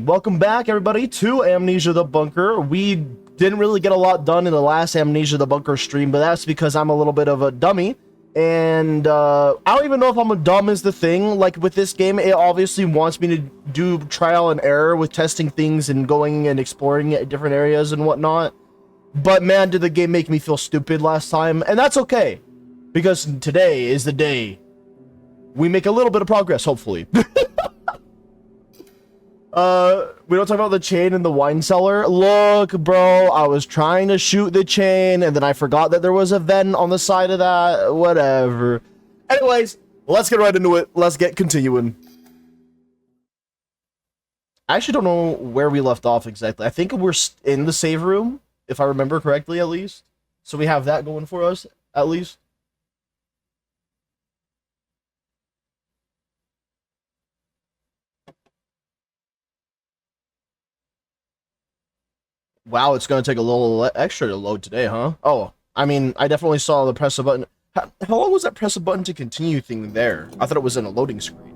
welcome back everybody to Amnesia the Bunker. We didn't really get a lot done in the last Amnesia the Bunker stream, but that's because I'm a little bit of a dummy. And I don't even know if I'm a dumb is the thing. Like with this game, it obviously wants me to do trial and error with testing things and going and exploring different areas and whatnot. But man, did the game make me feel stupid last time, and that's okay. Because today is the day we make a little bit of progress, hopefully. We don't talk about the chain in the wine cellar. Look, bro, I was trying to shoot the chain, and then I forgot that there was a vent on the side of that. Whatever. Anyways, let's get right into it. Let's get continuing. I actually don't know where we left off exactly. I think we're in the save room, if I remember correctly, at least. So we have that going for us, at least. Wow, it's going to take a little extra to load today, huh? Oh, I mean, I definitely saw the press a button. How long was that press a button to continue thing there? I thought it was in a loading screen.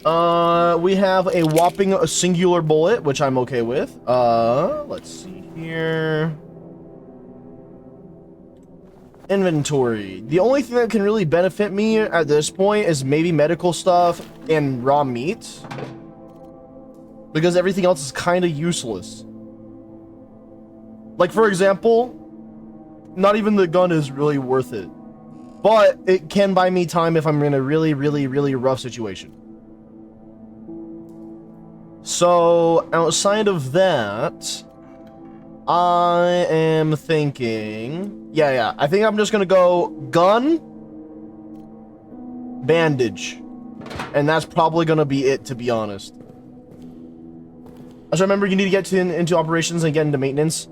We have a whopping singular bullet, which I'm okay with. Let's see here. Inventory. The only thing that can really benefit me at this point is maybe medical stuff and raw meat. Because everything else is kind of useless. Like, for example, not even the gun is really worth it. But it can buy me time if I'm in a really, really, really rough situation. So, outside of that, I am thinking... Yeah, I think I'm just gonna go gun, bandage. And that's probably gonna be it, to be honest. So remember, you need to get into operations and get into maintenance.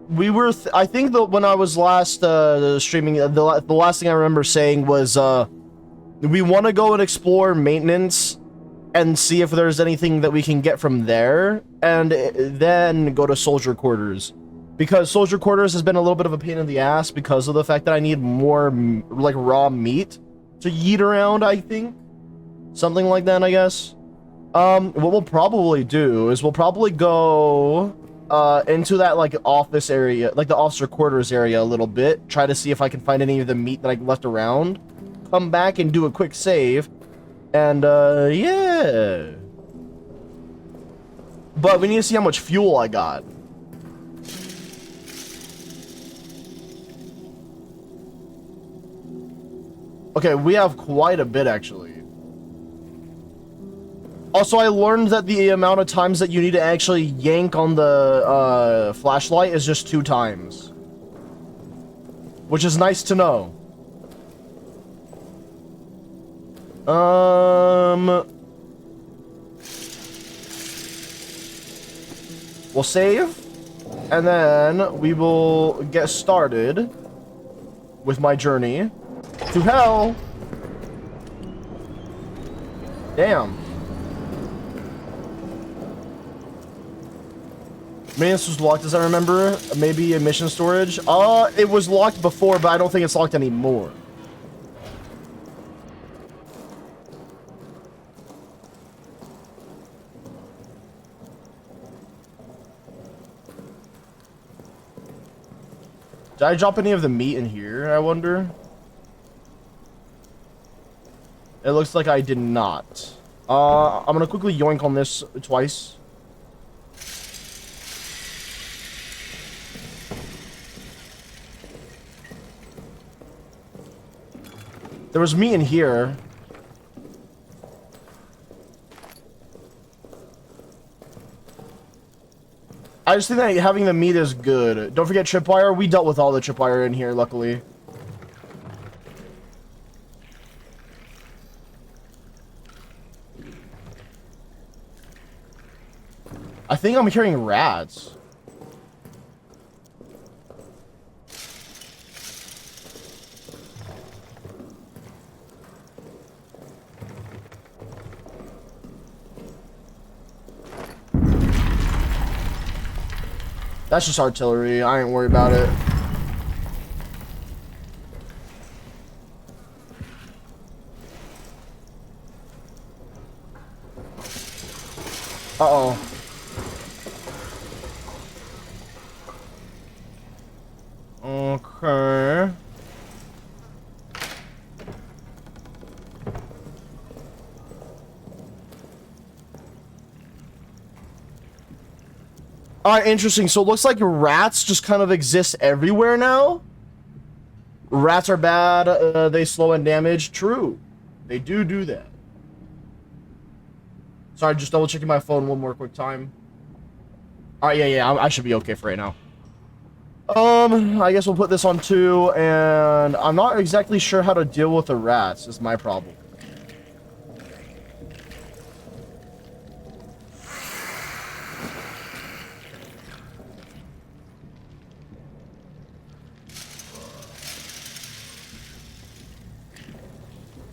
We were, I think that when I was last streaming, the last thing I remember saying was, we want to go and explore maintenance and see if there's anything that we can get from there, and then go to soldier quarters. Because soldier quarters has been a little bit of a pain in the ass because of the fact that I need more, like, raw meat to yeet around, I think. Something like that, I guess. What we'll probably do is we'll probably go into that like office area, like the officer quarters area a little bit, try to see if I can find any of the meat that I left around, come back and do a quick save, and yeah. But we need to see how much fuel I got. Okay, we have quite a bit actually. Also, I learned that the amount of times that you need to actually yank on the flashlight is just 2 times. Which is nice to know. We'll save. And then we will get started with my journey to hell. Damn. Maintenance was locked, as I remember. Maybe a mission storage. It was locked before, but I don't think it's locked anymore. Did I drop any of the meat in here, I wonder? It looks like I did not. I'm gonna quickly yoink on this twice. There was meat in here. I just think that having the meat is good. Don't forget tripwire. We dealt with all the tripwire in here, luckily. I think I'm hearing rats. That's just artillery. I ain't worried about it. Uh-oh. Okay. Alright, interesting. So it looks like rats just kind of exist everywhere now. Rats are bad. They slow and damage. True. They do that. Sorry, just double checking my phone one more quick time. Alright, yeah, I should be okay for right now. I guess we'll put this on 2, and I'm not exactly sure how to deal with the rats, is my problem.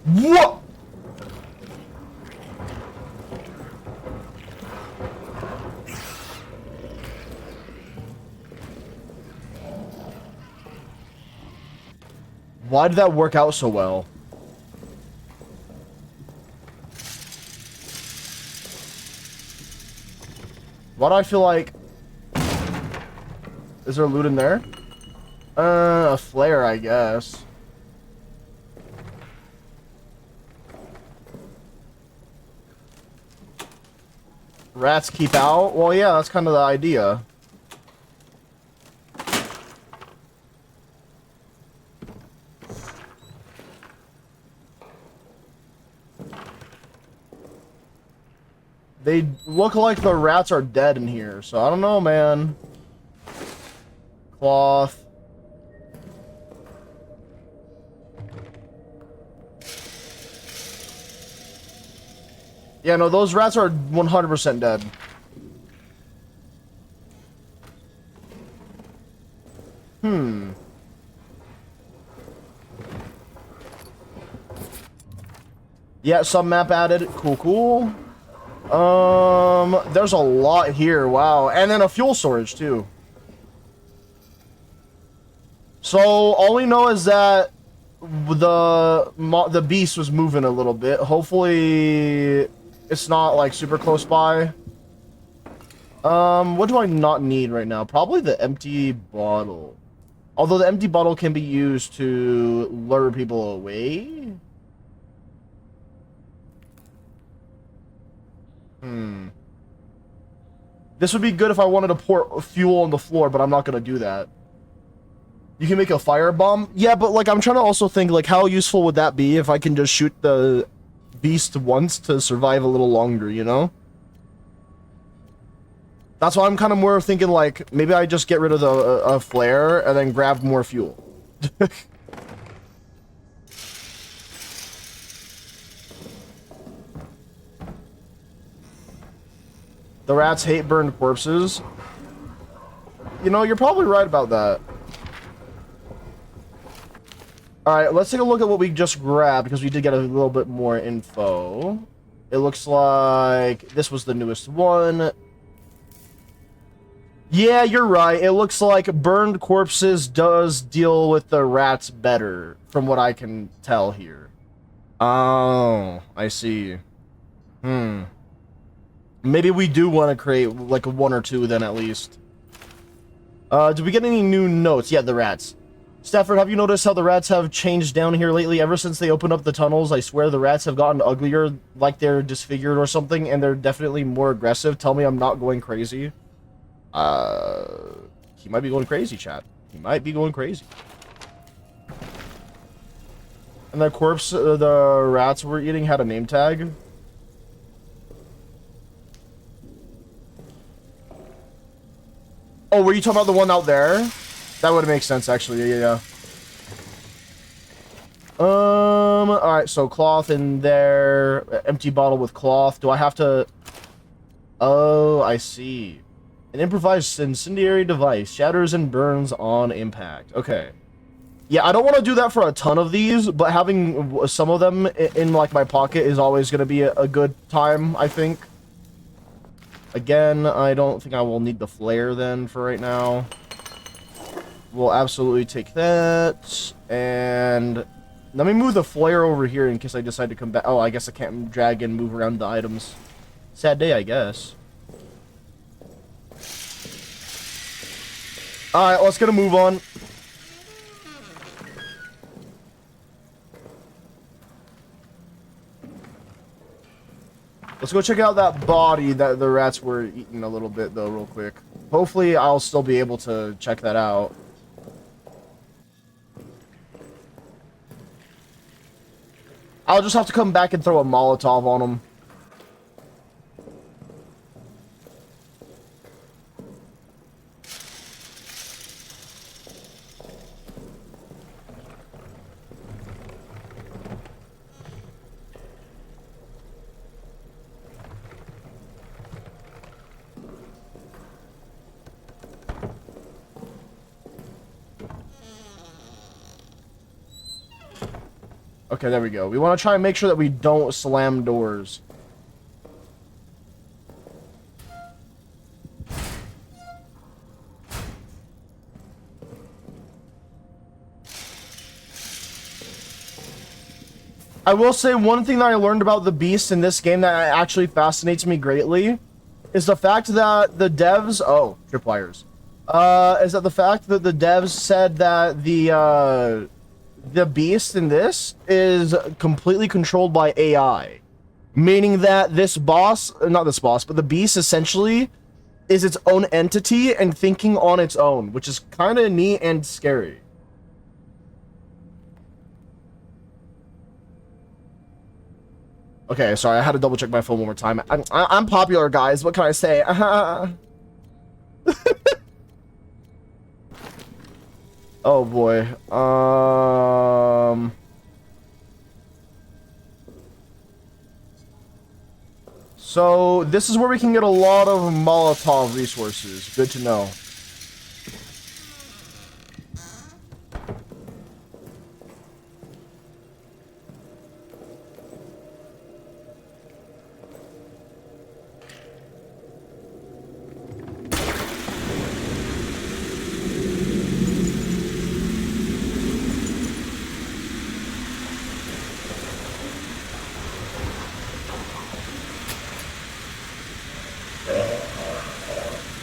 What? Why did that work out so well? Why do I feel like... Is there loot in there? A flare, I guess. Rats keep out? Well, yeah, that's kind of the idea. They look like the rats are dead in here, so I don't know, man. Cloth. Yeah, no, those rats are 100% dead. Yeah, some map added. Cool. There's a lot here. Wow. And then a fuel storage, too. So, all we know is that the beast was moving a little bit. Hopefully, it's not, like, super close by. What do I not need right now? Probably the empty bottle. Although the empty bottle can be used to lure people away. This would be good if I wanted to pour fuel on the floor, but I'm not gonna do that. You can make a fire bomb? Yeah, but, like, I'm trying to also think, like, how useful would that be if I can just shoot the beast once to survive a little longer, you know? That's why I'm kind of more thinking, like, maybe I just get rid of the flare and then grab more fuel. The rats hate burned corpses. You know, you're probably right about that. Alright, let's take a look at what we just grabbed, because we did get a little bit more info. It looks like this was the newest one. Yeah, you're right. It looks like burned corpses does deal with the rats better, from what I can tell here. Oh, I see. Maybe we do want to create, like, 1 or 2 then, at least. Did we get any new notes? Yeah, the rats. Stafford, have you noticed how the rats have changed down here lately? Ever since they opened up the tunnels, I swear the rats have gotten uglier, like they're disfigured or something, and they're definitely more aggressive. Tell me I'm not going crazy. He might be going crazy, chat. He might be going crazy. And the corpse the rats were eating had a name tag. Oh, were you talking about the one out there? That would make sense, actually. Yeah. Alright, so cloth in there. Empty bottle with cloth. Do I have to... Oh, I see. An improvised incendiary device. Shatters and burns on impact. Okay. Yeah, I don't want to do that for a ton of these, but having some of them in, like, my pocket is always going to be a good time, I think. Again, I don't think I will need the flare then for right now. We'll absolutely take that. And let me move the flare over here in case I decide to come back. Oh, I guess I can't drag and move around the items. Sad day, I guess. Alright, let's get a move on. Let's go check out that body that the rats were eating a little bit, though, real quick. Hopefully, I'll still be able to check that out. I'll just have to come back and throw a Molotov on them. Okay, there we go. We want to try and make sure that we don't slam doors. I will say one thing that I learned about the beast in this game that actually fascinates me greatly is the fact that the devs... Oh, tripwires. Is that the fact that the devs said that the beast in this is completely controlled by AI. Meaning that this boss... Not this boss, but the beast essentially is its own entity and thinking on its own, which is kind of neat and scary. Okay, sorry, I had to double check my phone one more time. I'm popular, guys. What can I say? Oh boy. So this is where we can get a lot of Molotov resources. Good to know.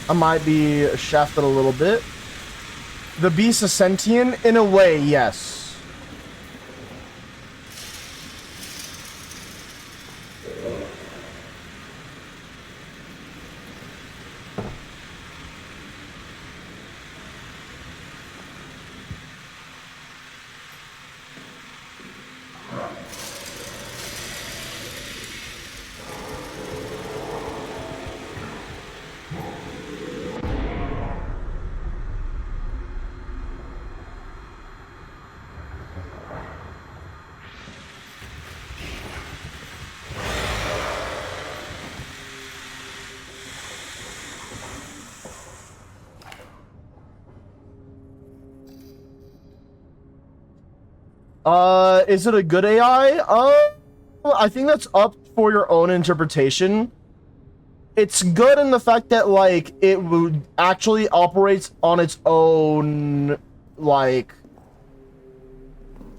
I might be shafted a little bit. The beast is sentient? In a way, yes. Is it a good AI? I think that's up for your own interpretation. It's good in the fact that, like, it would actually operates on its own, like,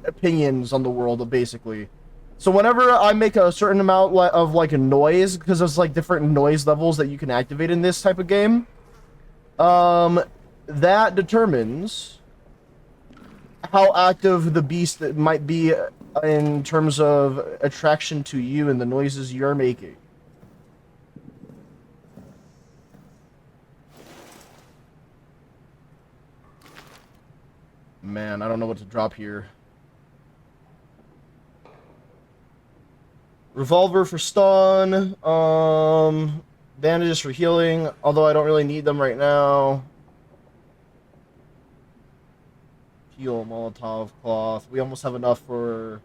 opinions on the world, basically. So whenever I make a certain amount of, like, a noise, because there's, like, different noise levels that you can activate in this type of game, that determines how active the beast might be in terms of attraction to you and the noises you're making. Man, I don't know what to drop here. Revolver for stun, bandages for healing, although I don't really need them right now. Heal, Molotov, cloth. We almost have enough for...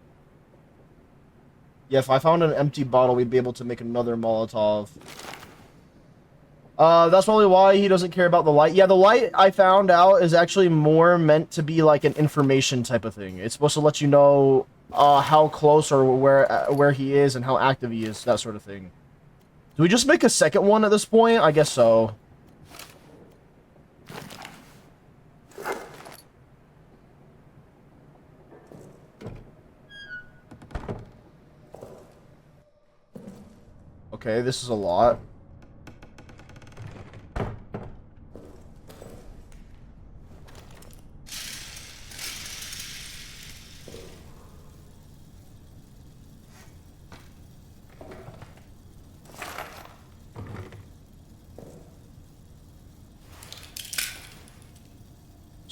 Yeah, if I found an empty bottle, we'd be able to make another Molotov. That's probably why he doesn't care about the light. Yeah, the light, I found out, is actually more meant to be like an information type of thing. It's supposed to let you know how close or where he is and how active he is, that sort of thing. Do we just make a second one at this point? I guess so. Okay, this is a lot.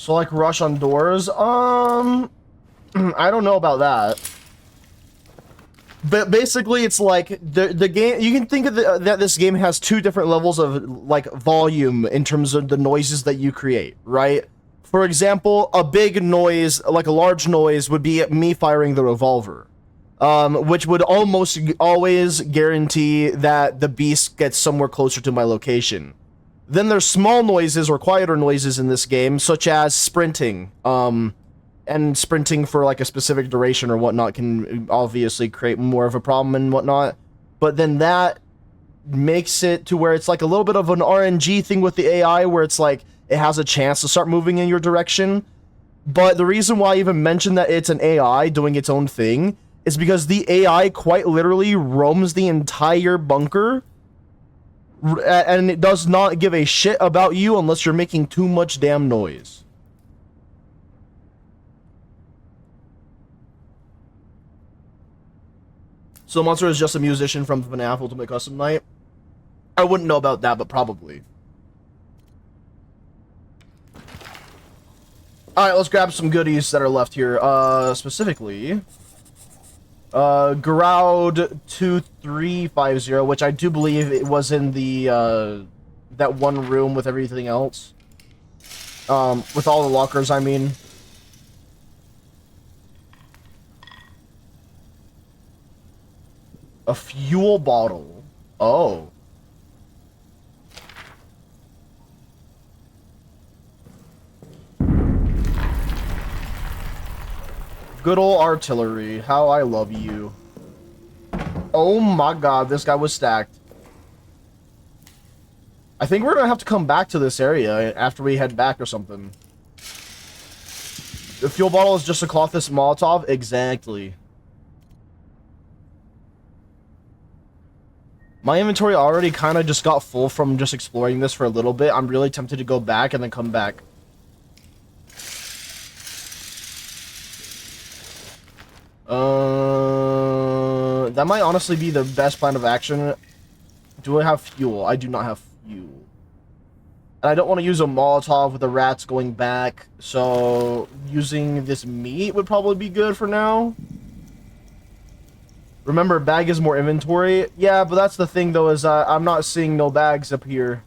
So like rush on doors? I don't know about that. But basically, it's like the game. You can think of that this game has two different levels of like volume in terms of the noises that you create, right? For example, a big noise, like a large noise, would be me firing the revolver, which would almost always guarantee that the beast gets somewhere closer to my location. Then there's small noises or quieter noises in this game, such as sprinting. And sprinting for like a specific duration or whatnot can obviously create more of a problem and whatnot. But then that makes it to where it's like a little bit of an RNG thing with the AI where it's like it has a chance to start moving in your direction. But the reason why I even mentioned that it's an AI doing its own thing is because the AI quite literally roams the entire bunker and it does not give a shit about you unless you're making too much damn noise. So the monster is just a musician from FNAF Ultimate Custom Night? I wouldn't know about that, but probably. Alright, let's grab some goodies that are left here. Specifically, Groud 2350, which I do believe it was in the, that one room with everything else. With all the lockers, I mean. A fuel bottle. Oh. Good old artillery. How I love you. Oh my god, this guy was stacked. I think we're gonna have to come back to this area after we head back or something. The fuel bottle is just a clothless Molotov? Exactly. My inventory already kind of just got full from just exploring this for a little bit. I'm really tempted to go back and then come back. That might honestly be the best plan of action. Do I have fuel? I do not have fuel. And I don't want to use a Molotov with the rats going back, so using this meat would probably be good for now. Remember, bag is more inventory. Yeah, but that's the thing, though, is I'm not seeing no bags up here.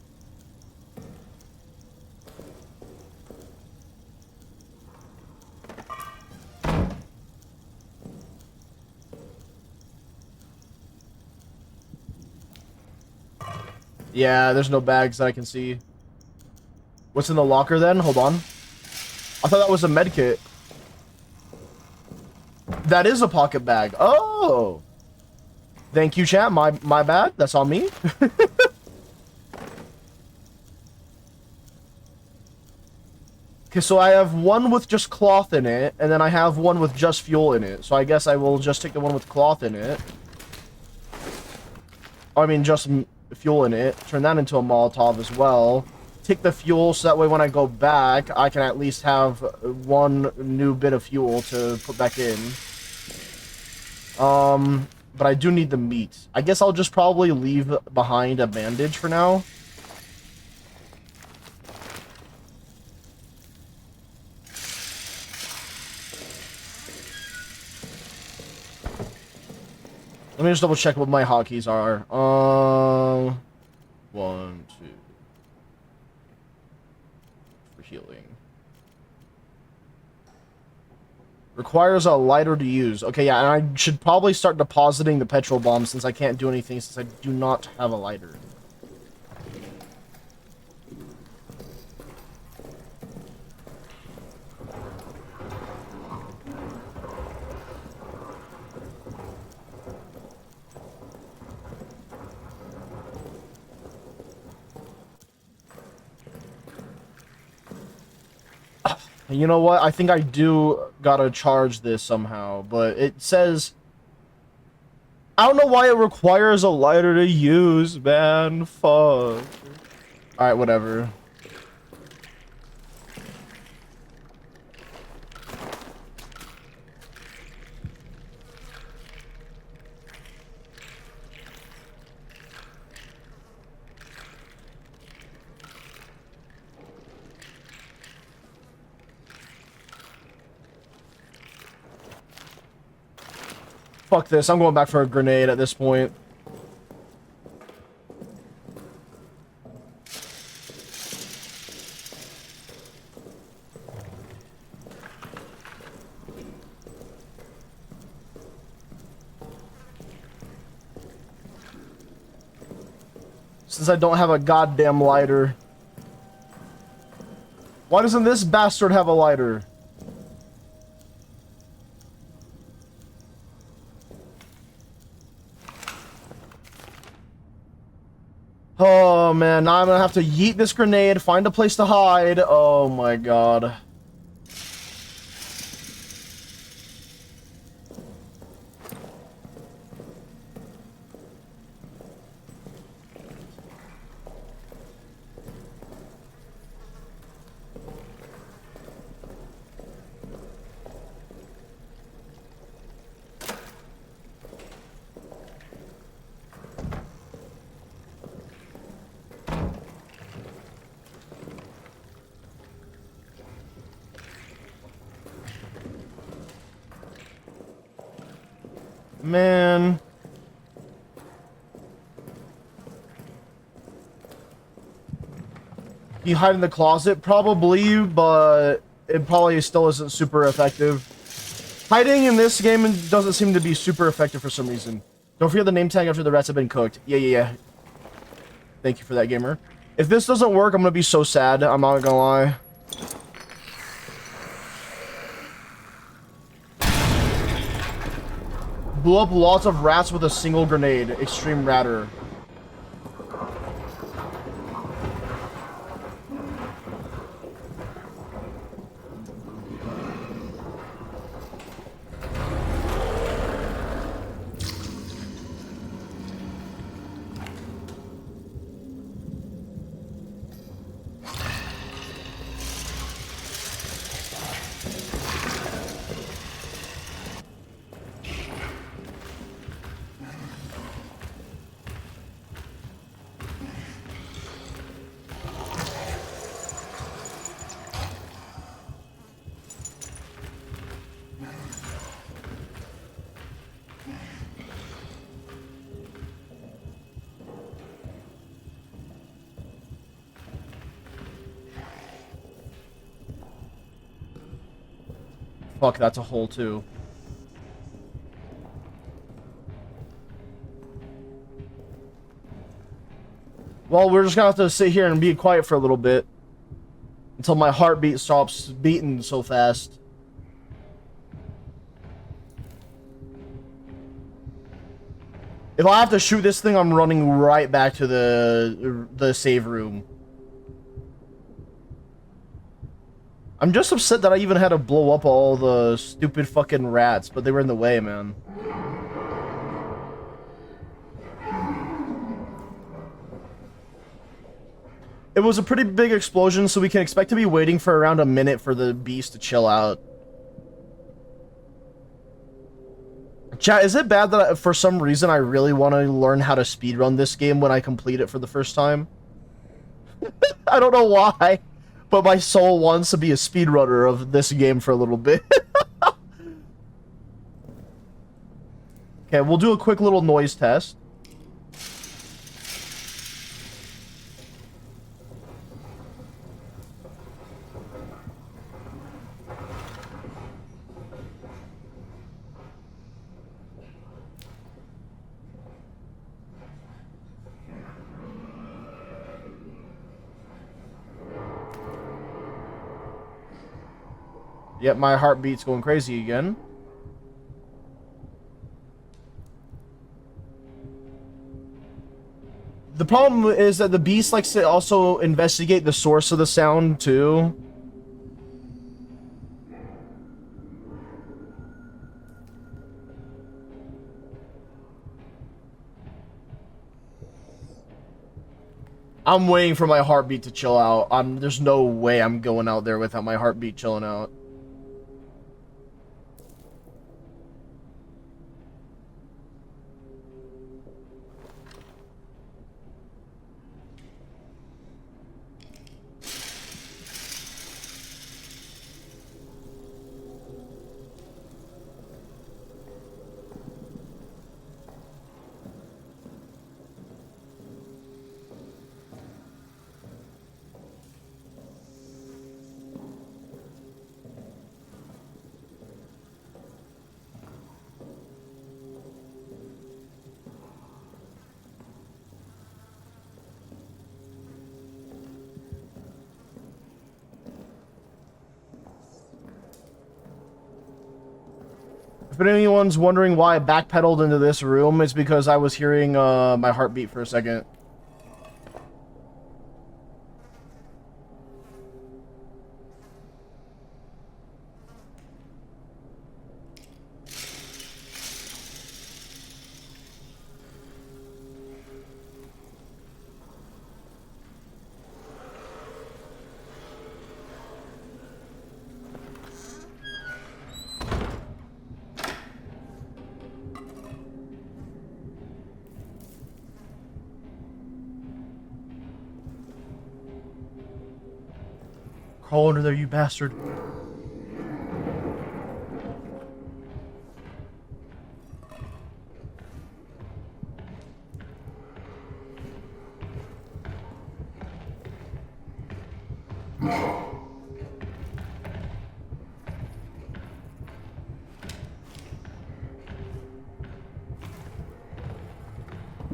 Yeah, there's no bags that I can see. What's in the locker, then? Hold on. I thought that was a med kit. That is a pocket bag. Oh! Thank you, chat. My bad. That's on me. Okay, so I have one with just cloth in it, and then I have one with just fuel in it. So I guess I will just take the one with cloth in it. I mean, just fuel in it. Turn that into a Molotov as well. Take the fuel so that way when I go back, I can at least have one new bit of fuel to put back in. But I do need the meat. I guess I'll just probably leave behind a bandage for now. Let me just double check what my hotkeys are. 1, 2. For healing. Requires a lighter to use. Okay, yeah, and I should probably start depositing the petrol bomb since I can't do anything since I do not have a lighter. You know what? I think I do gotta charge this somehow, but it says... I don't know why it requires a lighter to use, man. Fuck. Alright, whatever. Fuck this. I'm going back for a grenade at this point. Since I don't have a goddamn lighter. Why doesn't this bastard have a lighter? Oh man, now I'm gonna have to yeet this grenade, find a place to hide. Oh my god. Man. You hide in the closet? Probably, but it probably still isn't super effective. Hiding in this game doesn't seem to be super effective for some reason. Don't forget the name tag after the rats have been cooked. Yeah. Thank you for that, gamer. If this doesn't work, I'm gonna be so sad. I'm not gonna lie. Blew up lots of rats with a single grenade. Extreme ratter. Fuck, that's a hole too. Well, we're just gonna have to sit here and be quiet for a little bit. Until my heartbeat stops beating so fast. If I have to shoot this thing, I'm running right back to the save room. I'm just upset that I even had to blow up all the stupid fucking rats, but they were in the way, man. It was a pretty big explosion, so we can expect to be waiting for around a minute for the beast to chill out. Chat, is it bad that for some reason I really want to learn how to speedrun this game when I complete it for the first time? I don't know why. But my soul wants to be a speedrunner of this game for a little bit. Okay, we'll do a quick little noise test. Yep, my heartbeat's going crazy again. The problem is that the beast likes to also investigate the source of the sound, too. I'm waiting for my heartbeat to chill out. There's no way I'm going out there without my heartbeat chilling out. If anyone's wondering why I backpedaled into this room, it's because I was hearing my heartbeat for a second. Crawl under there, you bastard.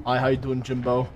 Hi, how you doing, Jimbo?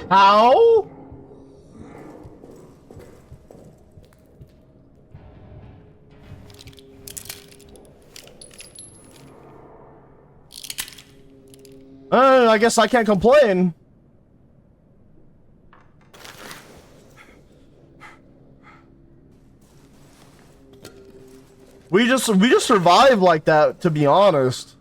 How? I guess I can't complain. We just survived like that, to be honest.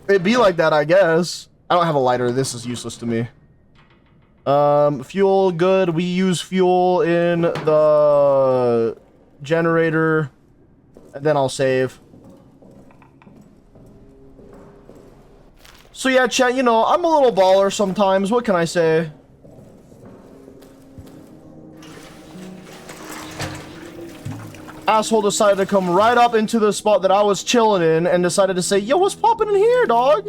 It'd be like that, I guess. I don't have a lighter. This is useless to me. Fuel, good. We use fuel in the generator. And then I'll save. So yeah, chat, you know, I'm a little baller sometimes. What can I say? Asshole decided to come right up into the spot that I was chilling in and decided to say, yo, what's popping in here, dog?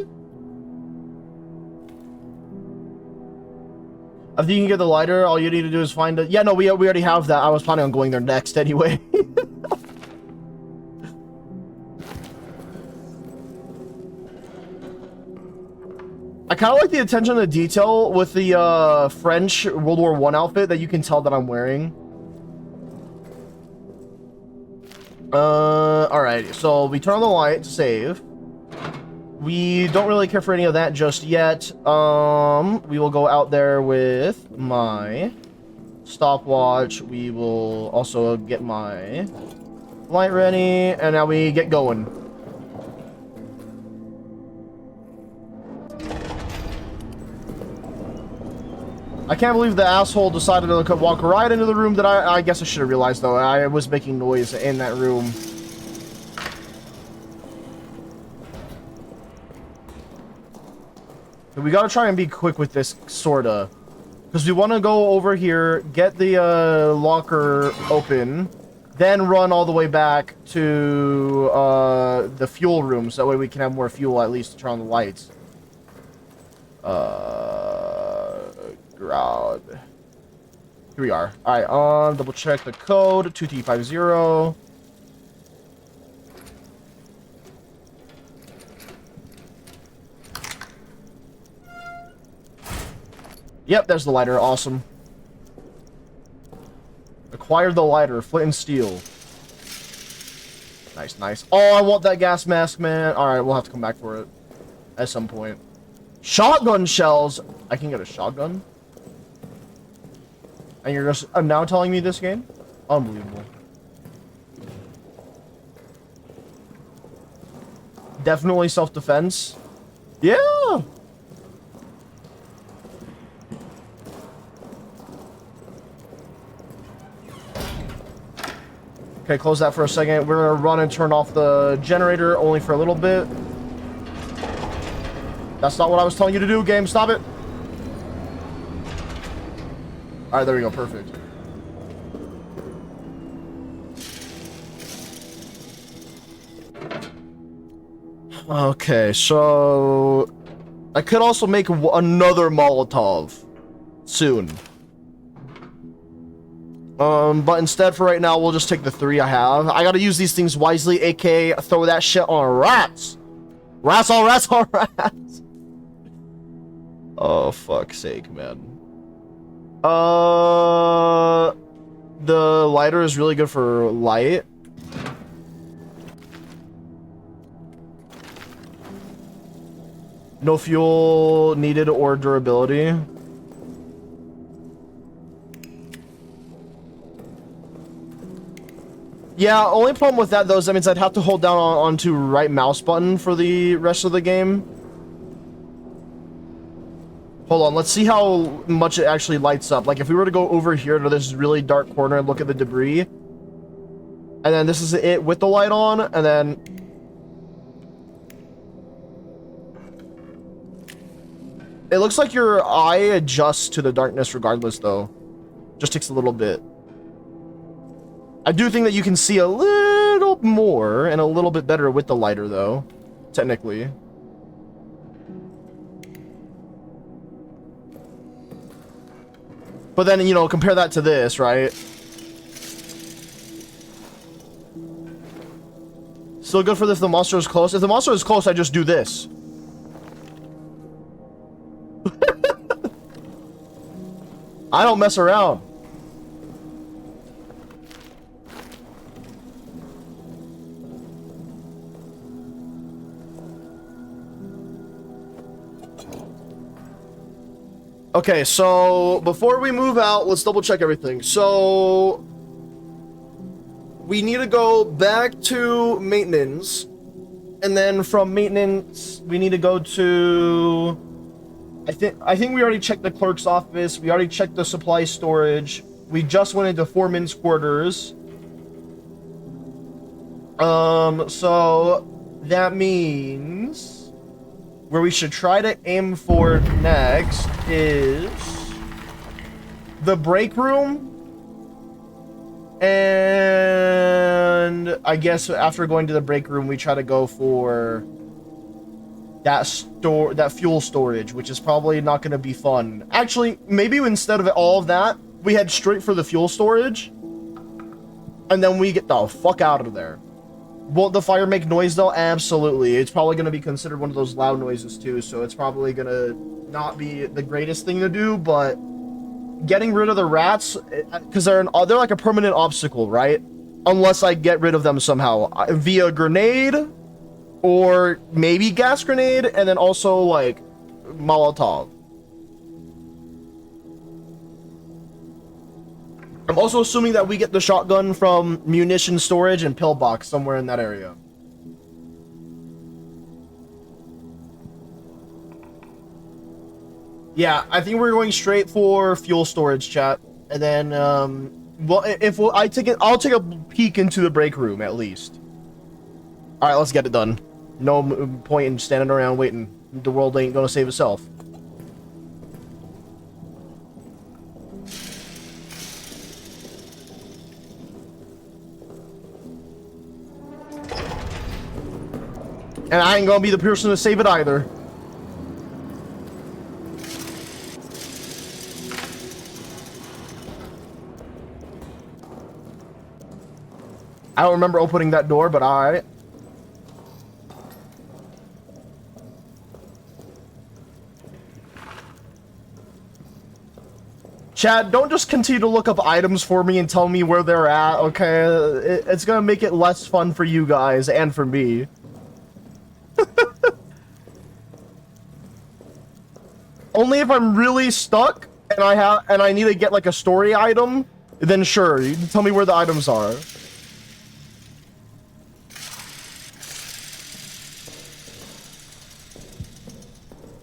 I think you can get the lighter. All you need to do is find it. Yeah, no, we already have that. I was planning on going there next anyway. I kind of like the attention to detail with the French World War I outfit that you can tell that I'm wearing. Alright, so we turn on the light to save. We don't really care for any of that just yet. We will go out there with my stopwatch. We will also get my light ready, and now we get going. I can't believe the asshole decided to walk right into the room that I guess I should have realized, though. I was making noise in that room. We gotta try and be quick with this, sorta. Because we want to go over here, get the locker open, then run all the way back to the fuel room, so that way we can have more fuel at least to turn on the lights. God. Here we are. Alright, double check the code, 2T50. Yep, there's the lighter. Awesome. Acquired the lighter. Flint and steel. Nice, nice. Oh, I want that gas mask, man. Alright, we'll have to come back for it. At some point. Shotgun shells. I can get a shotgun? And you're just now telling me this game? Unbelievable. Definitely self-defense. Yeah! Okay, close that for a second. We're gonna run and turn off the generator only for a little bit. That's not what I was telling you to do, game. Stop it. Alright, there we go. Perfect. Okay, so I could also make another Molotov soon. But instead for right now, we'll just take the 3 I have. I gotta use these things wisely, aka throw that shit on rats. Rats on rats on rats. Oh, fuck's sake, man. The lighter is really good for light. No fuel needed or durability. Yeah, only problem with that though is that means I'd have to hold down onto right mouse button for the rest of the game. Hold on, let's see how much it actually lights up. Like if we were to go over here to this really dark corner and look at the debris, and then this is it with the light on, and then it looks like your eye adjusts to the darkness regardless though. Just takes a little bit. I do think that you can see a little more and a little bit better with the lighter though, technically. But then, you know, compare that to this, right? Still good for if the monster is close. If the monster is close, I just do this. I don't mess around. Okay, so before we move out, let's double check everything. So we need to go back to maintenance, and then from maintenance we need to go to I think we already checked the clerk's office, we already checked the supply storage, we just went into foreman's quarters. So that means where we should try to aim for next is the break room. And I guess after going to the break room, we try to go for that fuel storage, which is probably not going to be fun. Actually, maybe instead of all of that, we head straight for the fuel storage, and then we get the fuck out of there. Won't the fire make noise though? Absolutely. It's probably going to be considered one of those loud noises too, so it's probably going to not be the greatest thing to do, but getting rid of the rats, because they're like a permanent obstacle, right? Unless I get rid of them somehow via grenade or maybe gas grenade, and then also like Molotov. I'm also assuming that we get the shotgun from munition storage and pillbox somewhere in that area. Yeah, I think we're going straight for fuel storage, chat. And then, well, I'll take a peek into the break room at least. All right, let's get it done. No point in standing around waiting. The world ain't gonna save itself. And I ain't gonna be the person to save it either. I don't remember opening that door, but alright. Chad, don't just continue to look up items for me and tell me where they're at, okay? It's gonna make it less fun for you guys and for me. Only if I'm really stuck and I need to get like a story item, then sure, you can tell me where the items are.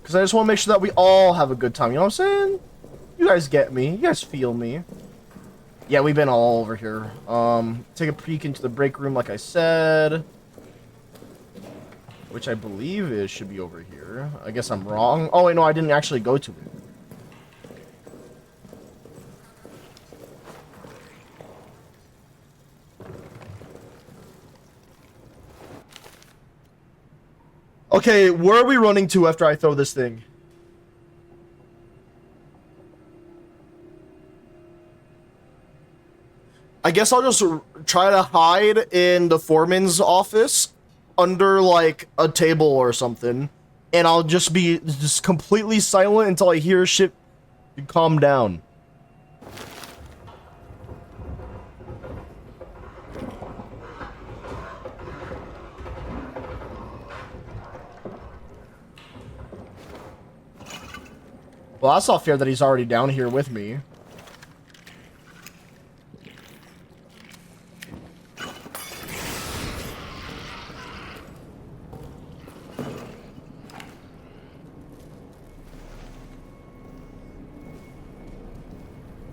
Because I just want to make sure that we all have a good time, you know what I'm saying? You guys get me. You guys feel me. Yeah, we've been all over here. Take a peek into the break room like I said. Which I believe should be over here. I guess I'm wrong. Oh, wait, no, I didn't actually go to it. Okay, where are we running to after I throw this thing? I guess I'll just try to hide in the foreman's office under like a table or something, and I'll just be completely silent until I hear shit calm down. Well, that's not fair that he's already down here with me.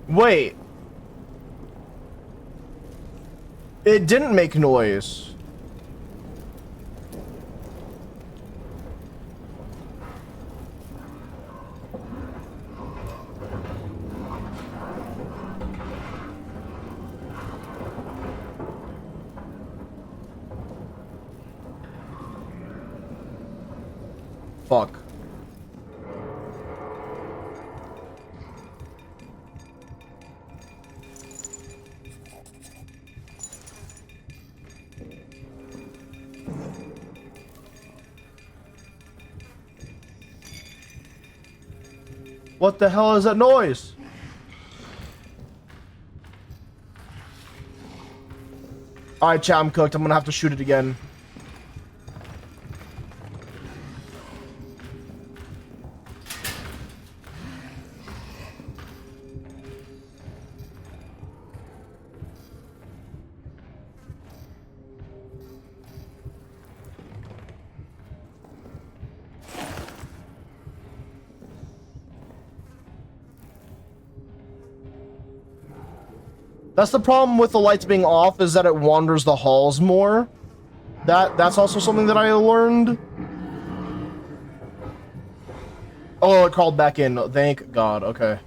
Wait. It didn't make noise. Fuck. What the hell is that noise? Alright, chat, I'm cooked. I'm gonna have to shoot it again. That's the problem with the lights being off, is that it wanders the halls more. That's also something that I learned. Oh, it crawled back in. Thank God. Okay.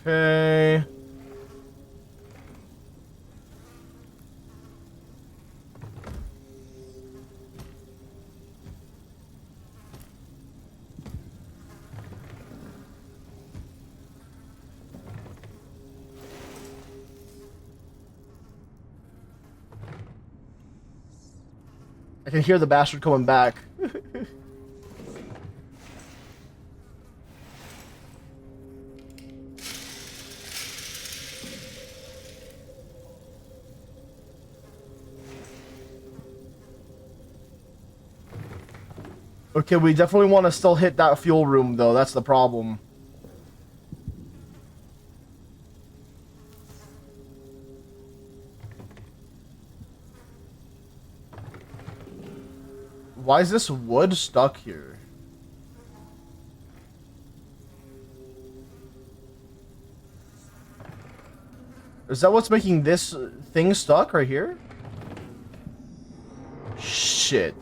Okay. I can hear the bastard coming back. Okay, we definitely want to still hit that fuel room, though. That's the problem. Why is this wood stuck here? Is that what's making this thing stuck right here? Shit.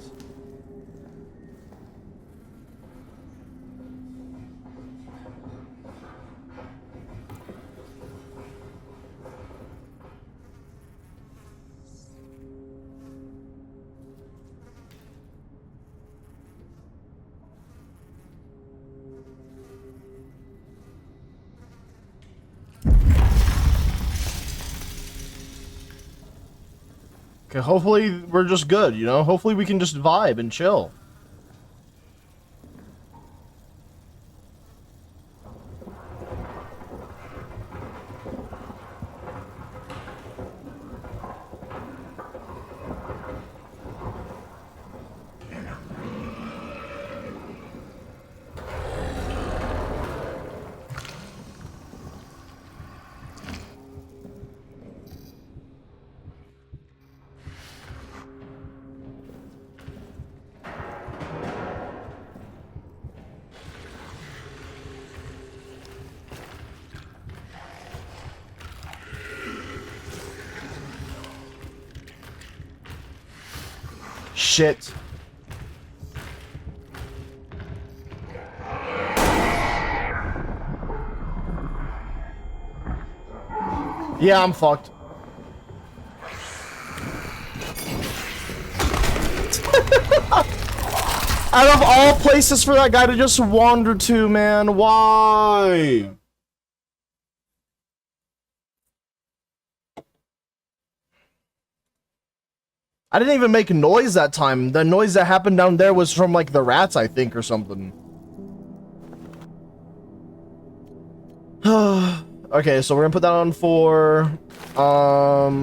Okay, hopefully we're just good, you know? Hopefully we can just vibe and chill. Shit. Yeah, I'm fucked. Out of all places for that guy to just wander to, man, why? I didn't even make noise that time. The noise that happened down there was from, like, the rats, I think, or something. Okay, so we're gonna put that on 4. Or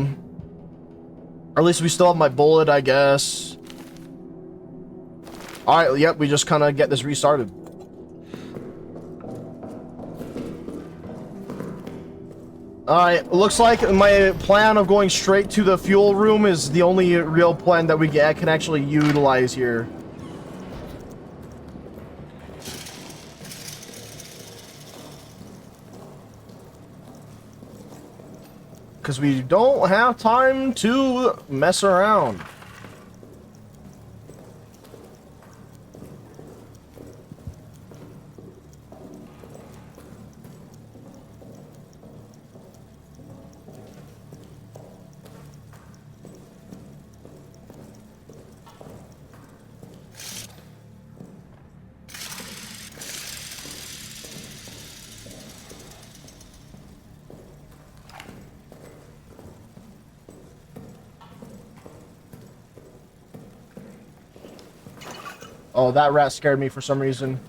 at least we still have my bullet, I guess. Alright, yep, we just kind of get this restarted. Alright, looks like my plan of going straight to the fuel room is the only real plan that we can actually utilize here. Because we don't have time to mess around. Oh, that rat scared me for some reason.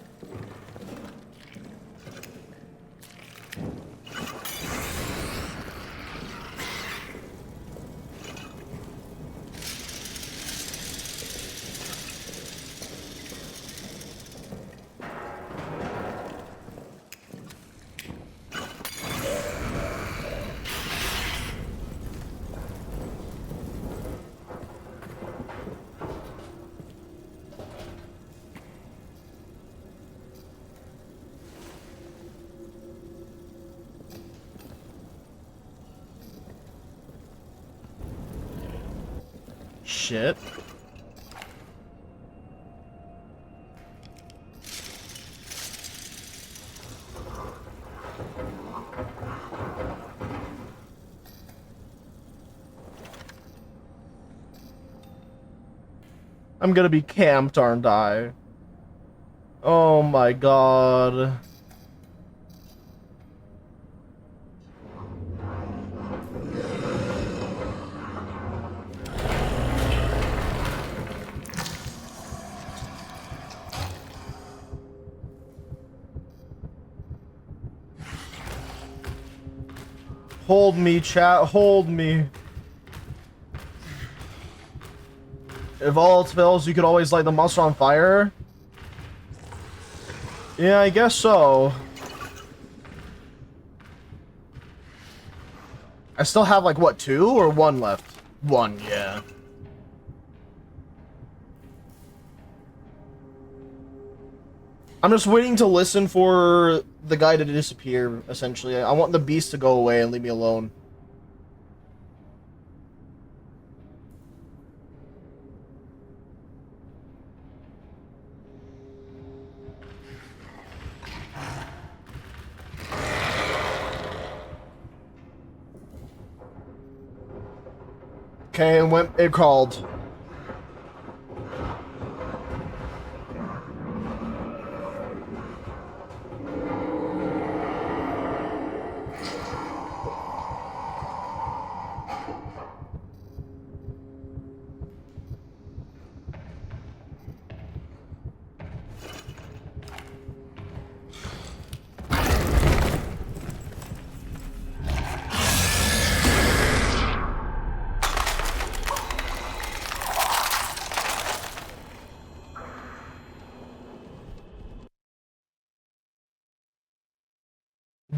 Shit. I'm gonna be camped, aren't I? Oh my god. Hold me, chat. Hold me. If all else fails, you could always light the monster on fire. Yeah, I guess so. I still have, like, what, 2 or 1 left? 1, yeah. I'm just waiting to listen for the guy to disappear, essentially. I want the beast to go away and leave me alone. Okay, and it crawled.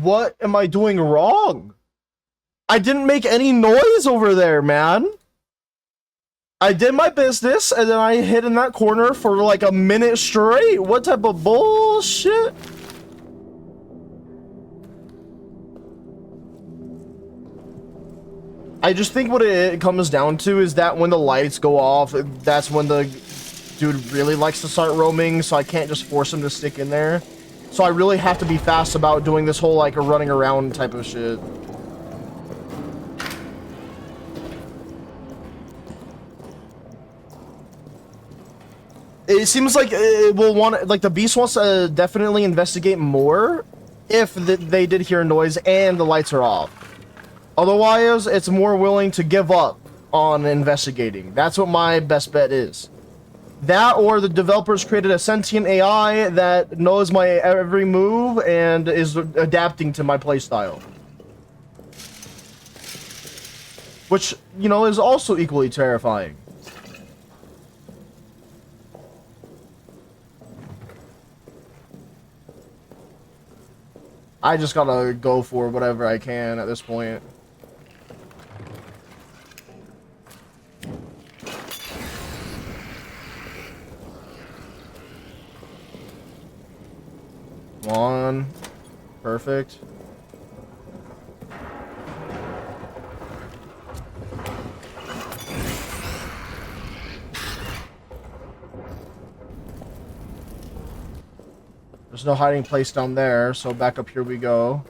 What am I doing wrong? I didn't make any noise over there, man. I did my business, and then I hid in that corner for like a minute straight. What type of bullshit? I just think what it comes down to is that when the lights go off, that's when the dude really likes to start roaming, so I can't just force him to stick in there. So I really have to be fast about doing this whole, like, running around type of shit. It seems like it will want, like, the beast wants to definitely investigate more if they did hear noise and the lights are off. Otherwise, it's more willing to give up on investigating. That's what my best bet is. That, or the developers created a sentient AI that knows my every move and is adapting to my playstyle. Which, you know, is also equally terrifying. I just gotta go for whatever I can at this point. Come on. Perfect. There's no hiding place down there, so back up here we go.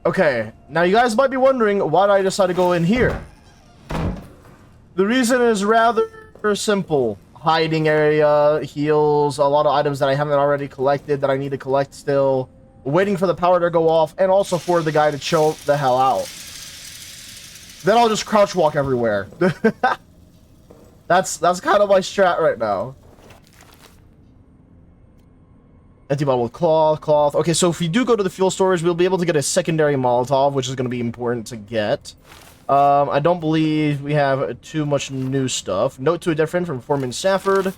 Okay, now you guys might be wondering why did I decide to go in here. The reason is rather simple. Hiding area, heals, a lot of items that I haven't already collected that I need to collect still, waiting for the power to go off, and also for the guy to chill the hell out. Then I'll just crouch walk everywhere. That's kind of my strat right now. Empty bottle with cloth. Okay, so if you do go to the fuel storage, we'll be able to get a secondary Molotov, which is going to be important to get. I don't believe we have too much new stuff. Note to a dead friend from Foreman Safford.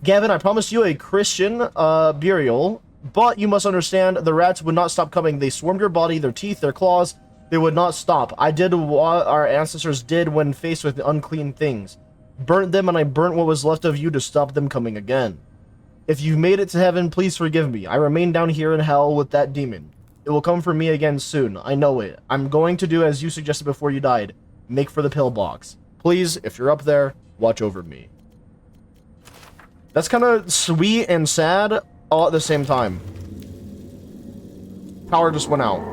Gavin, I promised you a Christian burial, but you must understand the rats would not stop coming. They swarmed your body, their teeth, their claws. They would not stop. I did what our ancestors did when faced with unclean things. Burnt them, and I burnt what was left of you to stop them coming again. If you've made it to heaven, please forgive me. I remain down here in hell with that demon. It will come for me again soon. I know it. I'm going to do as you suggested before you died. Make for the pillbox. Please, if you're up there, watch over me. That's kind of sweet and sad all at the same time. Power just went out.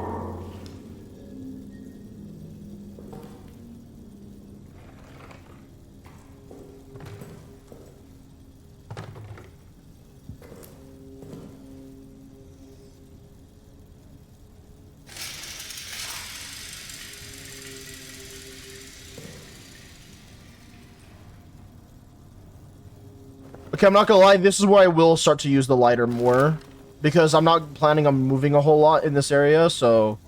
Okay, I'm not gonna lie, this is where I will start to use the lighter more, because I'm not planning on moving a whole lot in this area, so...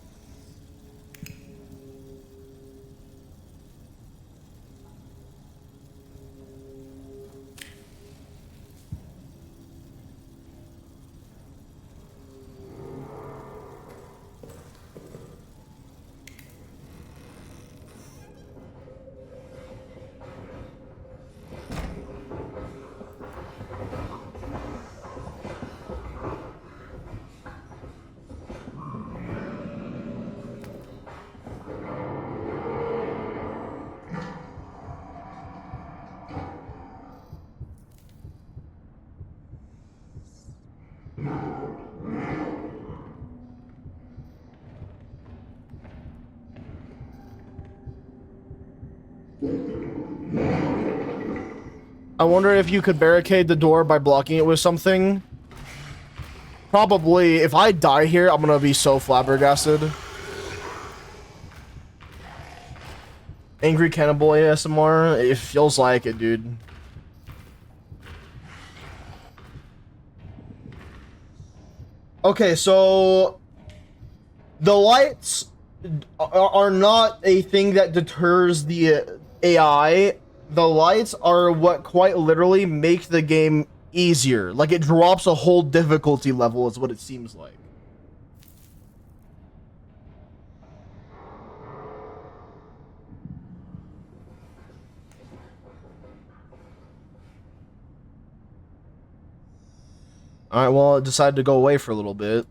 I wonder if you could barricade the door by blocking it with something. Probably. If I die here, I'm gonna be so flabbergasted. Angry Cannibal ASMR? It feels like it, dude. Okay, so... the lights are not a thing that deters the AI. The lights are what quite literally make the game easier. Like, it drops a whole difficulty level is what it seems like. Alright, well, it decided to go away for a little bit.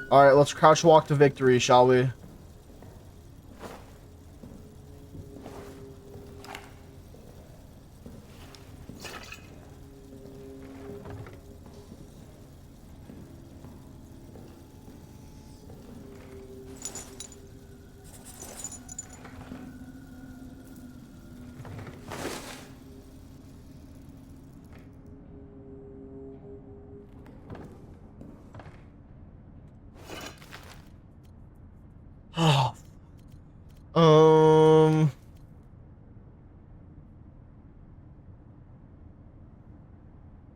Alright, let's crouch walk to victory, shall we? Um...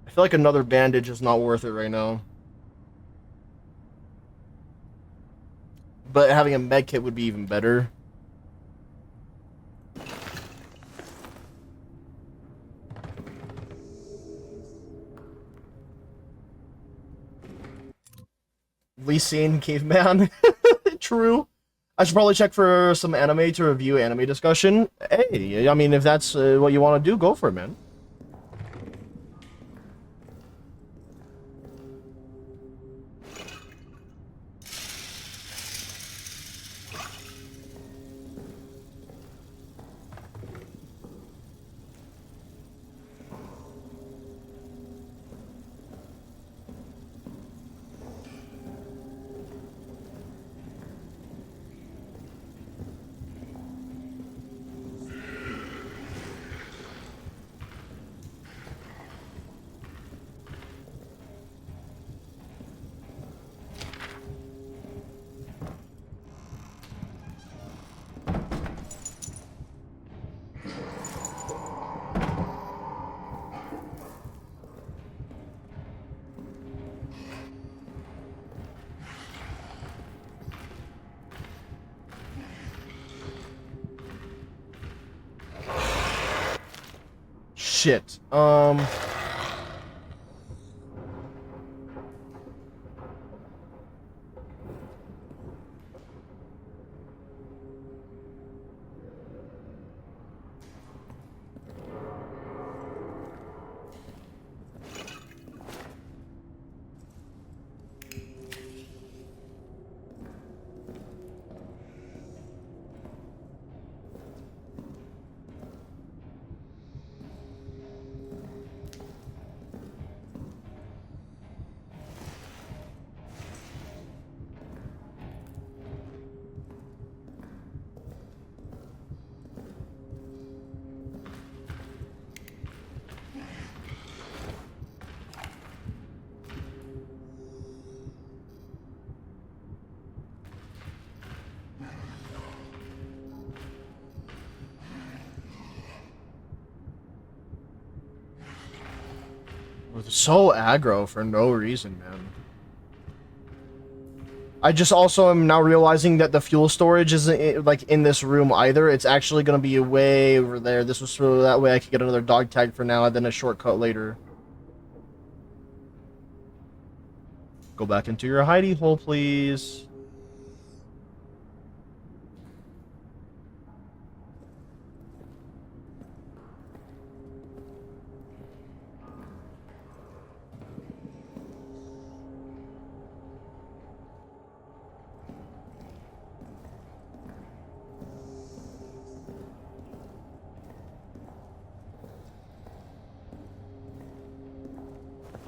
I feel like another bandage is not worth it right now. But having a med kit would be even better. Lee Sin Caveman. True. I should probably check for some anime to review anime discussion. Hey, I mean, if that's what you want to do, go for it, man. Shit. So aggro for no reason, man. I just also am now realizing that the fuel storage isn't like in this room either. It's actually gonna be way over there. This was so that way I could get another dog tag for now and then a shortcut later. Go back into your hidey hole, please.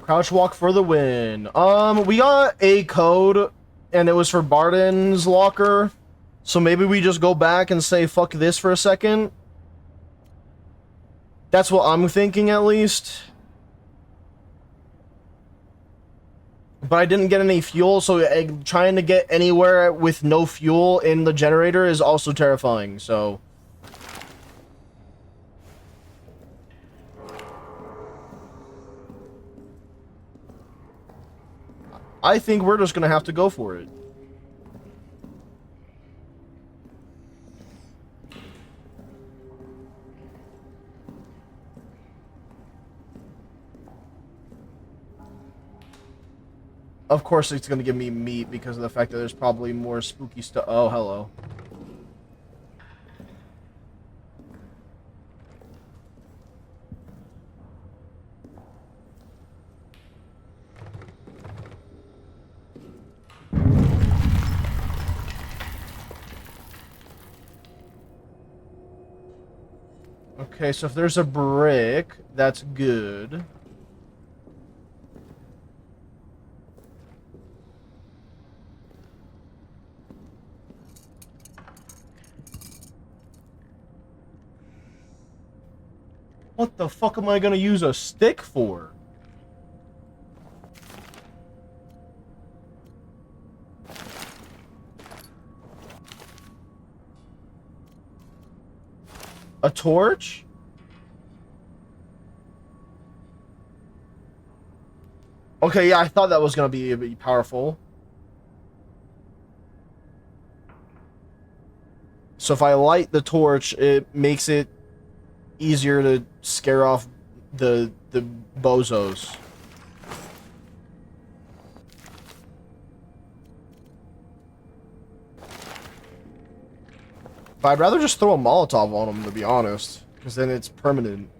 Crouch walk for the win. We got a code, and it was for Barden's locker. So maybe we just go back and say fuck this for a second. That's what I'm thinking, at least. But I didn't get any fuel, so trying to get anywhere with no fuel in the generator is also terrifying, so... I think we're just gonna have to go for it. Of course it's gonna give me meat because of the fact that there's probably more spooky stuff. Oh, hello. Okay, so if there's a brick, that's good. What the fuck am I gonna use a stick for? A torch? Okay, yeah, I thought that was gonna be a bit powerful. So if I light the torch, it makes it easier to scare off the bozos. But I'd rather just throw a Molotov on them, to be honest, because then it's permanent.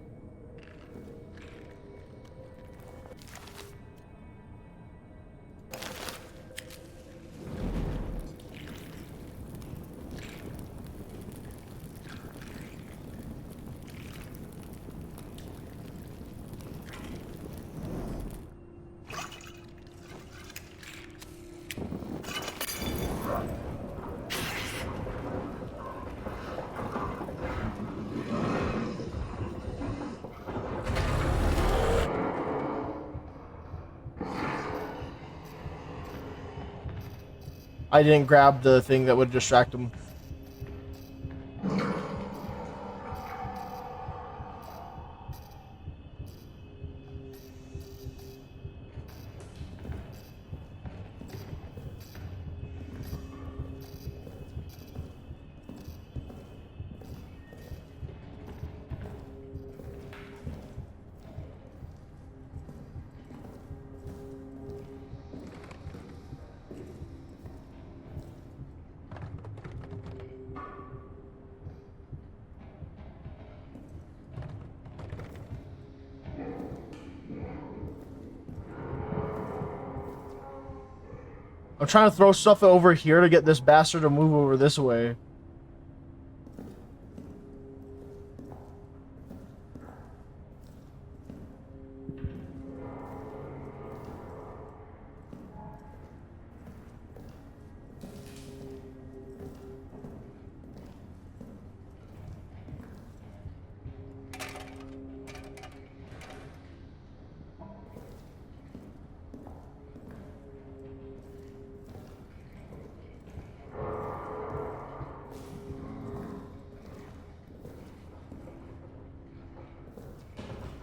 I didn't grab the thing that would distract him. I'm trying to throw stuff over here to get this bastard to move over this way.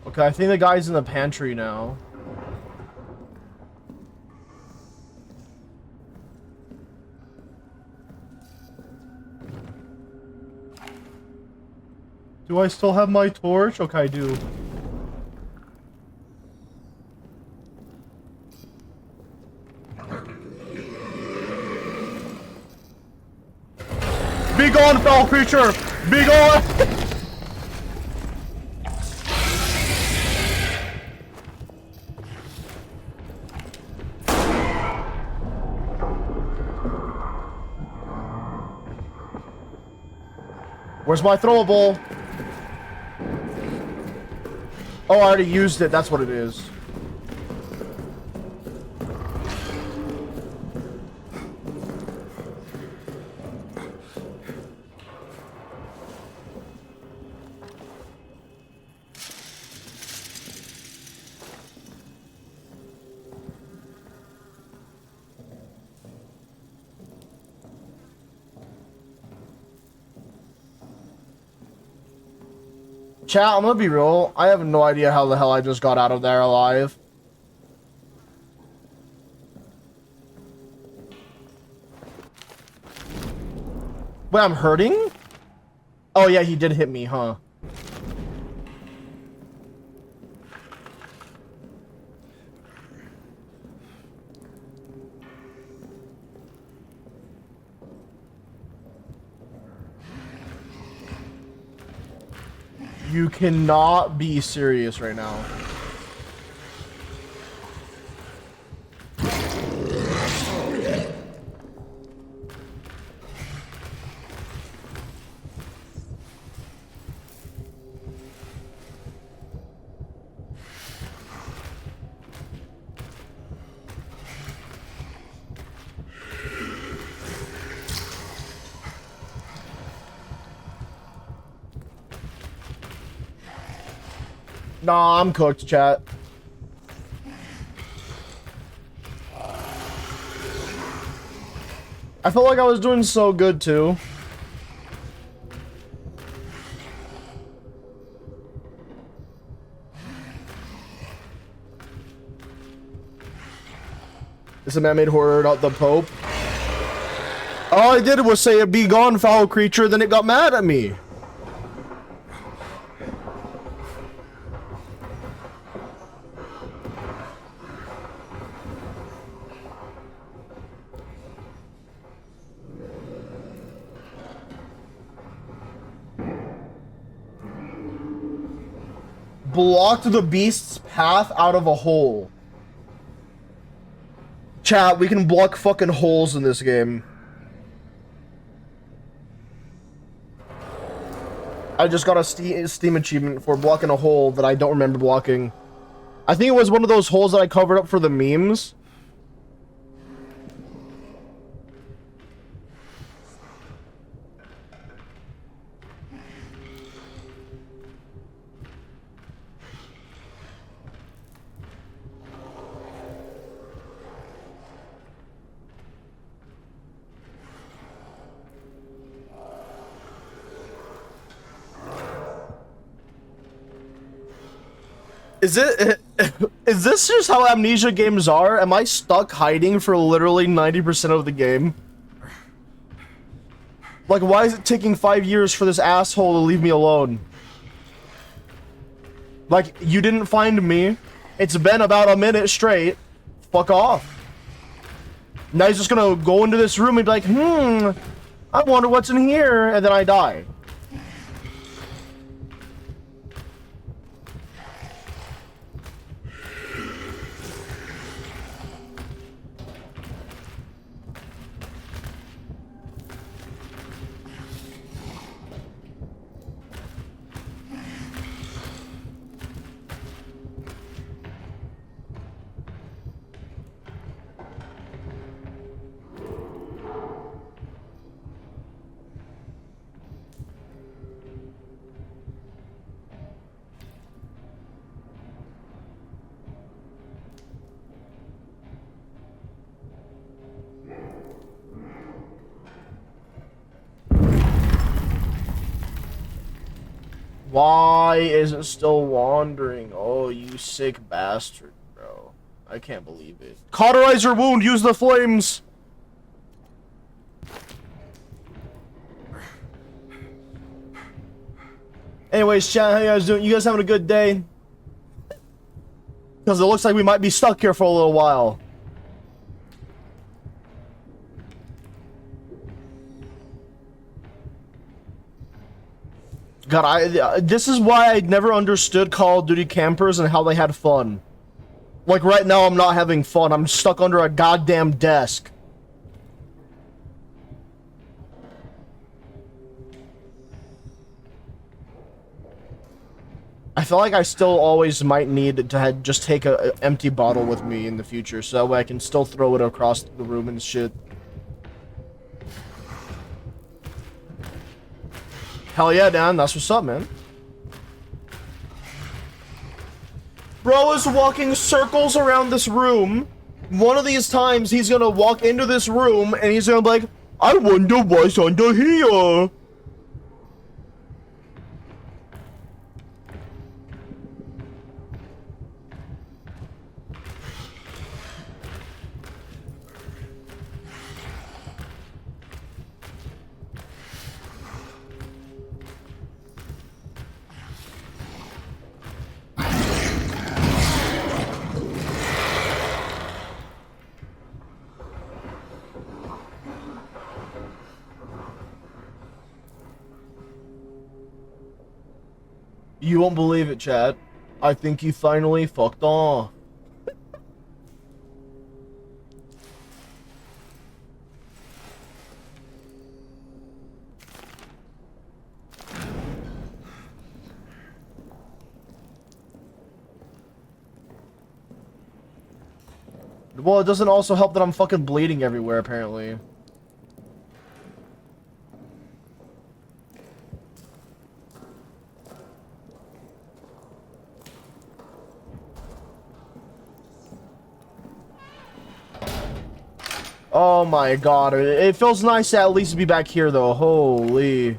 Okay, I think the guy's in the pantry now. Do I still have my torch? Okay, I do. Be gone, foul creature! Be gone! Where's my throwable? Oh, I already used it. That's what it is. Chat, I'm gonna be real. I have no idea how the hell I just got out of there alive. Wait, I'm hurting? Oh yeah, he did hit me, huh? You cannot be serious right now. Nah, I'm cooked, chat. I felt like I was doing so good, too. It's a man-made horror, not the Pope. All I did was say, "Be gone, foul creature," then it got mad at me. Blocked the beast's path out of a hole. Chat, we can block fucking holes in this game. I just got a Steam achievement for blocking a hole that I don't remember blocking. I think it was one of those holes that I covered up for the memes. Is this just how Amnesia games are? Am I stuck hiding for literally 90% of the game? Like, why is it taking 5 years for this asshole to leave me alone? Like, you didn't find me. It's been about a minute straight. Fuck off. Now he's just gonna go into this room and be like, I wonder what's in here, and then I die. Why is it still wandering? Oh, you sick bastard, bro. I can't believe it. Cauterize your wound, use the flames! Anyways, chat, how you guys doing? You guys having a good day? Because it looks like we might be stuck here for a little while. God, this is why I never understood Call of Duty campers and how they had fun. Like, right now, I'm not having fun. I'm stuck under a goddamn desk. I feel like I still always might need to just take an empty bottle with me in the future, so that way I can still throw it across the room and shit. Hell yeah, Dan. That's what's up, man. Bro is walking circles around this room. One of these times, he's gonna walk into this room, and he's gonna be like, I wonder what's under here. You won't believe it, Chad. I think he finally fucked off. Well, it doesn't also help that I'm fucking bleeding everywhere, apparently. Oh my god, it feels nice to at least be back here, though. Holy.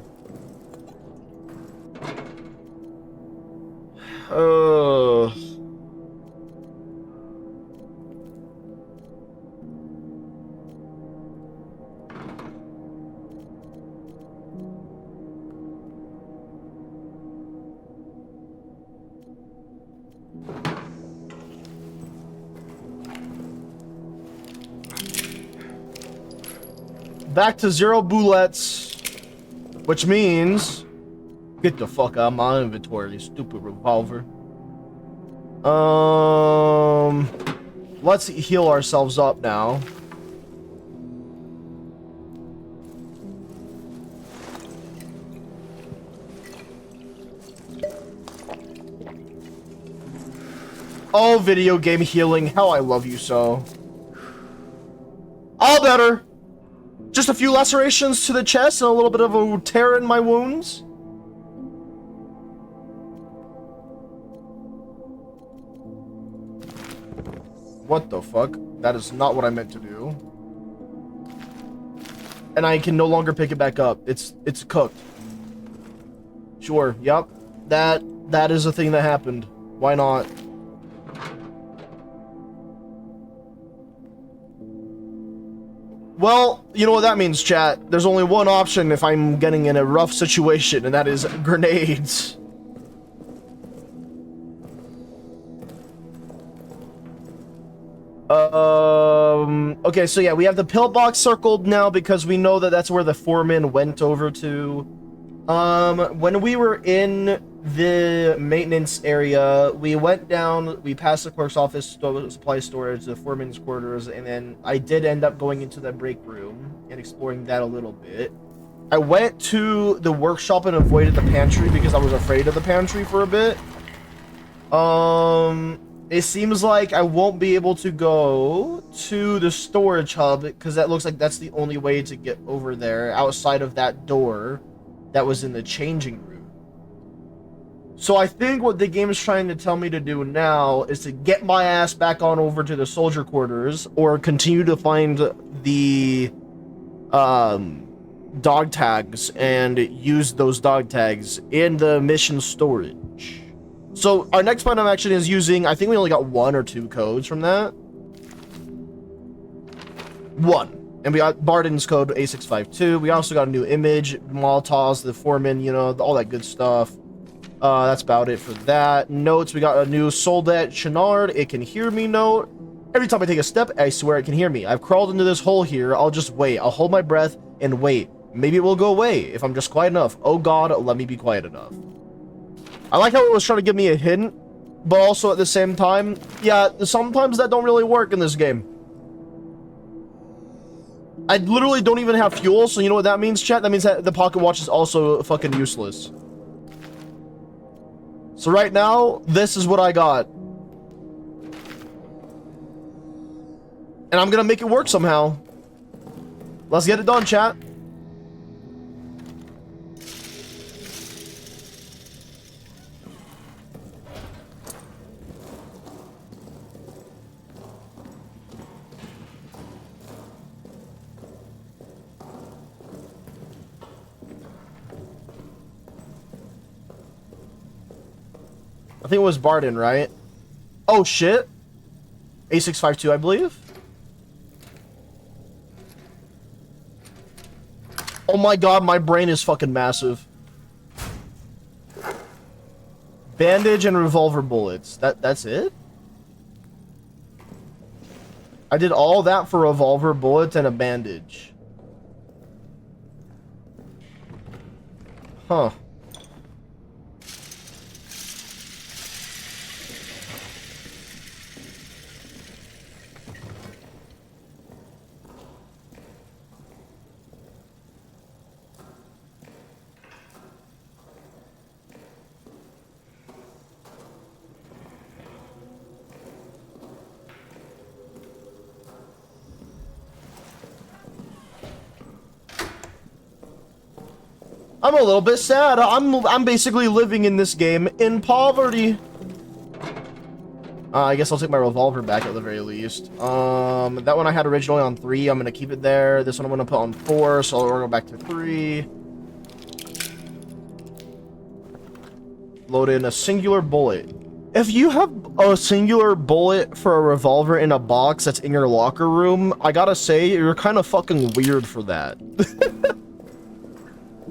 Back to 0 bullets, which means get the fuck out of my inventory, stupid revolver. Let's heal ourselves up now. Oh, video game healing, how I love you so. All better. Just a few lacerations to the chest and a little bit of a tear in my wounds. What the fuck? That is not what I meant to do. And I can no longer pick it back up. It's cooked. Sure, yep. That is a thing that happened. Why not? Well, you know what that means, chat. There's only one option if I'm getting in a rough situation, and that is grenades. Okay, so yeah, we have the pillbox circled now because we know that that's where the foreman went over to. When we were in the maintenance area, we went down, we passed the clerk's office, supply storage, the foreman's quarters, and then I did end up going into the break room and exploring that a little bit. I went to the workshop and avoided the pantry because I was afraid of the pantry for a bit. It seems like I won't be able to go to the storage hub because that looks like that's the only way to get over there outside of that door that was in the changing room. So I think what the game is trying to tell me to do now is to get my ass back on over to the soldier quarters or continue to find the dog tags and use those dog tags in the mission storage. So our next plan of action is using, I think we only got 1 or 2 codes from that. 1. And we got Barden's code A652. We also got a new image, Molotovs, the foreman, you know, all that good stuff. That's about it for that. Notes, we got a new Soldat Chenard, it can hear me note. Every time I take a step, I swear it can hear me. I've crawled into this hole here. I'll just wait. I'll hold my breath and wait. Maybe it will go away if I'm just quiet enough. Oh God, let me be quiet enough. I like how it was trying to give me a hint, but also at the same time, yeah, sometimes that don't really work in this game. I literally don't even have fuel, so you know what that means, chat? That means that the pocket watch is also fucking useless. So right now, this is what I got. And I'm gonna make it work somehow. Let's get it done, chat. I think it was Barden, right? Oh, shit. A652, I believe. Oh my God, my brain is fucking massive. Bandage and revolver bullets. That's it? I did all that for revolver bullets and a bandage. Huh. I'm a little bit sad. I'm basically living in this game in poverty. I guess I'll take my revolver back at the very least. That one I had originally on 3. I'm gonna keep it there. This one I'm gonna put on 4, so we're gonna go back to 3. Load in a singular bullet. If you have a singular bullet for a revolver in a box that's in your locker room, I gotta say, you're kind of fucking weird for that.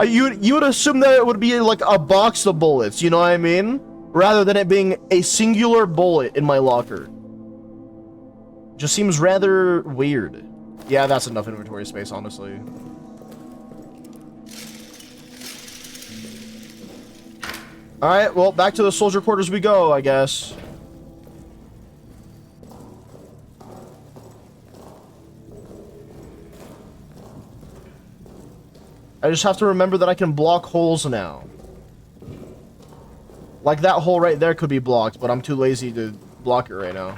You would assume that it would be like a box of bullets, you know what I mean? Rather than it being a singular bullet in my locker. Just seems rather weird. Yeah, that's enough inventory space, honestly. Alright, well, back to the soldier quarters we go, I guess. I just have to remember that I can block holes now. Like that hole right there could be blocked, but I'm too lazy to block it right now.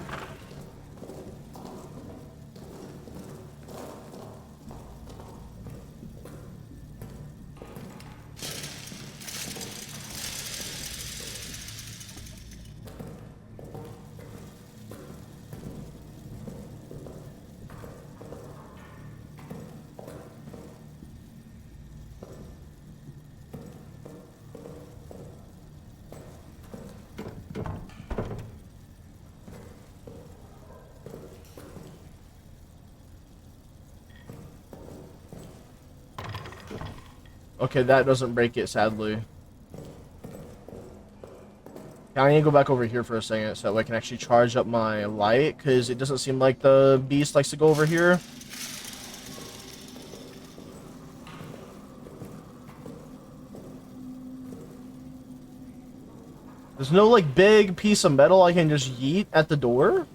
Okay, that doesn't break it, sadly. I need to go back over here for a second so I can actually charge up my light, because it doesn't seem like the beast likes to go over here. There's no, like, big piece of metal I can just yeet at the door?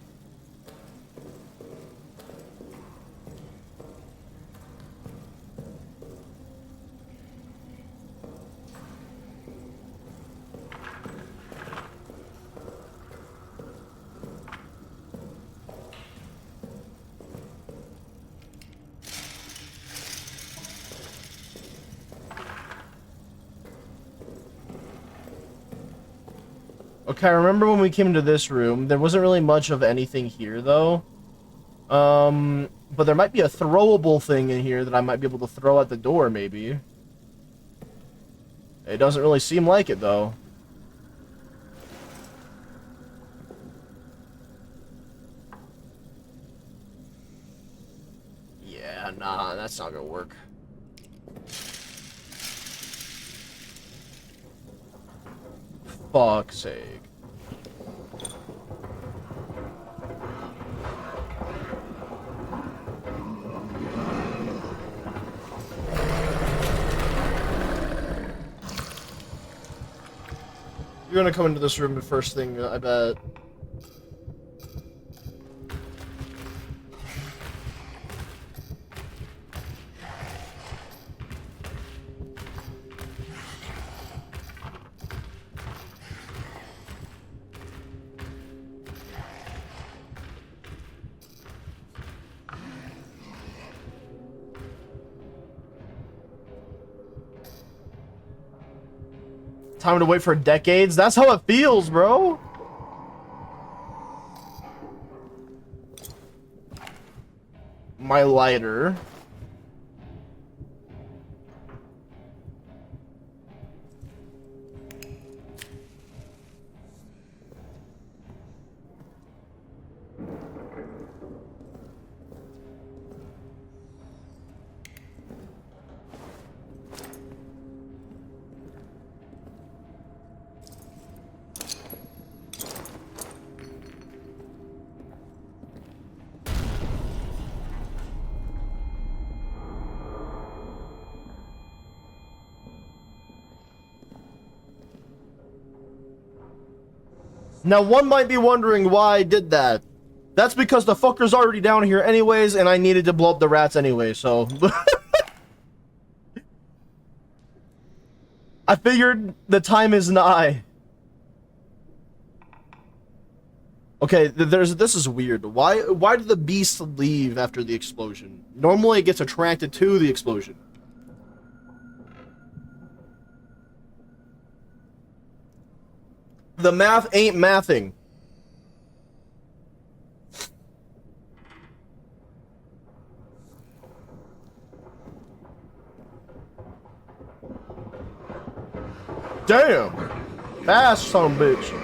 Okay, I remember when we came into this room, there wasn't really much of anything here, though. But there might be a throwable thing in here that I might be able to throw at the door, maybe. It doesn't really seem like it, though. Yeah, nah, that's not gonna work. Fuck's sake. You're gonna come into this room the first thing, I bet. Time to wait for decades? That's how it feels, bro. My lighter. Now, one might be wondering why I did that. That's because the fucker's already down here anyways, and I needed to blow up the rats anyway, so... I figured the time is nigh. Okay, this is weird. Why did the beast leave after the explosion? Normally it gets attracted to the explosion. The math ain't mathing. Damn! Fast son of a bitch.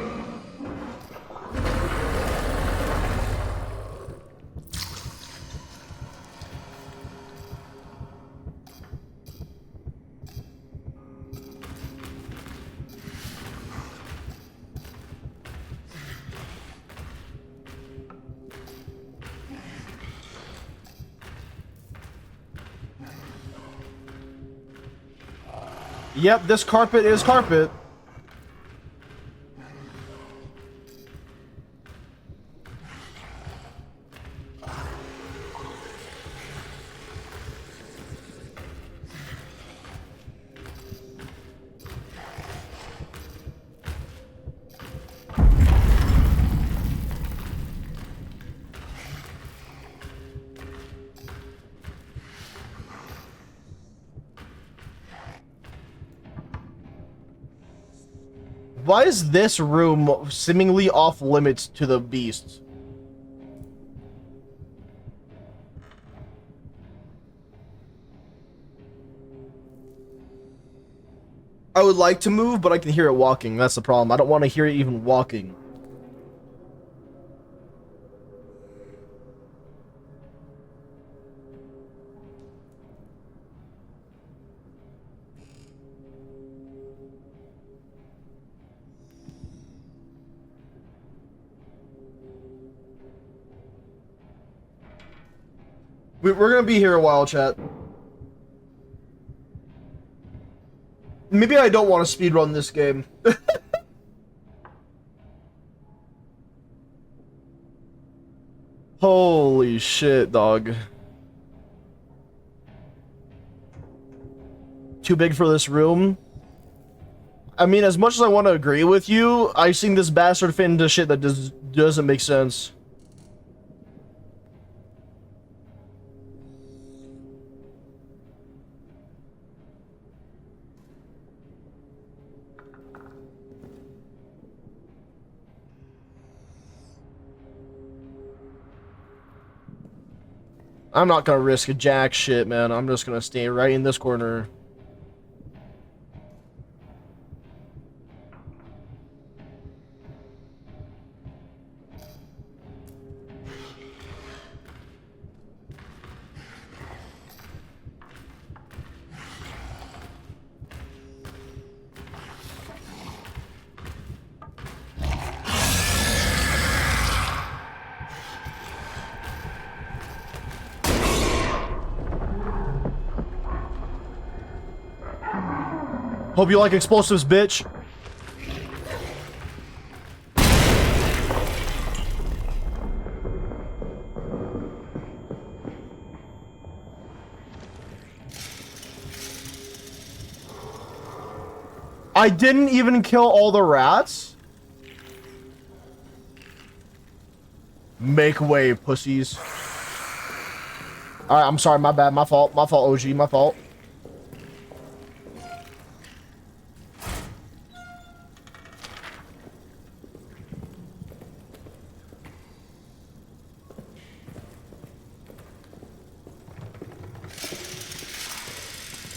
Yep, this carpet is carpet. Why is this room seemingly off limits to the beasts? I would like to move, but I can hear it walking. That's the problem. I don't want to hear it even walking. We're gonna be here a while, chat. Maybe I don't want to speedrun this game. Holy shit, dog. Too big for this room? I mean, as much as I want to agree with you, I've seen this bastard fit into shit that doesn't make sense. I'm not gonna risk a jack shit, man. I'm just gonna stay right in this corner. Hope you like explosives, bitch. I didn't even kill all the rats. Make way, pussies. Alright, I'm sorry, my bad, my fault, OG, my fault.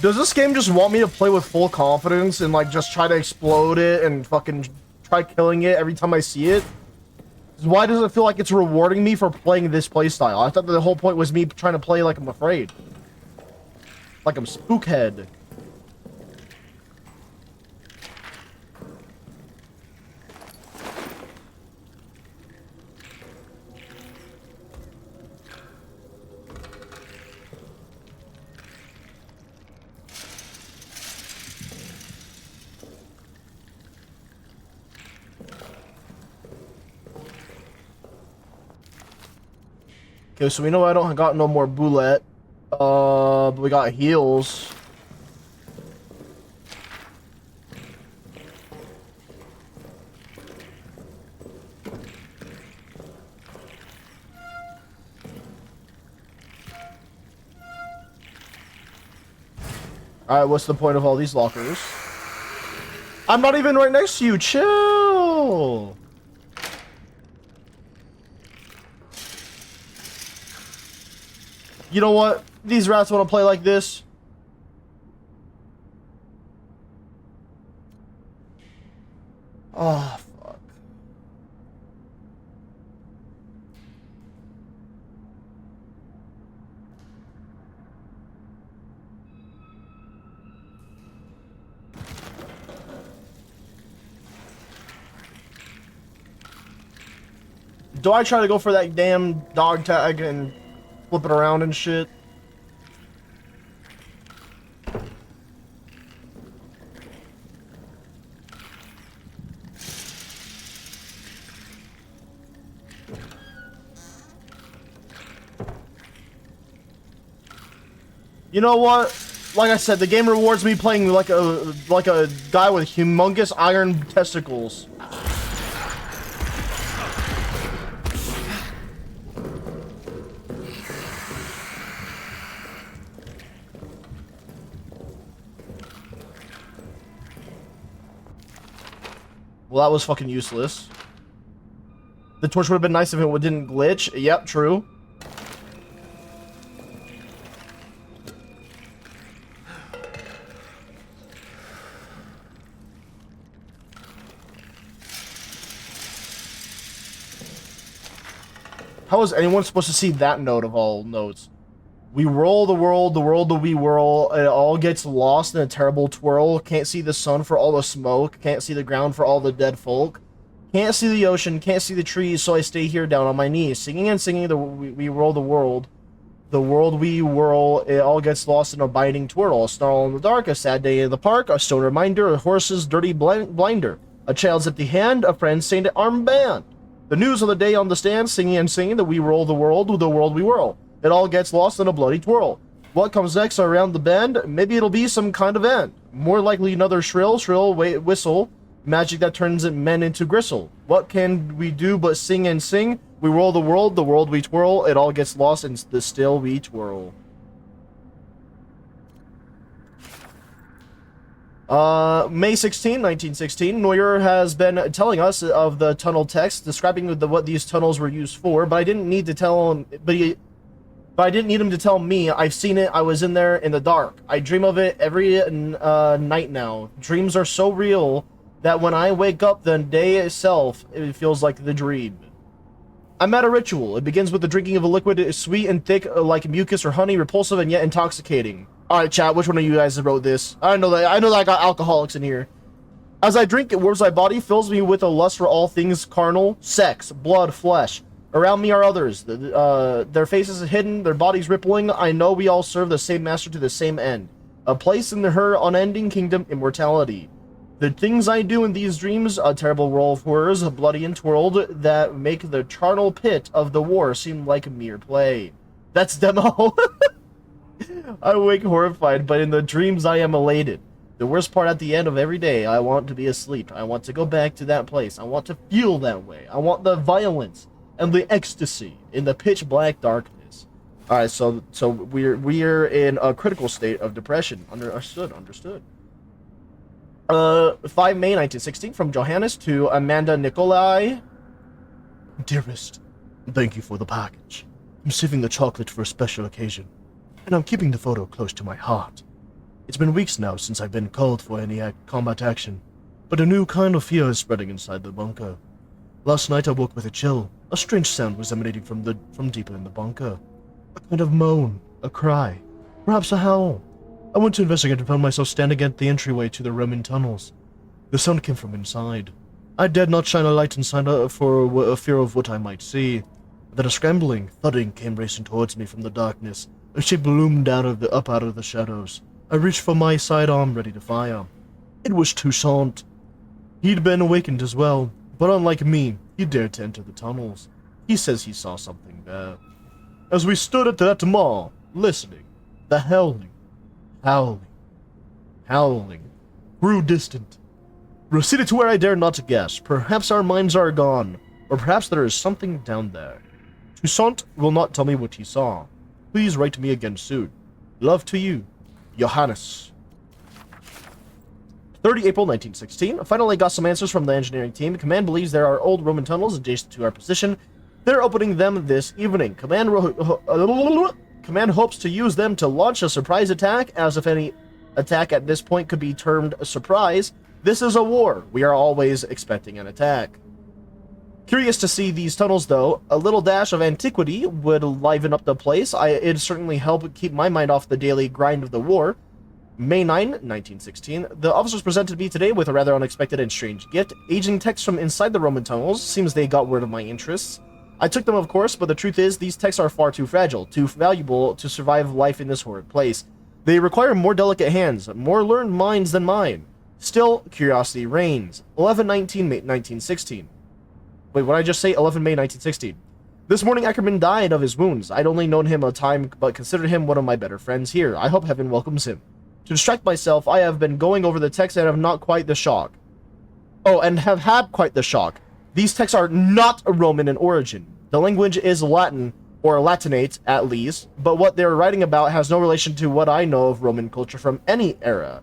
Does this game just want me to play with full confidence and like just try to explode it and fucking try killing it every time I see it? Why does it feel like it's rewarding me for playing this playstyle? I thought the whole point was me trying to play like I'm afraid. Like I'm Spookhead. Okay, so we know I don't got no more bullet. But we got heals. Alright, what's the point of all these lockers? I'm not even right next to you, chill! Oh. You know what? These rats want to play like this. Oh, fuck. Do I try to go for that damn dog tag and flip it around and shit? You know what? Like I said, the game rewards me playing like a guy with humongous iron testicles. Well, that was fucking useless. The torch would have been nice if it didn't glitch. Yep, true. How is anyone supposed to see that note of all notes? We whirl the world that we whirl. It all gets lost in a terrible twirl. Can't see the sun for all the smoke. Can't see the ground for all the dead folk. Can't see the ocean. Can't see the trees, so I stay here down on my knees. Singing and singing, we whirl the world. The world we whirl, it all gets lost in a biting twirl. A snarl in the dark, a sad day in the park, a stone reminder, a horse's dirty blinder. A child's empty hand, a friend's stained armband. The news of the day on the stand, singing and singing that we roll the world we whirl. It all gets lost in a bloody twirl. What comes next around the bend? Maybe it'll be some kind of end. More likely another shrill whistle. Magic that turns men into gristle. What can we do but sing and sing? We roll the world we twirl. It all gets lost in the still we twirl. May 16, 1916, Neuer has been telling us of the tunnel text, describing what these tunnels were used for, but I didn't need to tell him, but I didn't need him to tell me. I've seen it. I was in there in the dark. I dream of it every night now. Dreams are so real that when I wake up the day itself, it feels like the dream. I'm at a ritual. It begins with the drinking of a liquid sweet and thick like mucus or honey, repulsive and yet intoxicating. Alright, chat, which one of you guys wrote this? I know that I got alcoholics in here. As I drink, it warms my body, fills me with a lust for all things carnal, sex, blood, flesh. Around me are others. Their faces are hidden, their bodies rippling. I know we all serve the same master to the same end. A place in her unending kingdom, immortality. The things I do in these dreams, a terrible roll of horrors, bloody and twirled, that make the charnel pit of the war seem like mere play. That's demo. I wake horrified, but in the dreams I am elated. The worst part at the end of every day, I want to be asleep. I want to go back to that place. I want to feel that way. I want the violence and the ecstasy in the pitch black darkness. Alright, so we're in a critical state of depression. Understood. 5 May 1916, from Johannes to Amanda Nikolai. Dearest, thank you for the package. I'm saving the chocolate for a special occasion, and I'm keeping the photo close to my heart. It's been weeks now since I've been called for any combat action, but a new kind of fear is spreading inside the bunker. Last night I woke with a chill. A strange sound was emanating from deeper in the bunker. A kind of moan, a cry, perhaps a howl. I went to investigate and found myself standing at the entryway to the Roman tunnels. The sound came from inside. I dared not shine a light inside for a fear of what I might see. Then a scrambling, thudding came racing towards me from the darkness. A shape loomed out of the shadows. I reached for my sidearm, ready to fire. It was Toussaint. He'd been awakened as well, but unlike me, he dared to enter the tunnels. He says he saw something there. As we stood at that mall, listening, the howling grew distant. Proceeded to where I dare not to guess. Perhaps our minds are gone, or perhaps there is something down there. Toussaint will not tell me what he saw. Please write to me again soon. Love to you, Johannes. 30 April 1916. Finally got some answers from the engineering team. Command believes there are old Roman tunnels adjacent to our position. They're opening them this evening. Command hopes to use them to launch a surprise attack, as if any attack at this point could be termed a surprise. This is a war. We are always expecting an attack. Curious to see these tunnels, though. A little dash of antiquity would liven up the place. It'd certainly help keep my mind off the daily grind of the war. May 9, 1916. The officers presented me today with a rather unexpected and strange gift. Aging texts from inside the Roman tunnels. Seems they got word of my interests. I took them, of course, but the truth is, these texts are far too fragile, too valuable to survive life in this horrid place. They require more delicate hands, more learned minds than mine. Still, curiosity reigns. 11/19, May 1916. Wait, what did I just say? 11 May 1916. This morning, Ackerman died of his wounds. I'd only known him a time, but considered him one of my better friends here. I hope heaven welcomes him. To distract myself, I have been going over the text and have not quite the shock. Oh, and have had quite the shock. These texts are not Roman in origin. The language is Latin, or Latinate at least, but what they're writing about has no relation to what I know of Roman culture from any era.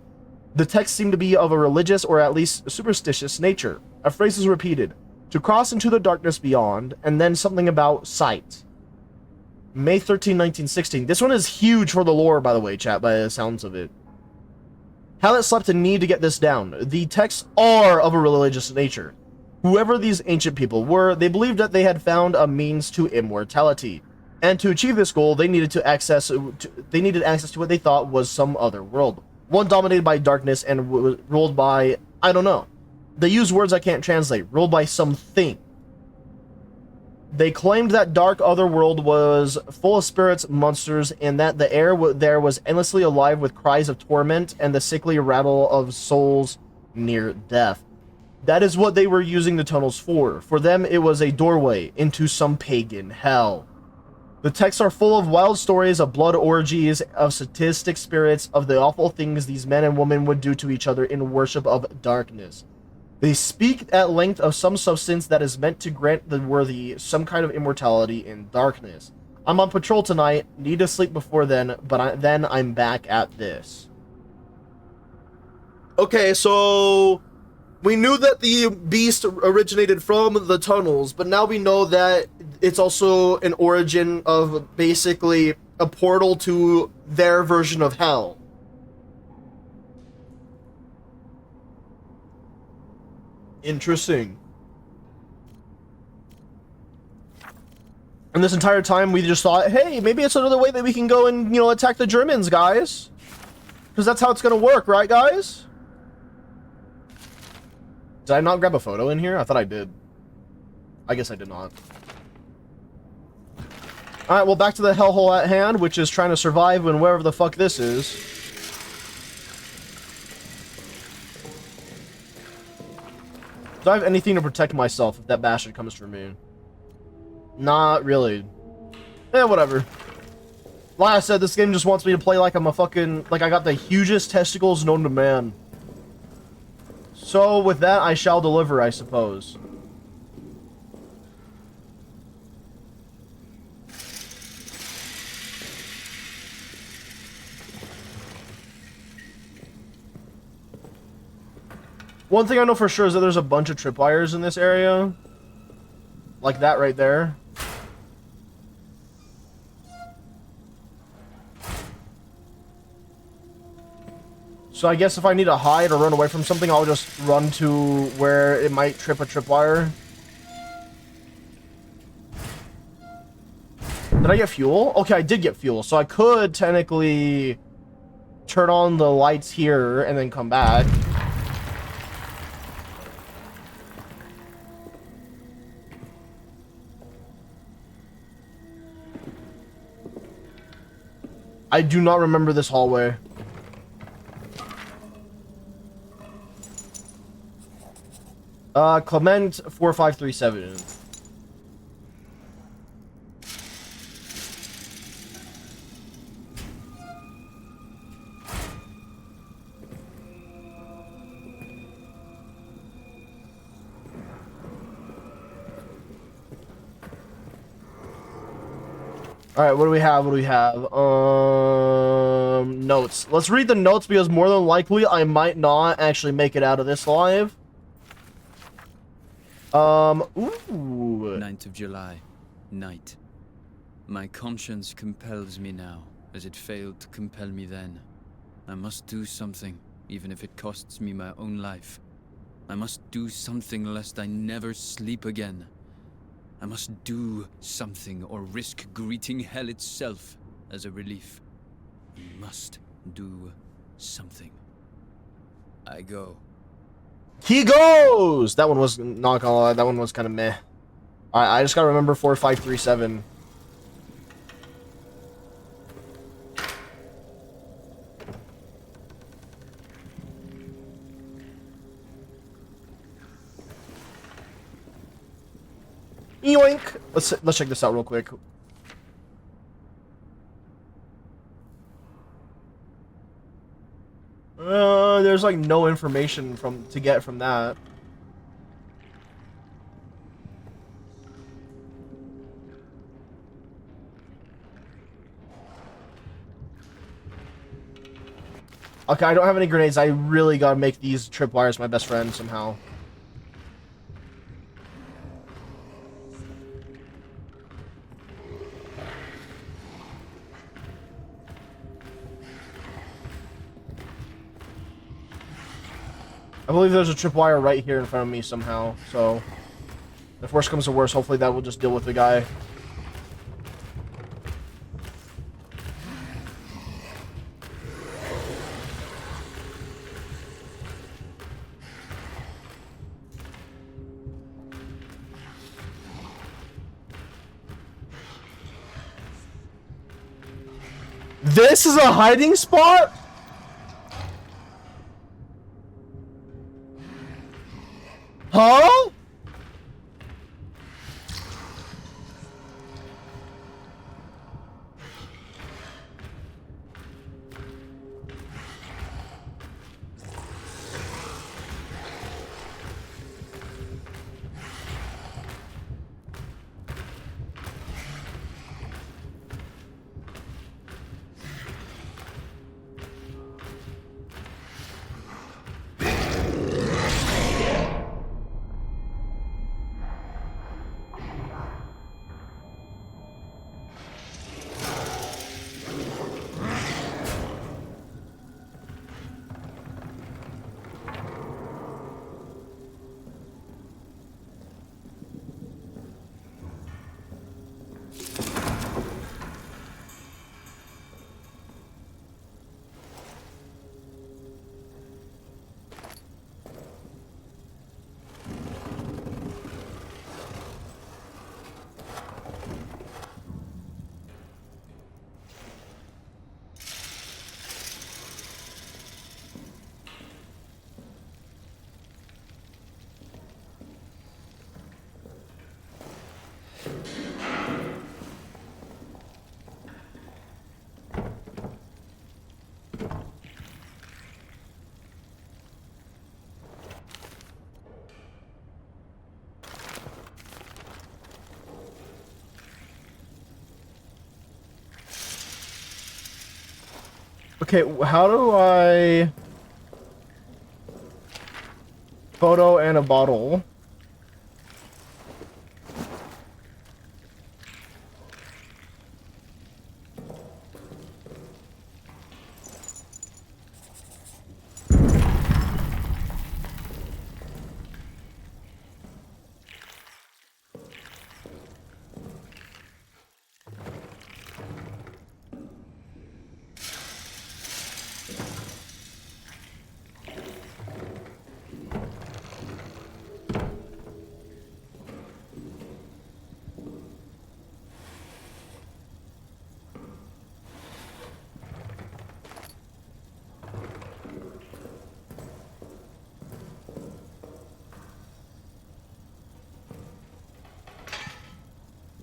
The texts seem to be of a religious or at least superstitious nature. A phrase is repeated, to cross into the darkness beyond, and then something about sight. May 13, 1916. This one is huge for the lore, by the way, chat, by the sounds of it. Haven't slept and need to get this down. The texts are of a religious nature. Whoever these ancient people were, they believed that they had found a means to immortality. And to achieve this goal, they needed access to what they thought was some other world. One dominated by darkness and ruled by, I don't know. They use words I can't translate. Ruled by something. They claimed that dark other world was full of spirits, monsters, and that the air there was endlessly alive with cries of torment and the sickly rattle of souls near death. That is what they were using the tunnels for. For them, it was a doorway into some pagan hell. The texts are full of wild stories of blood orgies, of sadistic spirits, of the awful things these men and women would do to each other in worship of darkness. They speak at length of some substance that is meant to grant the worthy some kind of immortality in darkness. I'm on patrol tonight, need to sleep before then, but then I'm back at this. Okay, so we knew that the beast originated from the tunnels, but now we know that it's also an origin of basically a portal to their version of hell. Interesting. And this entire time we just thought, hey, maybe it's another way that we can go and, attack the Germans, guys. Because that's how it's going to work, right, guys? Did I not grab a photo in here? I thought I did. I guess I did not. Alright, well, back to the hellhole at hand, which is trying to survive when wherever the fuck this is. Do I have anything to protect myself if that bastard comes for me? Not really. Whatever. Like I said, this game just wants me to play like I'm a fucking... like I got the hugest testicles known to man. So, with that, I shall deliver, I suppose. One thing I know for sure is that there's a bunch of tripwires in this area. Like that right there. So I guess if I need to hide or run away from something, I'll just run to where it might trip a tripwire. Did I get fuel? Okay, I did get fuel, so I could technically turn on the lights here and then come back. I do not remember this hallway. Clement 4537. Alright, what do we have? What do we have? Notes. Let's read the notes because more than likely I might not actually make it out of this live. Ooh. 9th of July, night. My conscience compels me now, as it failed to compel me then. I must do something, even if it costs me my own life. I must do something lest I never sleep again. I must do something or risk greeting hell itself as a relief. I must do something. I go. He goes! That one was, not gonna lie, that one was kind of meh. Alright, I just gotta remember 4537. Yoink! Let's check this out real quick. There's like no information to get from that. Okay, I don't have any grenades. I really gotta make these tripwires my best friend somehow. I believe there's a tripwire right here in front of me somehow, so if worst comes to worst, hopefully that will just deal with the guy. This is a hiding spot? Huh? Okay, how do I... Photo and a bottle.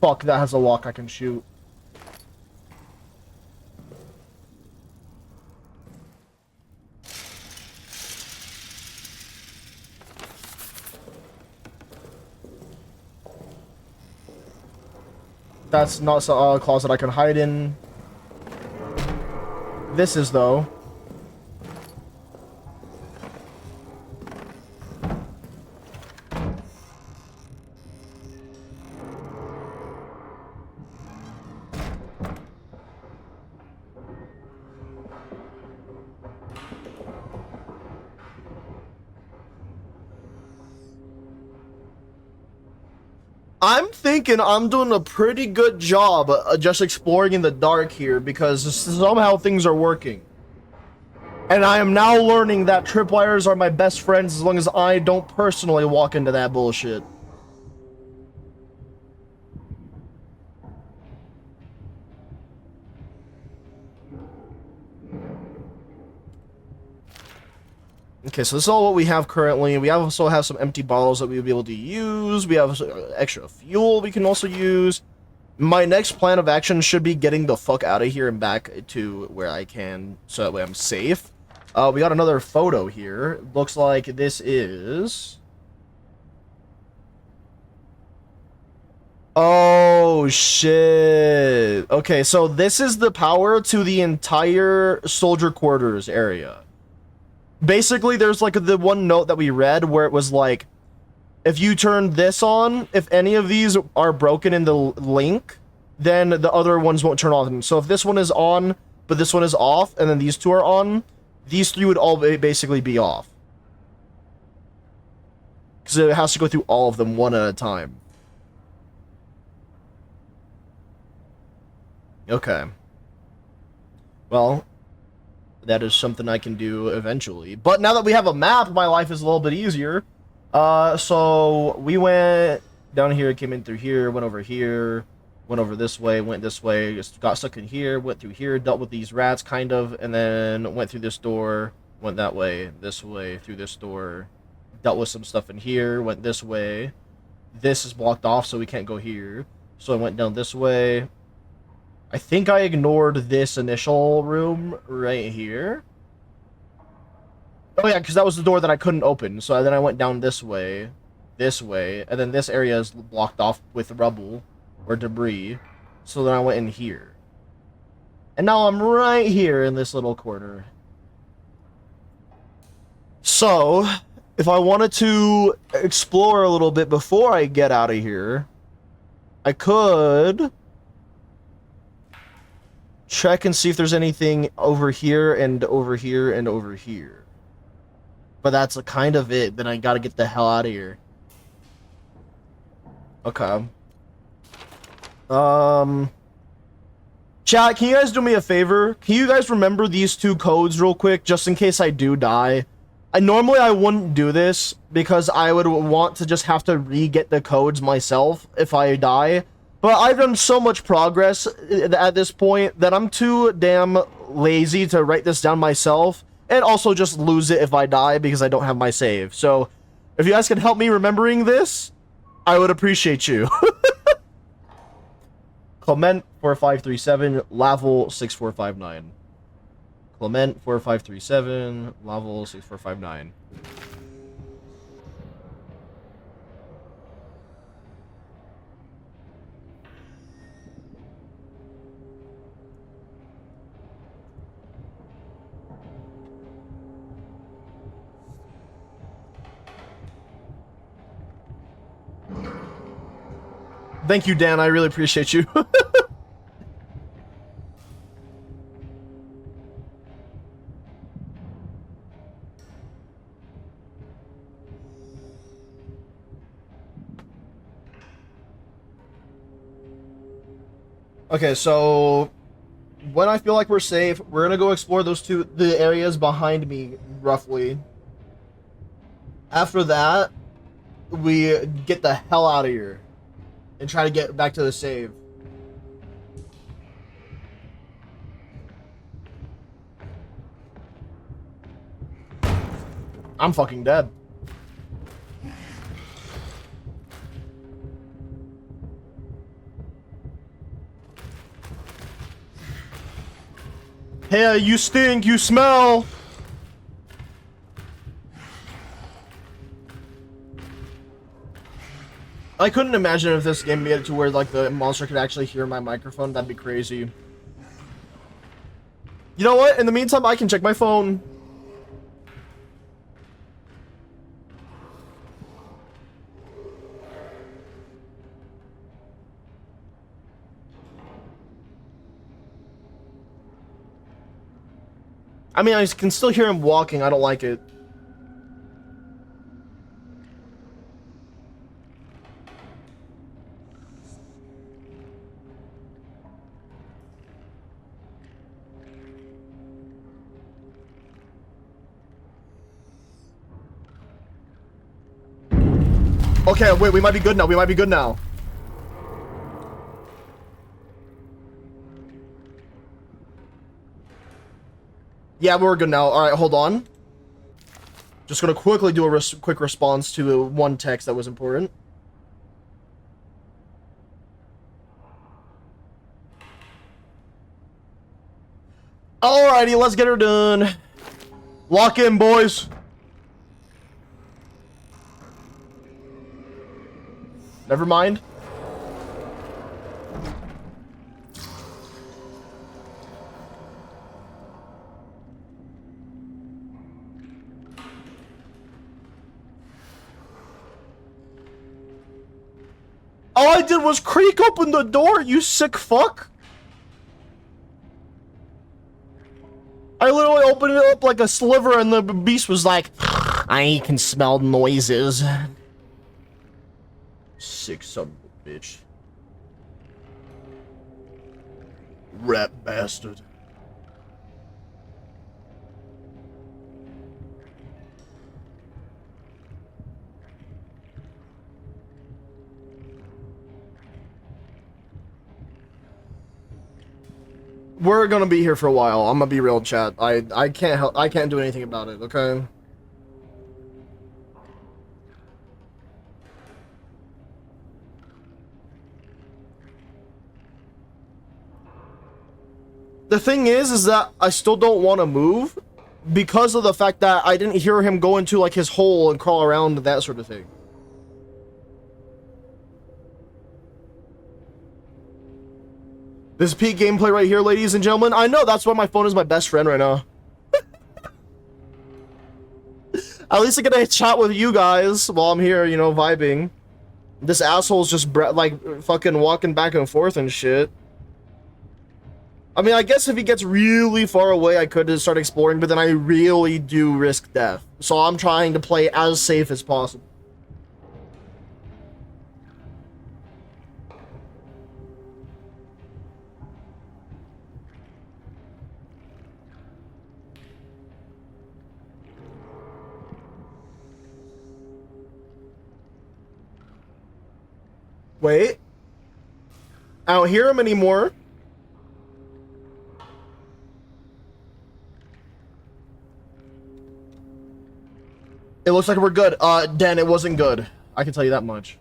Fuck, that has a lock I can shoot. That's not a closet I can hide in. this is, though. I'm thinking I'm doing a pretty good job just exploring in the dark here because somehow things are working. And I am now learning that tripwires are my best friends as long as I don't personally walk into that bullshit. Okay, so this is all what we have currently. We also have some empty bottles that we'll be able to use. We have extra fuel we can also use. My next plan of action should be getting the fuck out of here and back to where I can, so that way I'm safe. We got another photo here. Looks like this is... Oh, shit. Okay, so this is the power to the entire soldier quarters area. Basically, there's like the one note that we read where it was like, if you turn this on, if any of these are broken in the link, then the other ones won't turn on. So if this one is on, but this one is off, and then these two are on, these three would all basically be off. Because it has to go through all of them one at a time. Okay. Well, that is something I can do eventually. But now that we have a map, my life is a little bit easier. So we went down here, came in through here, went over here, went over this way, went this way, just got stuck in here, went through here, dealt with these rats, kind of, and then went through this door, went that way, through this door, dealt with some stuff in here, went this way. This is blocked off, so we can't go here. So I went down this way. I think I ignored this initial room right here. Oh yeah, because that was the door that I couldn't open. So then I went down this way, and then this area is blocked off with rubble or debris. So then I went in here. And now I'm right here in this little corner. So, if I wanted to explore a little bit before I get out of here, I could check and see if there's anything over here and over here and over here. But that's kind of it. Then I gotta get the hell out of here. Okay. Chat, can you guys do me a favor? Can you guys remember these two codes real quick, just in case I do die? Normally I wouldn't do this, because I would want to just have to re-get the codes myself if I die. But I've done so much progress at this point that I'm too damn lazy to write this down myself, and also just lose it if I die because I don't have my save. So, if you guys can help me remembering this, I would appreciate you. Clement 4537, Laval 6459. Clement 4537, Laval 6459. Thank you, Dan. I really appreciate you. Okay, so when I feel like we're safe, we're gonna go explore the areas behind me, roughly. After that, we get the hell out of here and try to get back to the save. I'm fucking dead. Hey, you stink, you smell! I couldn't imagine if this game made it to where, like, the monster could actually hear my microphone. That'd be crazy. You know what? In the meantime, I can check my phone. I mean, I can still hear him walking. I don't like it. Okay, wait, we might be good now. We might be good now. Yeah, we're good now. All right, hold on. Just gonna quickly do a quick response to one text that was important. Alrighty, let's get her done. Lock in, boys. Never mind. All I did was creak open the door, you sick fuck. I literally opened it up like a sliver and the beast was like, I can smell noises. Sick son of a bitch. Rat bastard. We're gonna be here for a while. I'm gonna be real, chat. I can't help. I can't do anything about it. Okay. The thing is that I still don't want to move because of the fact that I didn't hear him go into like his hole and crawl around and that sort of thing. This is peak gameplay right here, ladies and gentlemen. I know, that's why my phone is my best friend right now. At least I get to chat with you guys while I'm here, you know, vibing. This asshole's just like fucking walking back and forth and shit. I mean, I guess if he gets really far away, I could just start exploring, but then I really do risk death. So I'm trying to play as safe as possible. Wait. I don't hear him anymore. It looks like we're good. Dan, it wasn't good. I can tell you that much.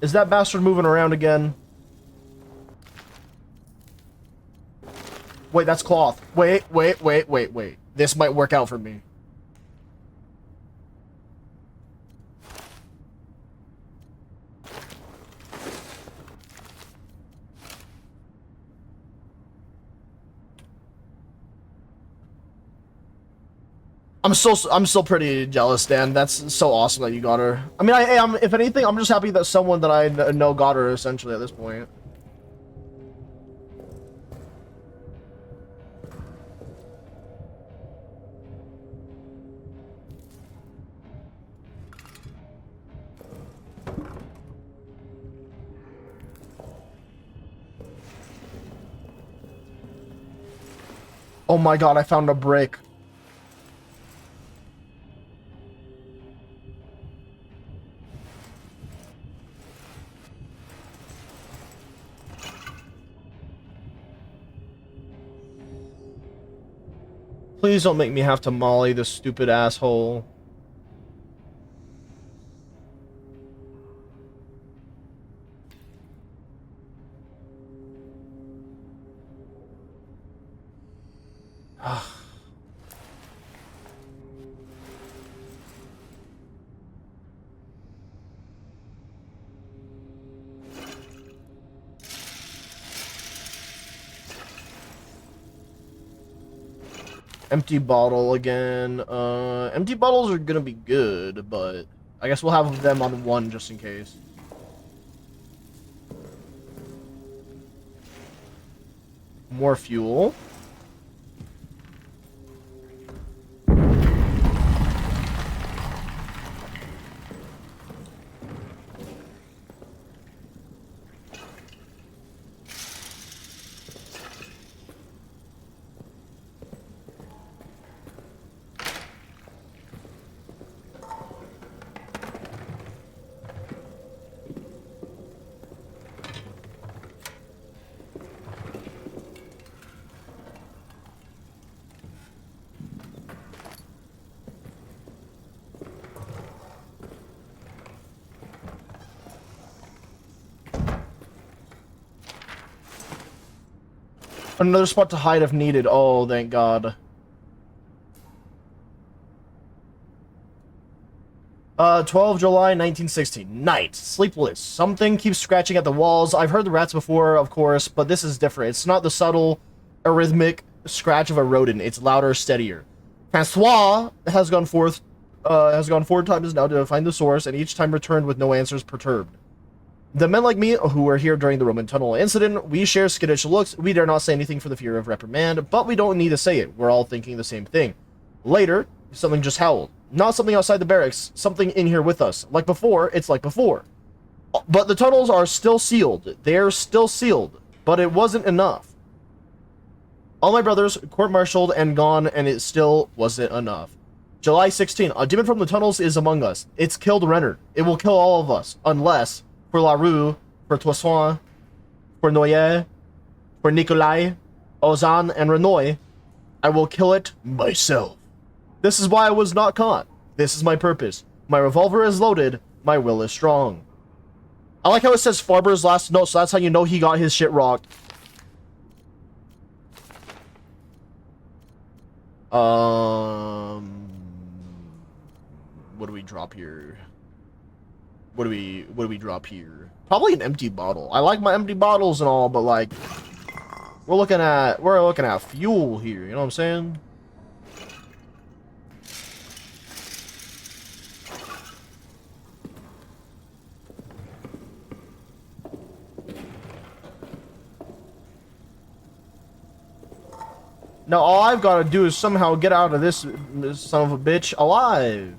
Is that bastard moving around again? Wait, that's cloth. Wait. This might work out for me. I'm still pretty jealous, Dan. That's so awesome that you got her. I mean, if anything, I'm just happy that someone that I know got her, essentially, at this point. Oh my god, I found a brick. Please don't make me have to molly this stupid asshole. Empty bottle again. Empty bottles are gonna be good, but I guess we'll have them on one just in case. More fuel. Another spot to hide if needed. Oh, thank God. 12 July 1960. Night. Sleepless. Something keeps scratching at the walls. I've heard the rats before, of course, but this is different. It's not the subtle, arrhythmic scratch of a rodent. It's louder, steadier. Francois has gone 4 times now to find the source, and each time returned with no answers, perturbed. The men like me, who were here during the Roman tunnel incident, we share skittish looks. We dare not say anything for the fear of reprimand, but we don't need to say it. We're all thinking the same thing. Later, something just howled. Not something outside the barracks, something in here with us. Like before, it's like before. But the tunnels are still sealed. They're still sealed, but it wasn't enough. All my brothers court-martialed and gone, and it still wasn't enough. July 16. A demon from the tunnels is among us. It's killed Renard. It will kill all of us, unless... for Larue, for Toussaint, for Noyer, for Nikolai, Ozan, and Renoy, I will kill it myself. This is why I was not caught. This is my purpose. My revolver is loaded. My will is strong. I like how it says Farber's last note, so that's how you know he got his shit rocked. What do we drop here? What do we drop here? Probably an empty bottle. I like my empty bottles and all, but like we're looking at fuel here, you know what I'm saying? Now all I've got to do is somehow get out of this son of a bitch alive.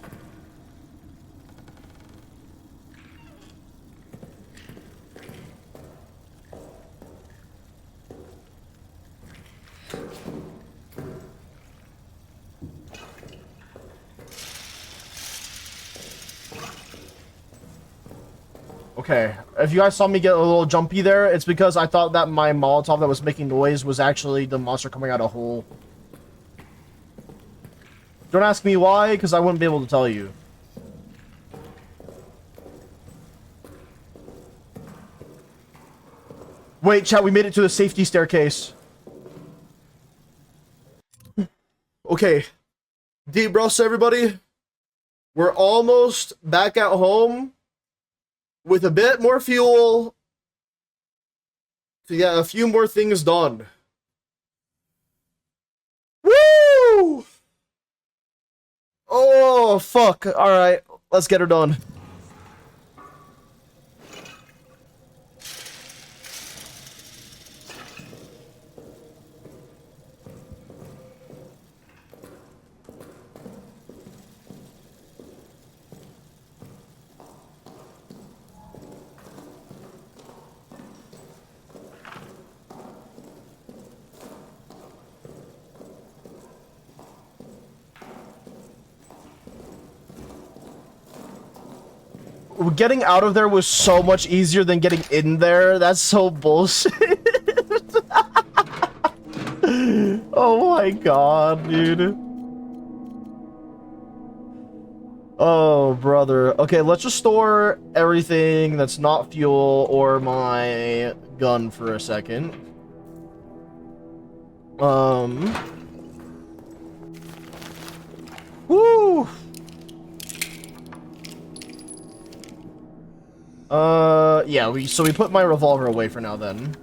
Okay, if you guys saw me get a little jumpy there, it's because I thought that my Molotov that was making noise was actually the monster coming out of a hole. Don't ask me why, because I wouldn't be able to tell you. Wait, chat, we made it to the safety staircase. Okay. Deep breaths, everybody. We're almost back at home. With a bit more fuel to get a few more things done. Woo! Oh, fuck. Alright, let's get her done. Getting out of there was so much easier than getting in there. That's so bullshit. Oh my god, dude. Oh, brother. Okay, let's just store everything that's not fuel or my gun for a second. Woo! Yeah, so we put my revolver away for now then.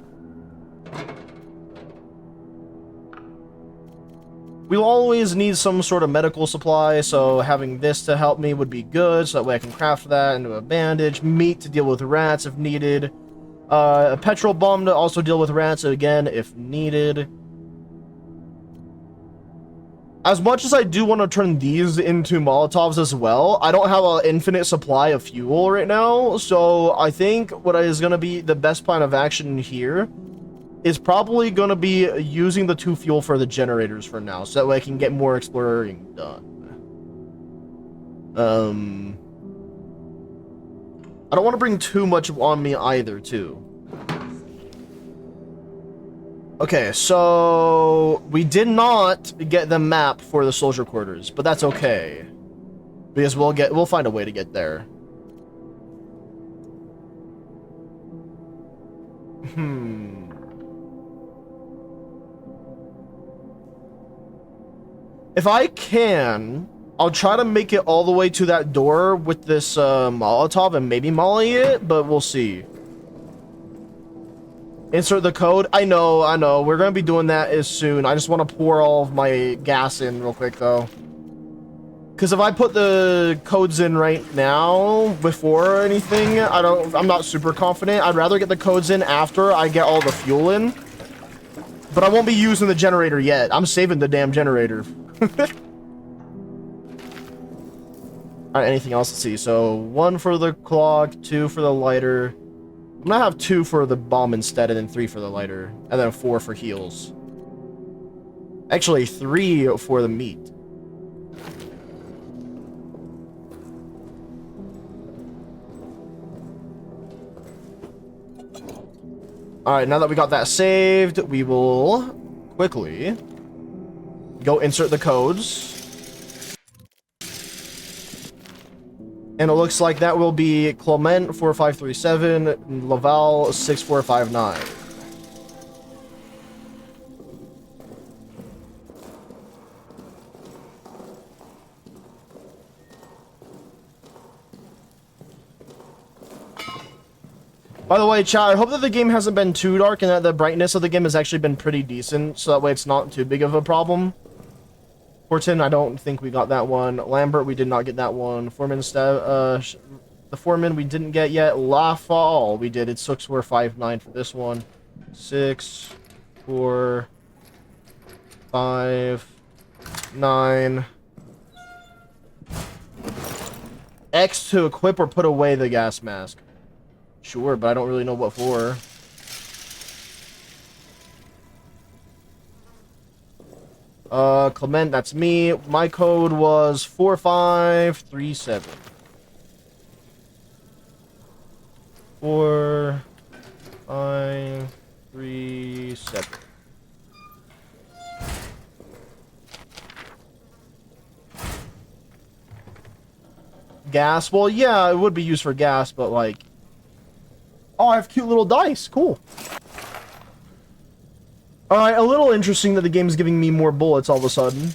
We'll always need some sort of medical supply, so having this to help me would be good, so that way I can craft that into a bandage, meat to deal with rats if needed, a petrol bomb to also deal with rats again if needed. As much as I do want to turn these into Molotovs as well, I don't have an infinite supply of fuel right now, so I think what is going to be the best plan of action here is probably going to be using the 2 fuel for the generators for now, so that way I can get more exploring done. I don't want to bring too much on me either, too. Okay, so we did not get the map for the soldier quarters, but that's okay, because we'll find a way to get there. If I can, I'll try to make it all the way to that door with this Molotov and maybe molly it, but we'll see. Insert the code. I know. We're going to be doing that as soon. I just want to pour all of my gas in real quick, though. Because if I put the codes in right now, before anything, I'm not super confident. I'd rather get the codes in after I get all the fuel in. But I won't be using the generator yet. I'm saving the damn generator. Alright, anything else? Let's see. So, 1 for the clock, 2 for the lighter. I'm gonna have 2 for the bomb instead, and then 3 for the lighter. And then 4 for heals. Actually, 3 for the meat. Alright, now that we got that saved, we will quickly go insert the codes. And it looks like that will be Clement 4537, Laval 6459. By the way, chat, I hope that the game hasn't been too dark and that the brightness of the game has actually been pretty decent, so that way it's not too big of a problem. Horton, I don't think we got that one. Lambert, we did not get that one. Foreman, the Foreman, we didn't get yet. La Fall, we did. It's 6459 for this one. 6, 4, 5, 9. X to equip or put away the gas mask. Sure, but I don't really know what for. Clement, that's me. My code was 4537. 4537. Gas? Well, yeah, it would be used for gas, but like... Oh, I have cute little dice. Cool. Alright, a little interesting that the game is giving me more bullets all of a sudden.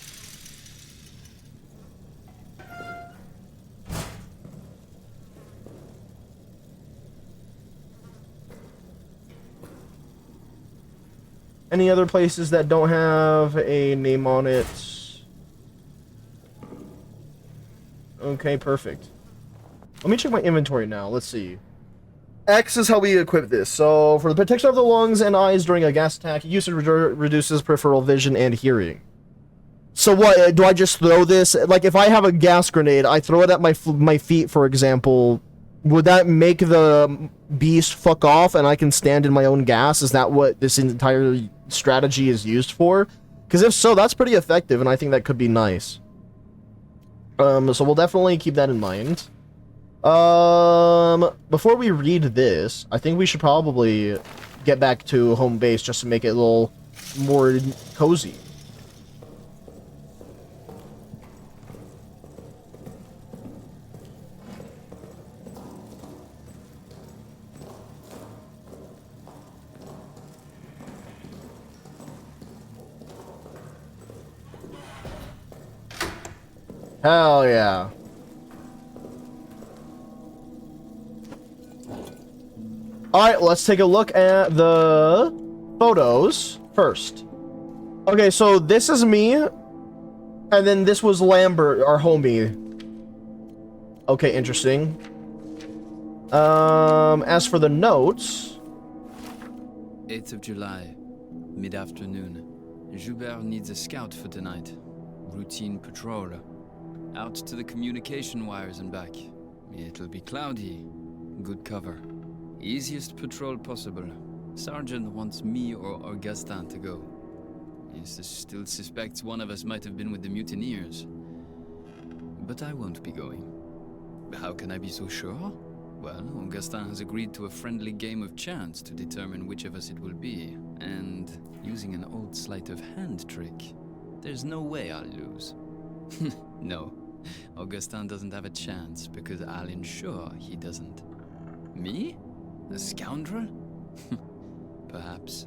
Any other places that don't have a name on it? Okay, perfect. Let me check my inventory now. Let's see. X is how we equip this. So, for the protection of the lungs and eyes during a gas attack, usage reduces peripheral vision and hearing. So what, do I just throw this? Like, if I have a gas grenade, I throw it at my feet, for example, would that make the beast fuck off and I can stand in my own gas? Is that what this entire strategy is used for? Because if so, that's pretty effective, and I think that could be nice. So we'll definitely keep that in mind. Before we read this, I think we should probably get back to home base just to make it a little more cozy. Hell yeah. Alright, let's take a look at the photos first. Okay, so this is me. And then this was Lambert, our homie. Okay, interesting. As for the notes... 8th of July, mid-afternoon. Joubert needs a scout for tonight. Routine patrol. Out to the communication wires and back. It'll be cloudy. Good cover. Easiest patrol possible. Sergeant wants me or Augustin to go. He still suspects one of us might have been with the mutineers. But I won't be going. How can I be so sure? Well, Augustin has agreed to a friendly game of chance to determine which of us it will be. And using an old sleight of hand trick, there's no way I'll lose. No, Augustin doesn't have a chance because I'll ensure he doesn't. Me? A scoundrel? Perhaps.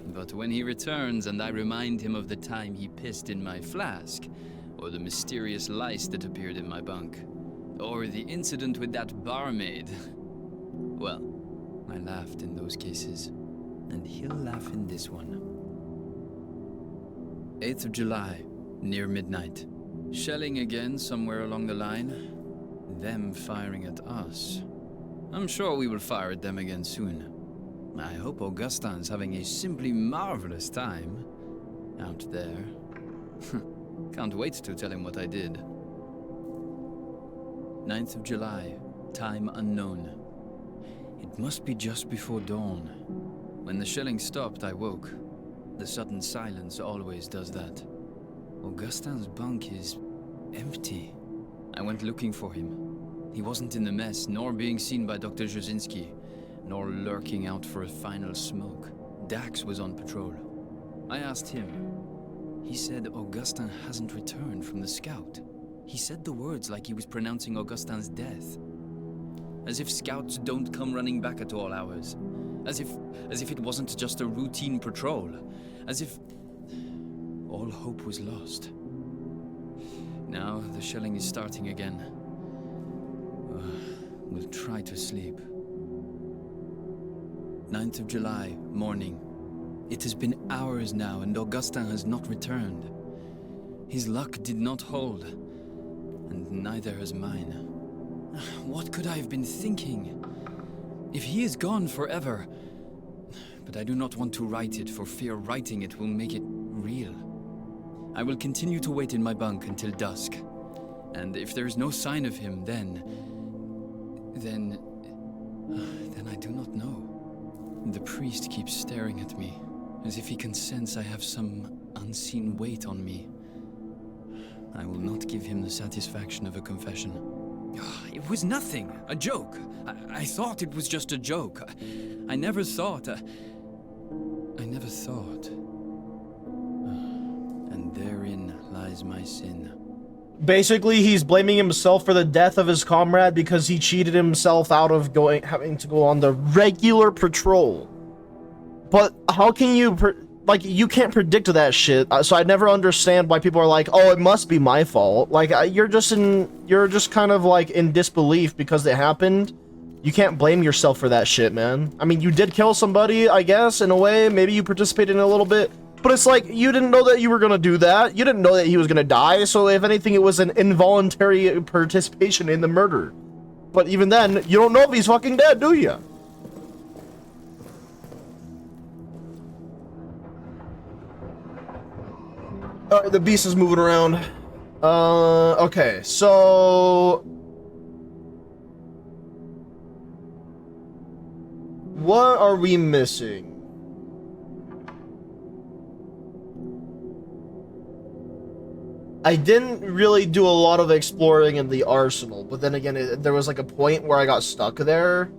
But when he returns and I remind him of the time he pissed in my flask, or the mysterious lice that appeared in my bunk, or the incident with that barmaid, well, I laughed in those cases, and he'll laugh in this one. 8th of July, near midnight. Shelling again somewhere along the line. Them firing at us. I'm sure we will fire at them again soon. I hope Augustin's having a simply marvelous time out there. Can't wait to tell him what I did. 9th of July, time unknown. It must be just before dawn. When the shelling stopped, I woke. The sudden silence always does that. Augustin's bunk is empty. I went looking for him. He wasn't in the mess, nor being seen by Dr. Jasinski, nor lurking out for a final smoke. Dax was on patrol. I asked him. He said Augustin hasn't returned from the scout. He said the words like he was pronouncing Augustin's death. As if scouts don't come running back at all hours. As if it wasn't just a routine patrol. As if all hope was lost. Now the shelling is starting again. We'll try to sleep. 9th of July, morning. It has been hours now and Augustin has not returned. His luck did not hold, and neither has mine. What could I have been thinking? If he is gone forever... But I do not want to write it, for fear writing it will make it real. I will continue to wait in my bunk until dusk. And if there is no sign of him, then I do not know. The priest keeps staring at me, as if he can sense I have some unseen weight on me. I will not give him the satisfaction of a confession. It was nothing, a joke. I thought it was just a joke. I never thought. And therein lies my sin. Basically, he's blaming himself for the death of his comrade because he cheated himself out of having to go on the regular patrol. But how can you, you can't predict that shit. So I never understand why people are like, oh, it must be my fault. Like, you're just kind of like in disbelief because it happened. You can't blame yourself for that shit, man. I mean, you did kill somebody, I guess, in a way. Maybe you participated in a little bit. But it's like, you didn't know that you were gonna do that. You didn't know that he was gonna die. So if anything, it was an involuntary participation in the murder. But even then, you don't know if he's fucking dead, do you? Alright, the beast is moving around. Okay, so... what are we missing? I didn't really do a lot of exploring in the arsenal, but then again, there was like a point where I got stuck there.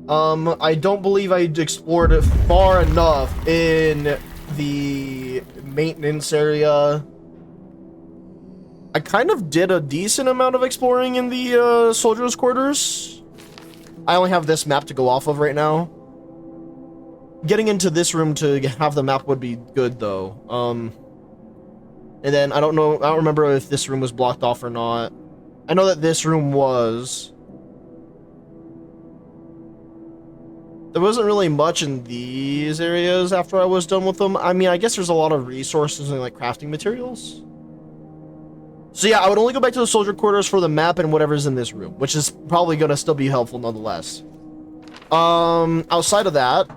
I don't believe I explored it far enough in the maintenance area. I kind of did a decent amount of exploring in the soldiers' quarters. I only have this map to go off of right now. Getting into this room to have the map would be good, though. And then I don't remember if this room was blocked off or not. I know that this room was. There wasn't really much in these areas after I was done with them. I mean, I guess there's a lot of resources and like crafting materials. So yeah, I would only go back to the soldier quarters for the map and whatever's in this room, which is probably gonna still be helpful nonetheless. Outside of that,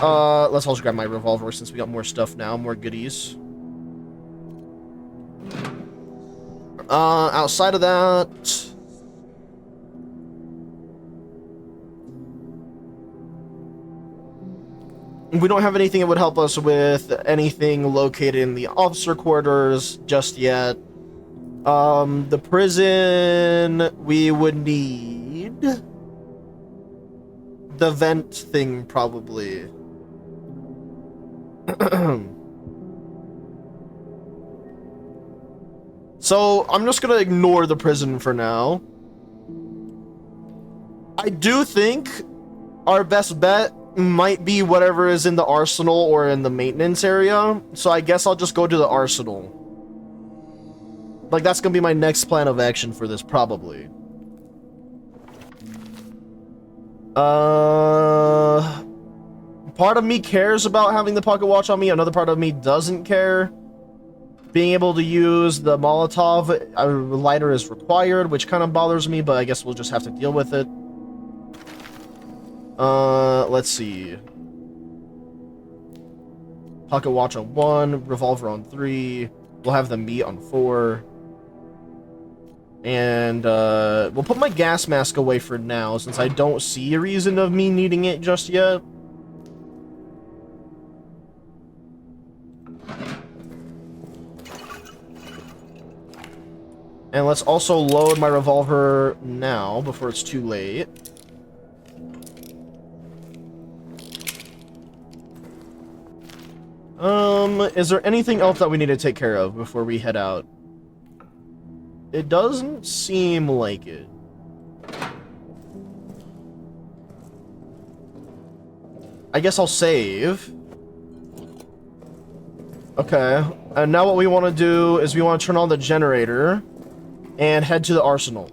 let's also grab my revolver since we got more stuff now, more goodies. Outside of that, we don't have anything that would help us with anything located in the officer quarters just yet. The prison, we would need the vent thing probably. So I'm just gonna ignore the prison for now. I do think our best bet might be whatever is in the arsenal or in the maintenance area. So I guess I'll just go to the arsenal. Like, that's gonna be my next plan of action for this, probably. Part of me cares about having the pocket watch on me. Another part of me doesn't care. Being able to use the Molotov lighter is required, which kind of bothers me, but I guess we'll just have to deal with it. Let's see. Pocket watch on 1, revolver on 3. We'll have the meat on 4. And, we'll put my gas mask away for now, since I don't see a reason of me needing it just yet. And let's also load my revolver now, before it's too late. Is there anything else that we need to take care of before we head out? It doesn't seem like it. I guess I'll save. Okay, and now what we want to do is we want to turn on the generator and head to the arsenal.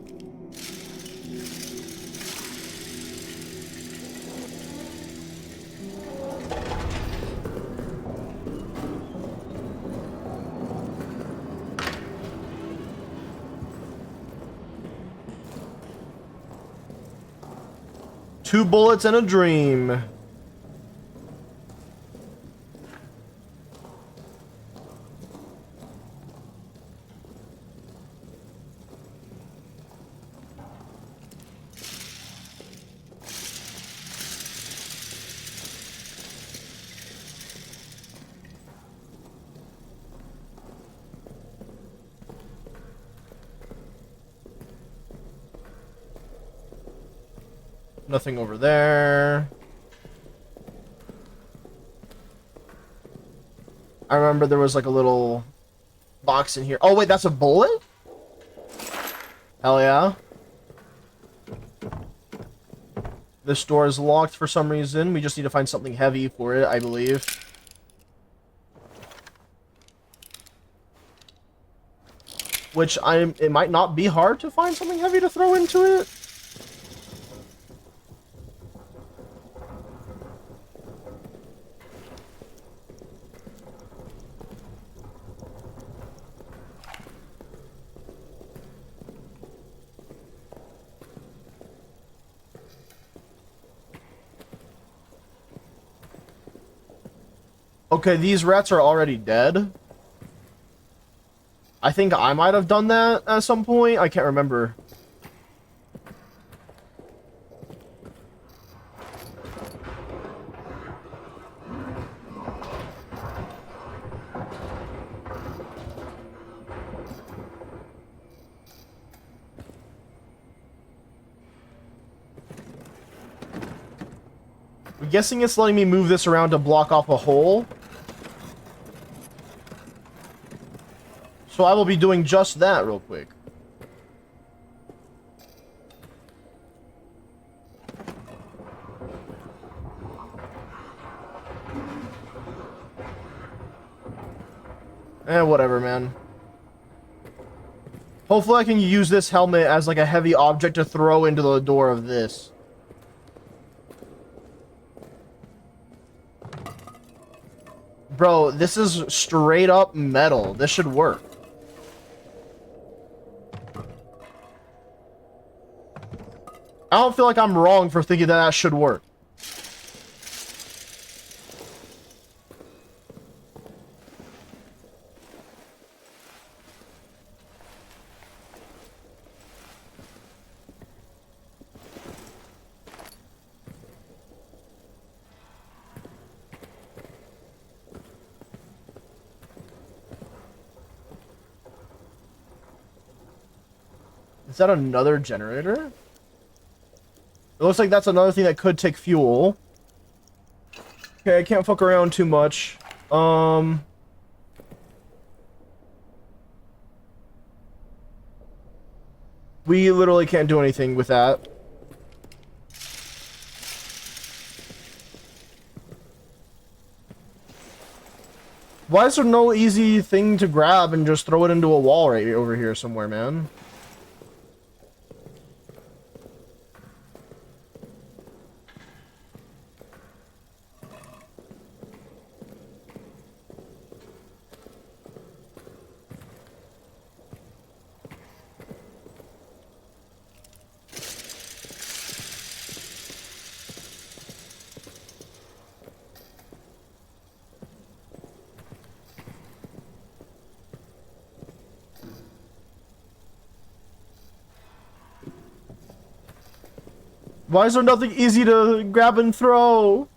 Two bullets and a dream. Nothing over there. I remember there was like a little box in here. Oh wait, that's a bullet? Hell yeah. This door is locked for some reason. We just need to find something heavy for it, I believe. Which it might not be hard to find something heavy to throw into it. Okay, these rats are already dead. I think I might have done that at some point. I can't remember. I'm guessing it's letting me move this around to block off a hole. So I will be doing just that real quick. Whatever, man. Hopefully I can use this helmet as like a heavy object to throw into the door of this. Bro, this is straight up metal. This should work. I don't feel like I'm wrong for thinking that that should work. Is that another generator? It looks like that's another thing that could take fuel. Okay, I can't fuck around too much. We literally can't do anything with that. Why is there no easy thing to grab and just throw it into a wall right over here somewhere, man? Why is there nothing easy to grab and throw?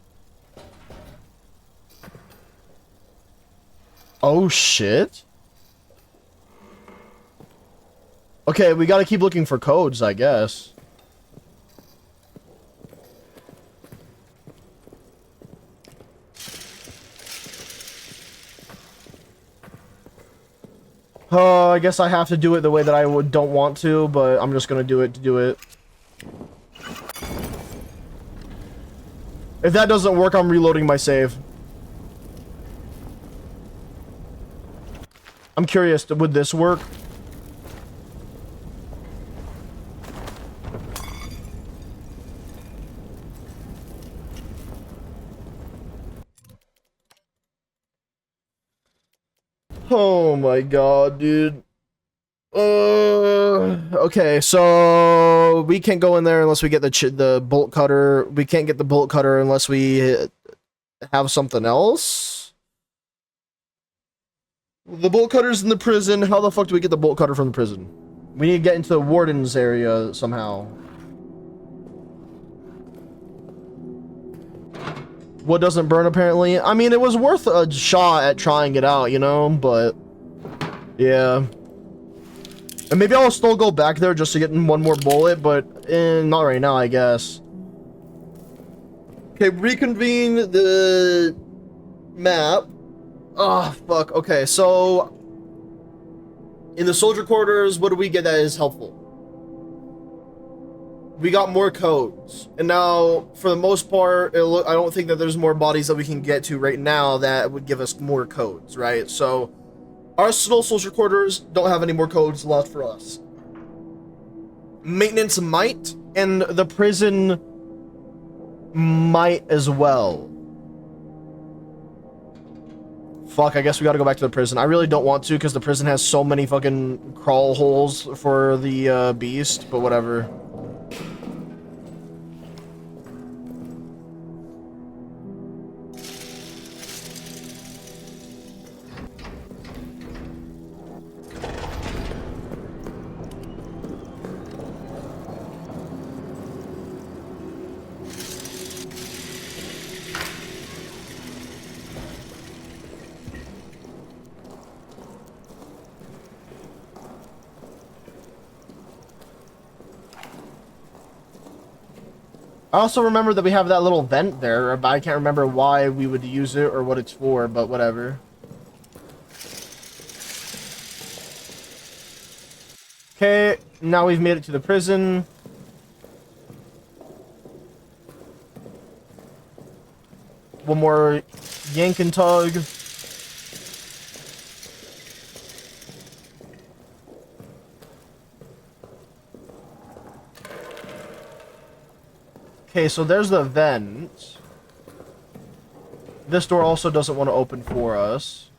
Oh shit. Okay, we gotta keep looking for codes, I guess. I guess I have to do it the way that I don't want to, but I'm just gonna do it to do it. If that doesn't work, I'm reloading my save. I'm curious, would this work? Oh my god, dude. Okay, so we can't go in there unless we get the bolt cutter. We can't get the bolt cutter unless we have something else. The bolt cutter's in the prison. How the fuck do we get the bolt cutter from the prison? We need to get into the warden's area somehow. What doesn't burn, apparently? I mean, it was worth a shot at trying it out, you know? But, yeah. And maybe I'll still go back there just to get one more bullet, but not right now, I guess. Okay, reconvene the map. Oh, fuck. Okay, so in the soldier quarters, what do we get that is helpful? We got more codes. And now, for the most part, I don't think that there's more bodies that we can get to right now that would give us more codes, right? So, Arsenal soldier quarters don't have any more codes left for us. Maintenance might, and the prison might as well. Fuck, I guess we gotta go back to the prison. I really don't want to, because the prison has so many fucking crawl holes for the beast, but whatever. I also remember that we have that little vent there, but I can't remember why we would use it or what it's for, but whatever. Okay, now we've made it to the prison. One more yank and tug. Okay, so there's the vent. This door also doesn't want to open for us.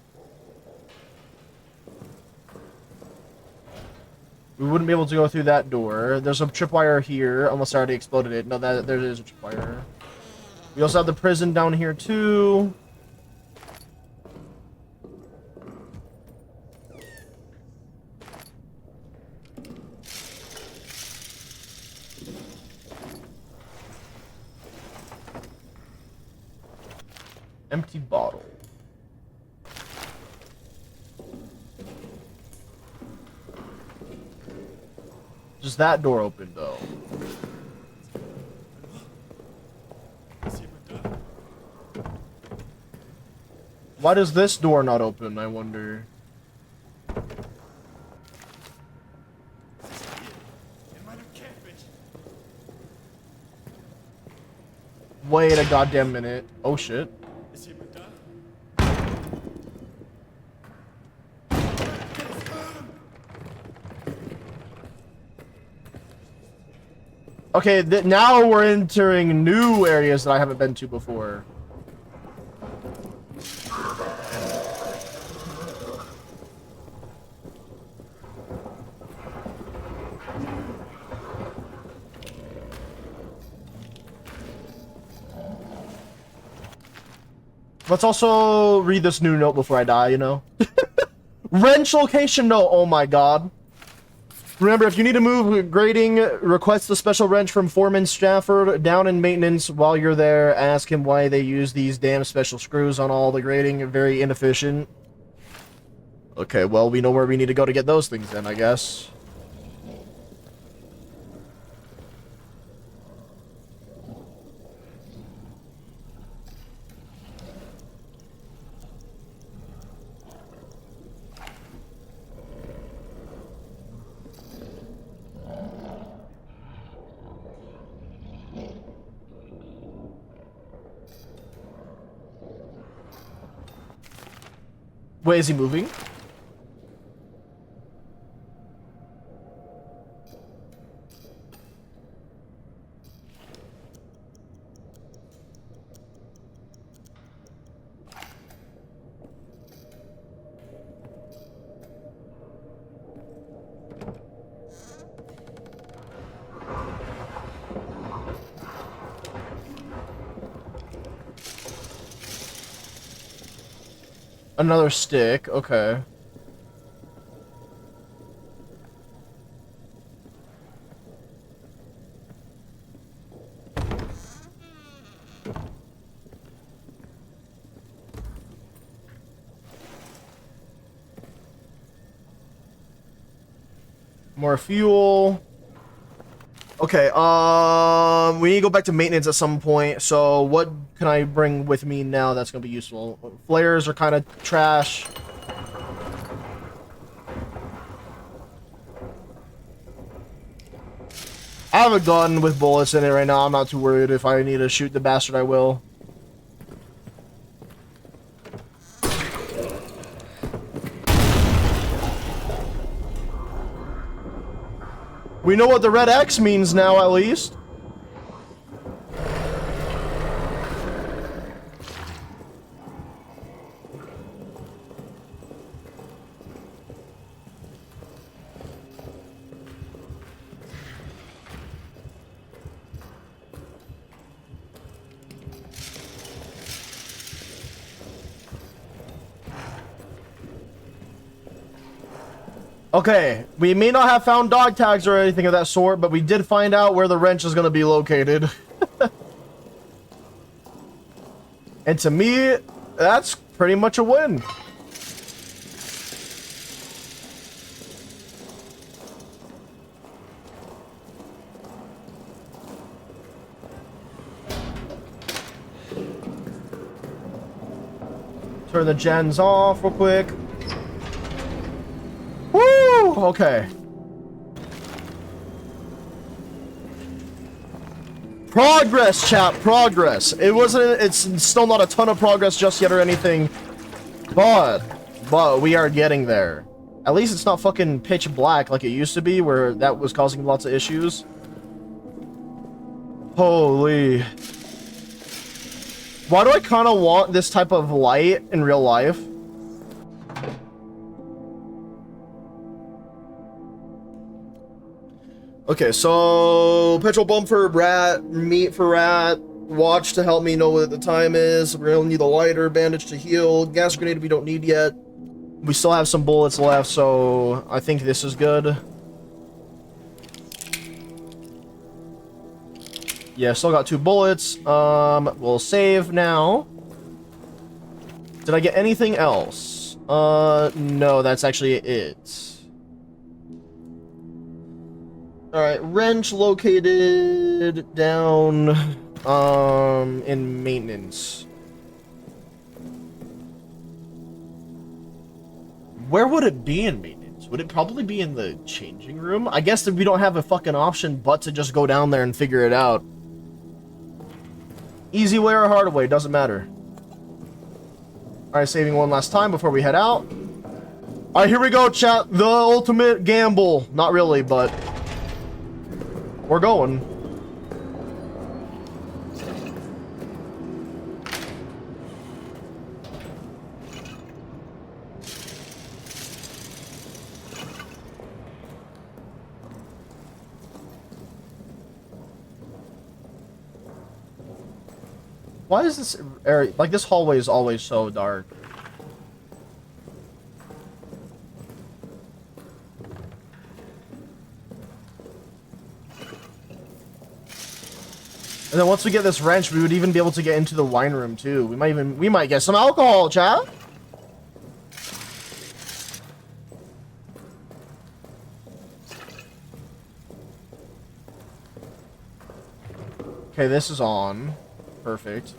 We wouldn't be able to go through that door. There's a tripwire here, unless I already exploded it. No, there is a tripwire. We also have the prison down here, too. Empty bottle. Just that door open, though. Why does this door not open, I wonder? Wait a goddamn minute. Oh shit. Okay, now we're entering new areas that I haven't been to before. Let's also read this new note before I die, you know? Wrench location note, oh my god. Remember, if you need to move grading, request the special wrench from Foreman Stafford down in maintenance. While you're there, ask him why they use these damn special screws on all the grading. Very inefficient. Okay, well, we know where we need to go to get those things then, I guess. Wait, is he moving? Another stick, okay. More fuel. Okay, we need to go back to maintenance at some point, so what can I bring with me now that's gonna be useful? Flares are kind of trash. I have a gun with bullets in it right now, I'm not too worried. If I need to shoot the bastard, I will. We know what the red X means now, at least. Okay, we may not have found dog tags or anything of that sort, but we did find out where the wrench is going to be located. And to me, that's pretty much a win. Turn the gens off real quick. Woo! Okay. Progress, chat, progress. It's still not a ton of progress just yet or anything, but we are getting there. At least it's not fucking pitch black like it used to be, where that was causing lots of issues. Holy. Why do I kind of want this type of light in real life? Okay, so petrol pump for rat, meat for rat, watch to help me know what the time is. We're gonna need a lighter, bandage to heal, gas grenade we don't need yet. We still have some bullets left, so I think this is good. Yeah, still got 2 bullets. We'll save now. Did I get anything else? No, that's actually it. Alright, wrench located down, in maintenance. Where would it be in maintenance? Would it probably be in the changing room? I guess that we don't have a fucking option but to just go down there and figure it out. Easy way or hard way, doesn't matter. Alright, saving one last time before we head out. Alright, here we go, chat. The ultimate gamble. Not really, but we're going. Why is this area, like, this hallway is always so dark? And then once we get this wrench, we would even be able to get into the wine room too. We might get some alcohol, chat. Okay, this is on. Perfect.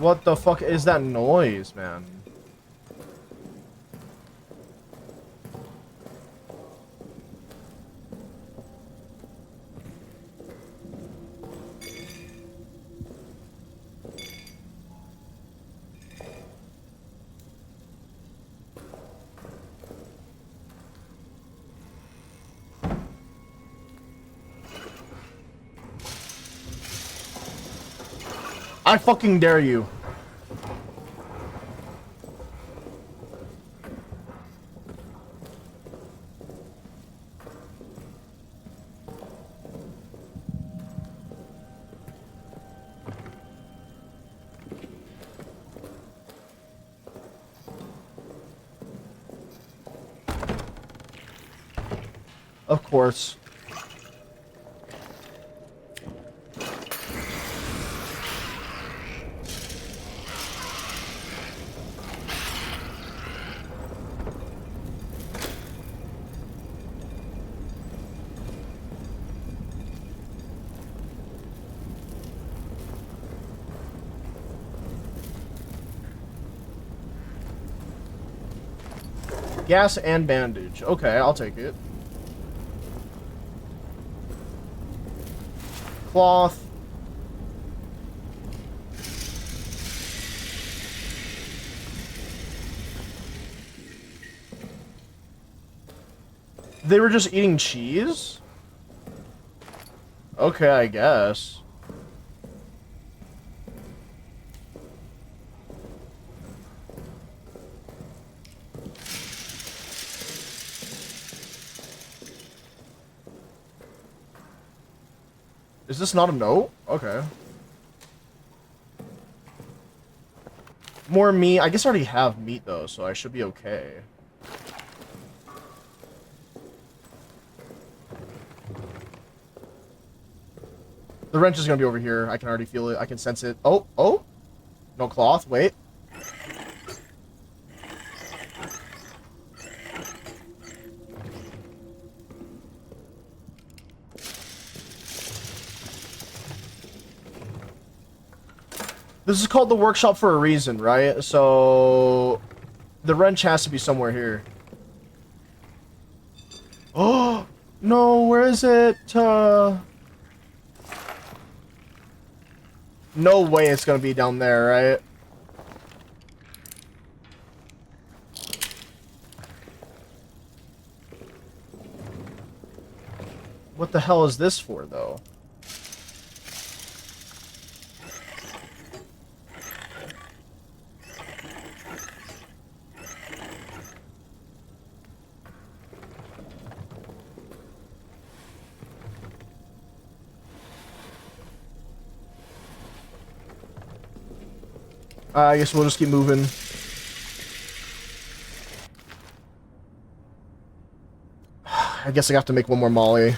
What the fuck is that noise, man? I fucking dare you. Of course. Gas and bandage. Okay, I'll take it. Cloth. They were just eating cheese? Okay, I guess. Is this not a note? Okay. More meat. I guess I already have meat, though, so I should be okay. The wrench is gonna be over here. I can already feel it. I can sense it. Oh, oh! No cloth. Wait. This is called the workshop for a reason, right? So the wrench has to be somewhere here. Oh no, where is it? No way it's gonna be down there, right? What the hell is this for, though? I guess we'll just keep moving. I guess I have to make one more molly.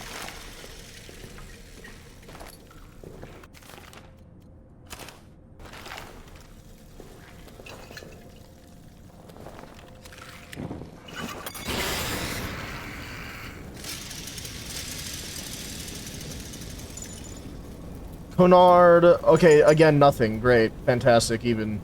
Conard. Okay, again, nothing. Great. Fantastic, even.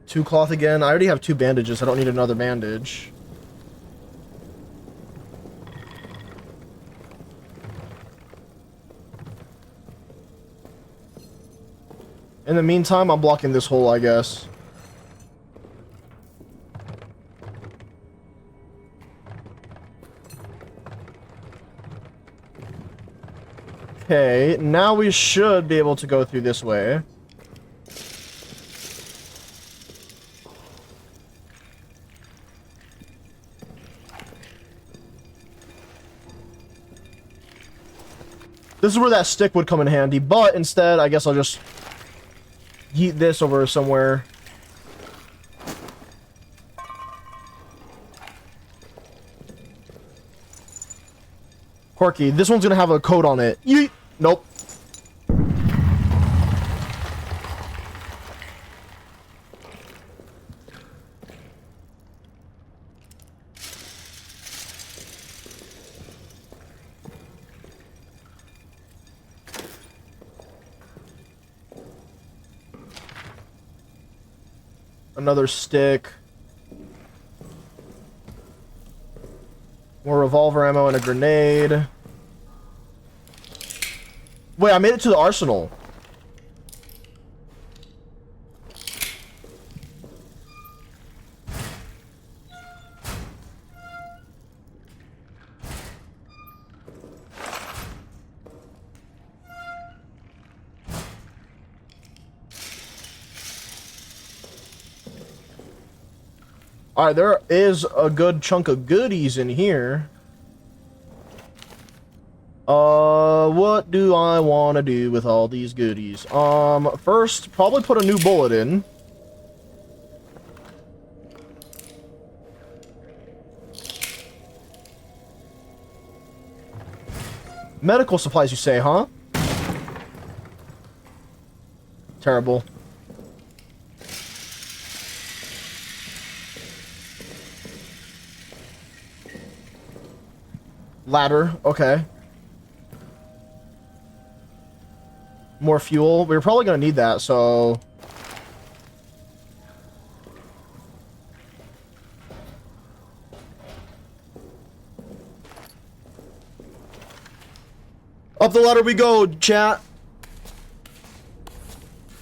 Two cloth again. I already have 2 bandages. I don't need another bandage. In the meantime, I'm blocking this hole, I guess. Okay, now we should be able to go through this way. This is where that stick would come in handy, but instead, I guess I'll just yeet this over somewhere. Quirky, this one's gonna have a code on it. Yeet! Nope. Another stick. More revolver ammo and a grenade. Wait, I made it to the arsenal. Alright, there is a good chunk of goodies in here. What do I want to do with all these goodies? First, probably put a new bullet in. Medical supplies, you say, huh? Terrible. Ladder, okay. More fuel. We're probably gonna need that, so... Up the ladder we go, chat!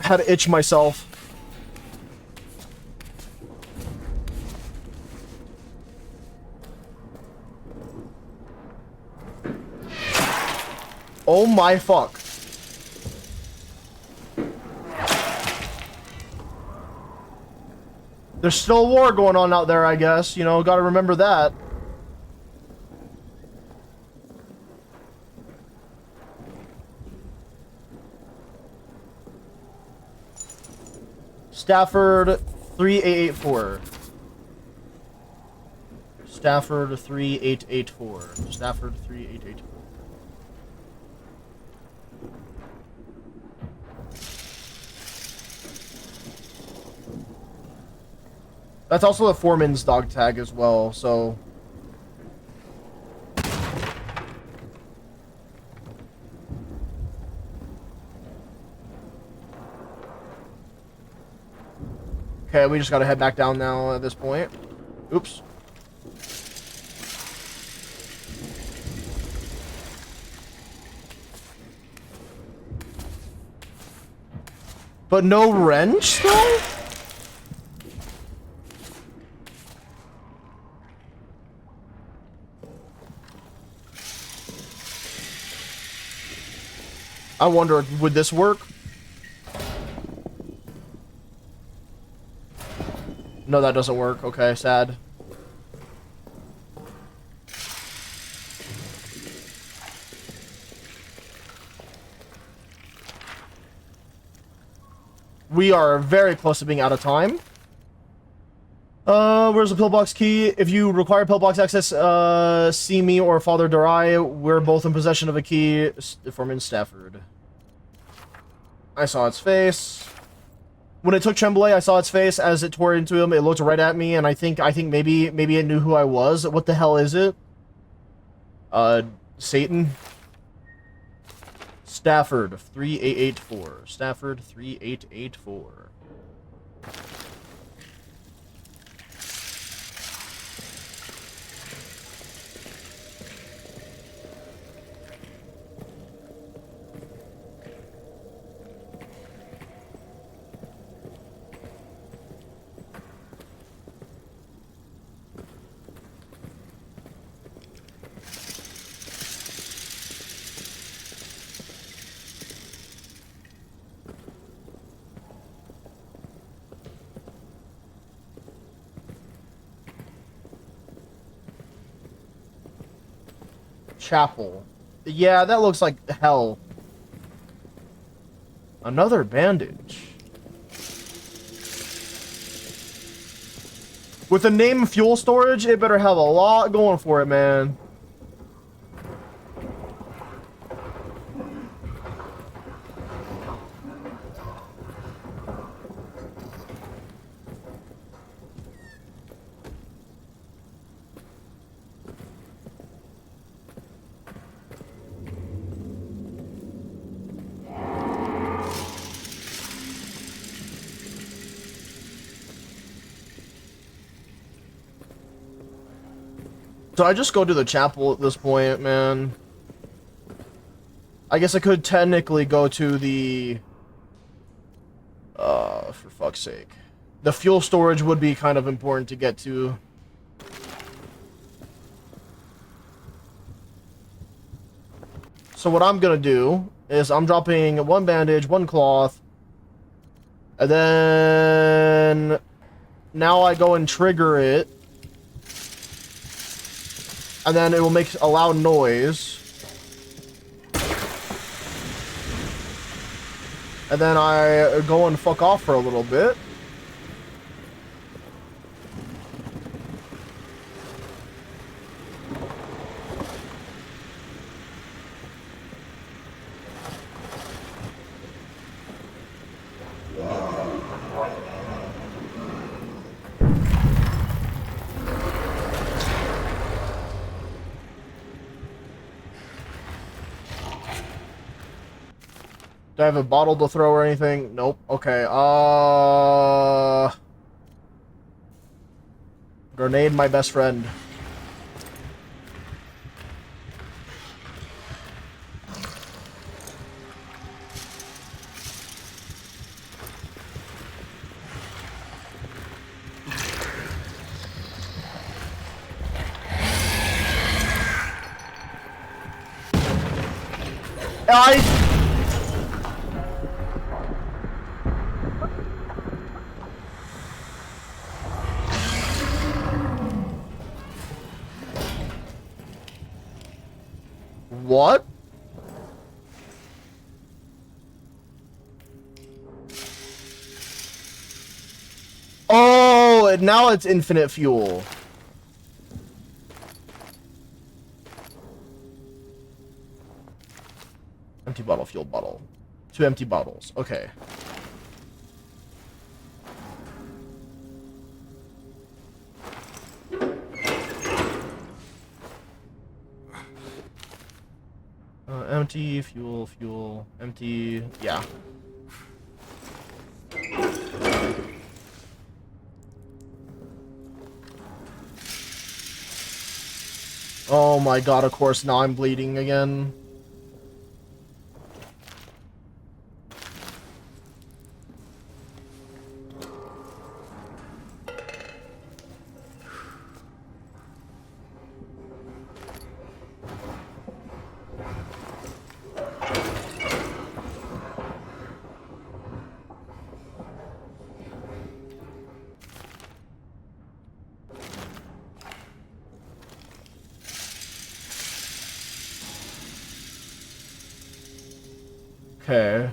Had to itch myself. Oh my fuck. There's still a war going on out there, I guess. You know, gotta remember that. Stafford 3884. Stafford 3884. Stafford 3884. That's also a foreman's dog tag as well, so... Okay, we just gotta head back down now at this point. Oops. But no wrench, though? I wonder, would this work? No, that doesn't work. Okay, sad. We are very close to being out of time. Where's the pillbox key? If you require pillbox access, see me or Father Durai. We're both in possession of a key. Foreman Stafford. I saw its face. When it took Tremblay, I saw its face as it tore into him. It looked right at me, and I think maybe it knew who I was. What the hell is it? Satan. Stafford 3884. Stafford 3884. Chapel. Yeah, that looks like hell. Another bandage. With the name fuel storage, it better have a lot going for it, man. So I just go to the chapel at this point, man. I guess I could technically go to the... for fuck's sake. The fuel storage would be kind of important to get to. So what I'm gonna do is I'm dropping one bandage, one cloth, and then... Now I go and trigger it. And then it will make a loud noise. And then I go and fuck off for a little bit. Do I have a bottle to throw or anything? Nope. Okay, grenade my best friend. What? Oh, now it's infinite fuel. Empty bottle, fuel bottle. 2 empty bottles. Okay. empty. Fuel, empty. Yeah. Oh my god, of course, now I'm bleeding again. Okay.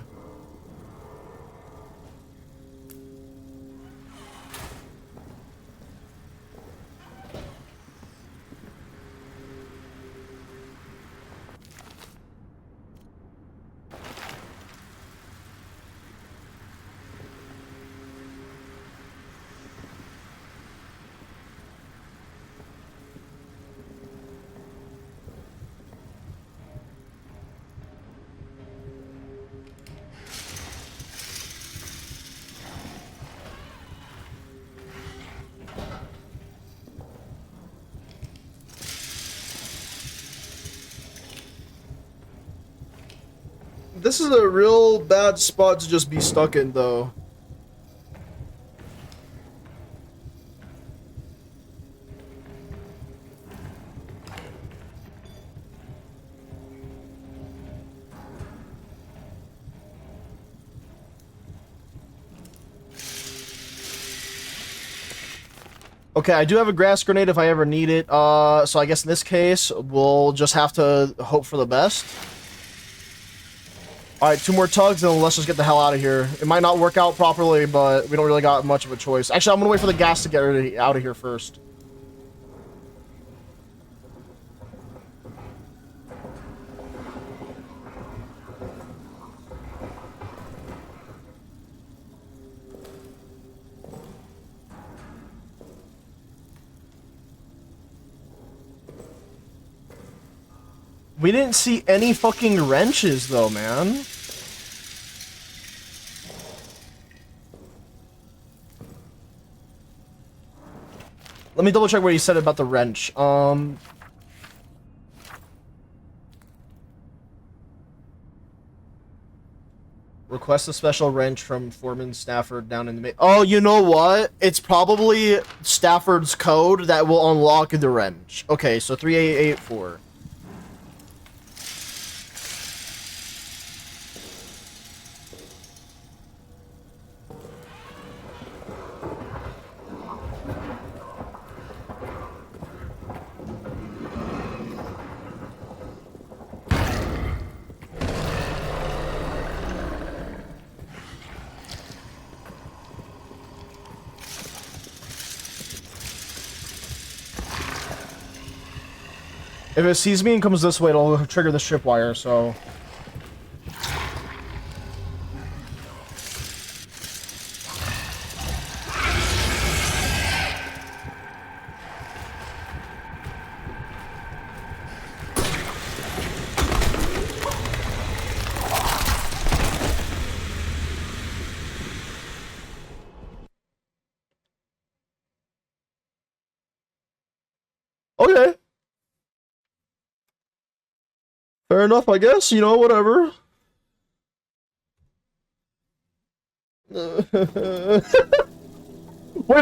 This is a real bad spot to just be stuck in, though. Okay, I do have a grass grenade if I ever need it. So I guess in this case, we'll just have to hope for the best. Alright, 2 more tugs, and let's just get the hell out of here. It might not work out properly, but we don't really got much of a choice. Actually, I'm gonna wait for the gas to get out of here first. We didn't see any fucking wrenches, though, man. Let me double check what he said about the wrench. Request a special wrench from Foreman Stafford down in the... Oh, you know what? It's probably Stafford's code that will unlock the wrench. Okay, so 3884. If it sees me and comes this way, it'll trigger the tripwire, so... Okay. Fair enough, I guess. You know, whatever. Wait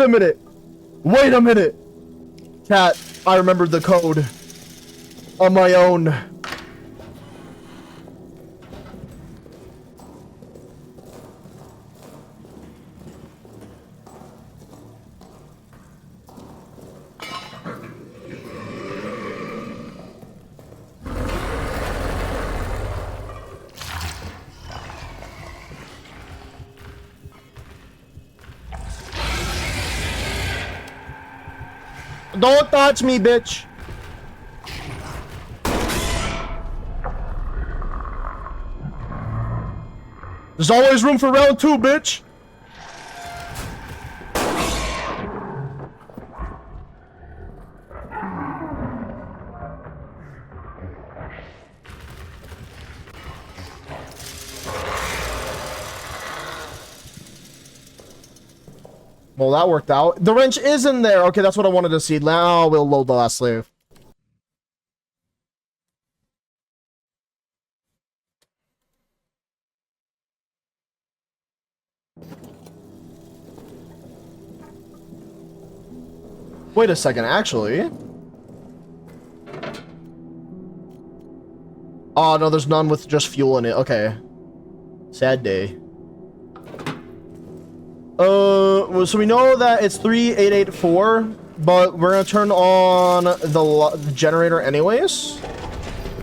a minute. Wait a minute. Cat, I remembered the code. On my own. Don't touch me, bitch. There's always room for round 2, bitch. Well, that worked out. The wrench is in there. Okay, that's what I wanted to see. Now we'll load the last slave. Wait a second, actually. Oh, no, there's none with just fuel in it. Okay. Sad day. So we know that it's 3884, but we're gonna turn on the generator anyways.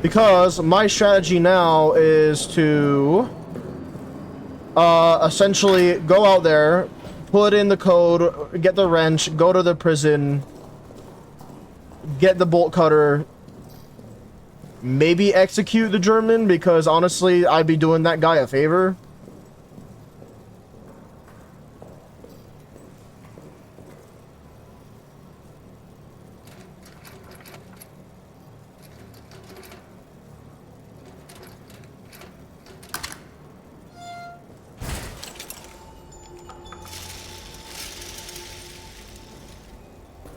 Because my strategy now is to essentially go out there, put in the code, get the wrench, go to the prison, get the bolt cutter, maybe execute the German, because honestly, I'd be doing that guy a favor.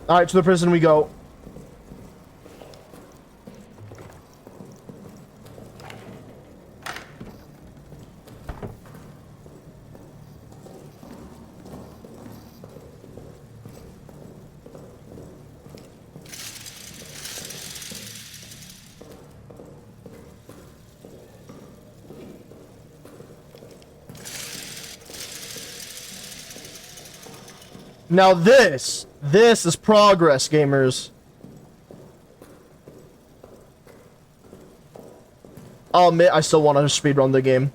Alright, to the prison we go. Now this is progress, gamers. I'll admit, I still want to speedrun the game.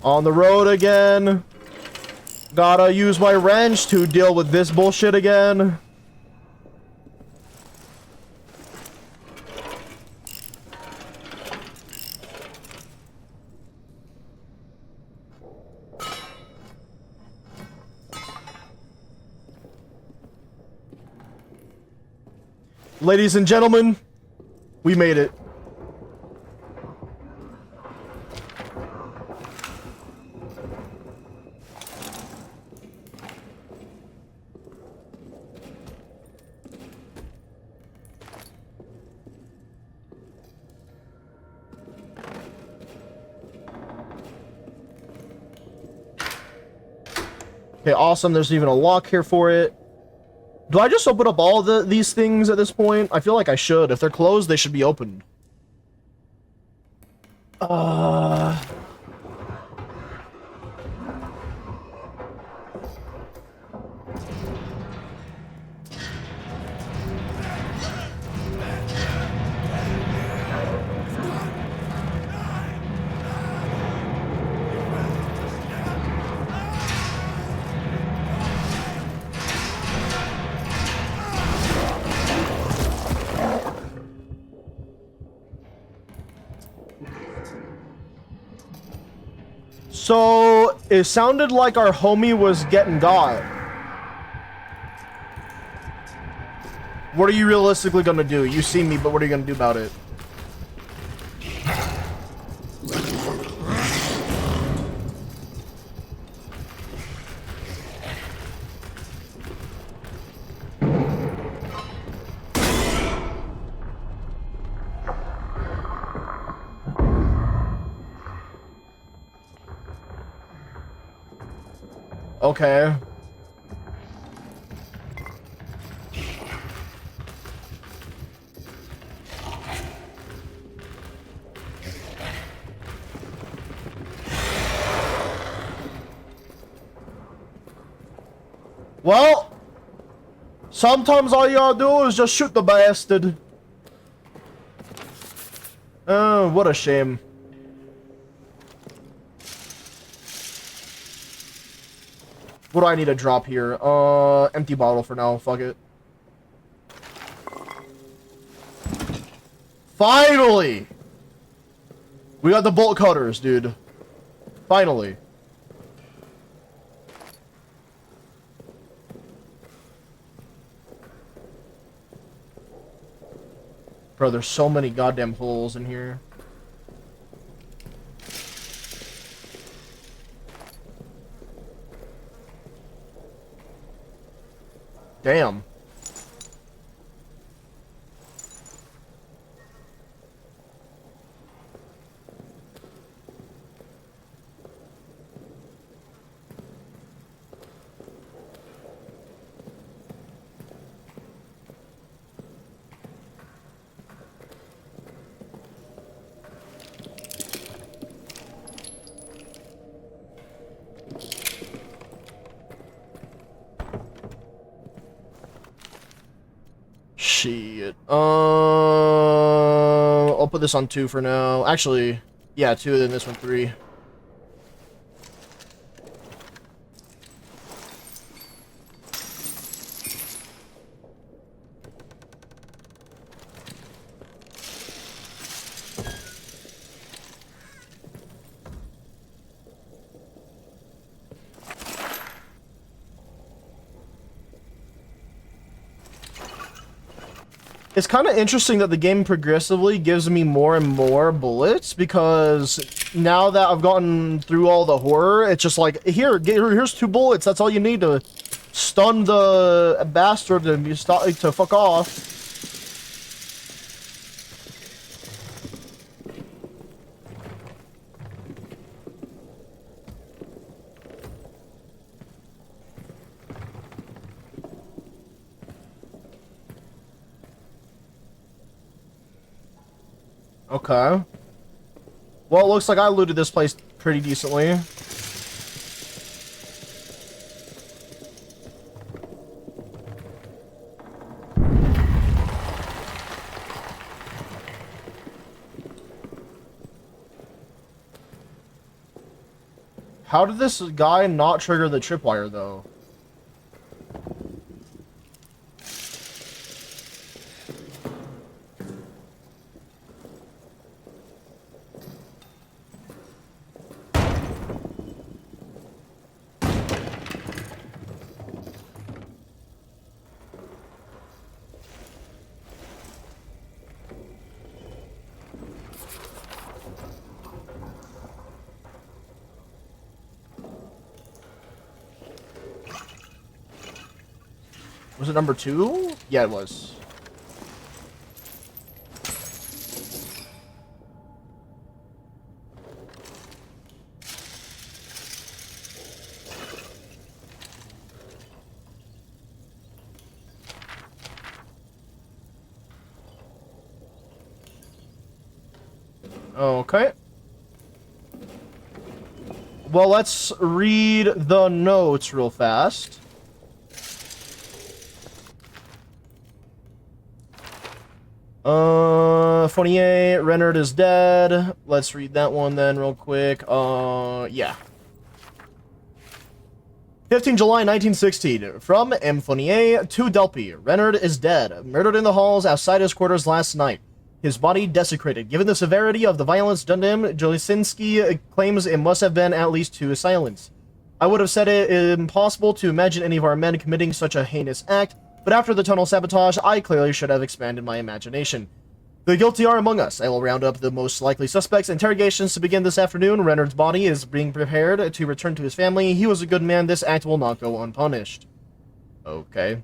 On the road again. Gotta use my wrench to deal with this bullshit again. Ladies and gentlemen, we made it. Okay, awesome. There's even a lock here for it. Do I just open up all these things at this point? I feel like I should. If they're closed, they should be opened. So, it sounded like our homie was getting got. What are you realistically gonna do? You see me, but what are you gonna do about it? Okay. Well, sometimes all you gotta do is just shoot the bastard. Oh, what a shame. What do I need to drop here? Empty bottle for now. Fuck it. Finally! We got the bolt cutters, dude. Finally. Bro, there's so many goddamn holes in here. Damn. Shit. I'll put this on 2 for now. Actually, yeah, 2, then this one 3. It's kind of interesting that the game progressively gives me more and more bullets, because now that I've gotten through all the horror, it's just like, here's 2 bullets. That's all you need to stun the bastard to fuck off. Okay. Well, it looks like I looted this place pretty decently. How did this guy not trigger the tripwire, though? Was it number 2? Yeah, it was. Okay. Well, let's read the notes real fast. Fournier, Renard is dead. Let's read that one then real quick. Yeah. 15 July 1916. From M. Fournier to Delpy. Renard is dead. Murdered in the halls outside his quarters last night. His body desecrated. Given the severity of the violence done to him, Jolisinski claims it must have been at least 2 assailants. I would have said it impossible to imagine any of our men committing such a heinous act, but after the tunnel sabotage, I clearly should have expanded my imagination. The guilty are among us. I will round up the most likely suspects. Interrogations to begin this afternoon. Renard's body is being prepared to return to his family. He was a good man. This act will not go unpunished. Okay.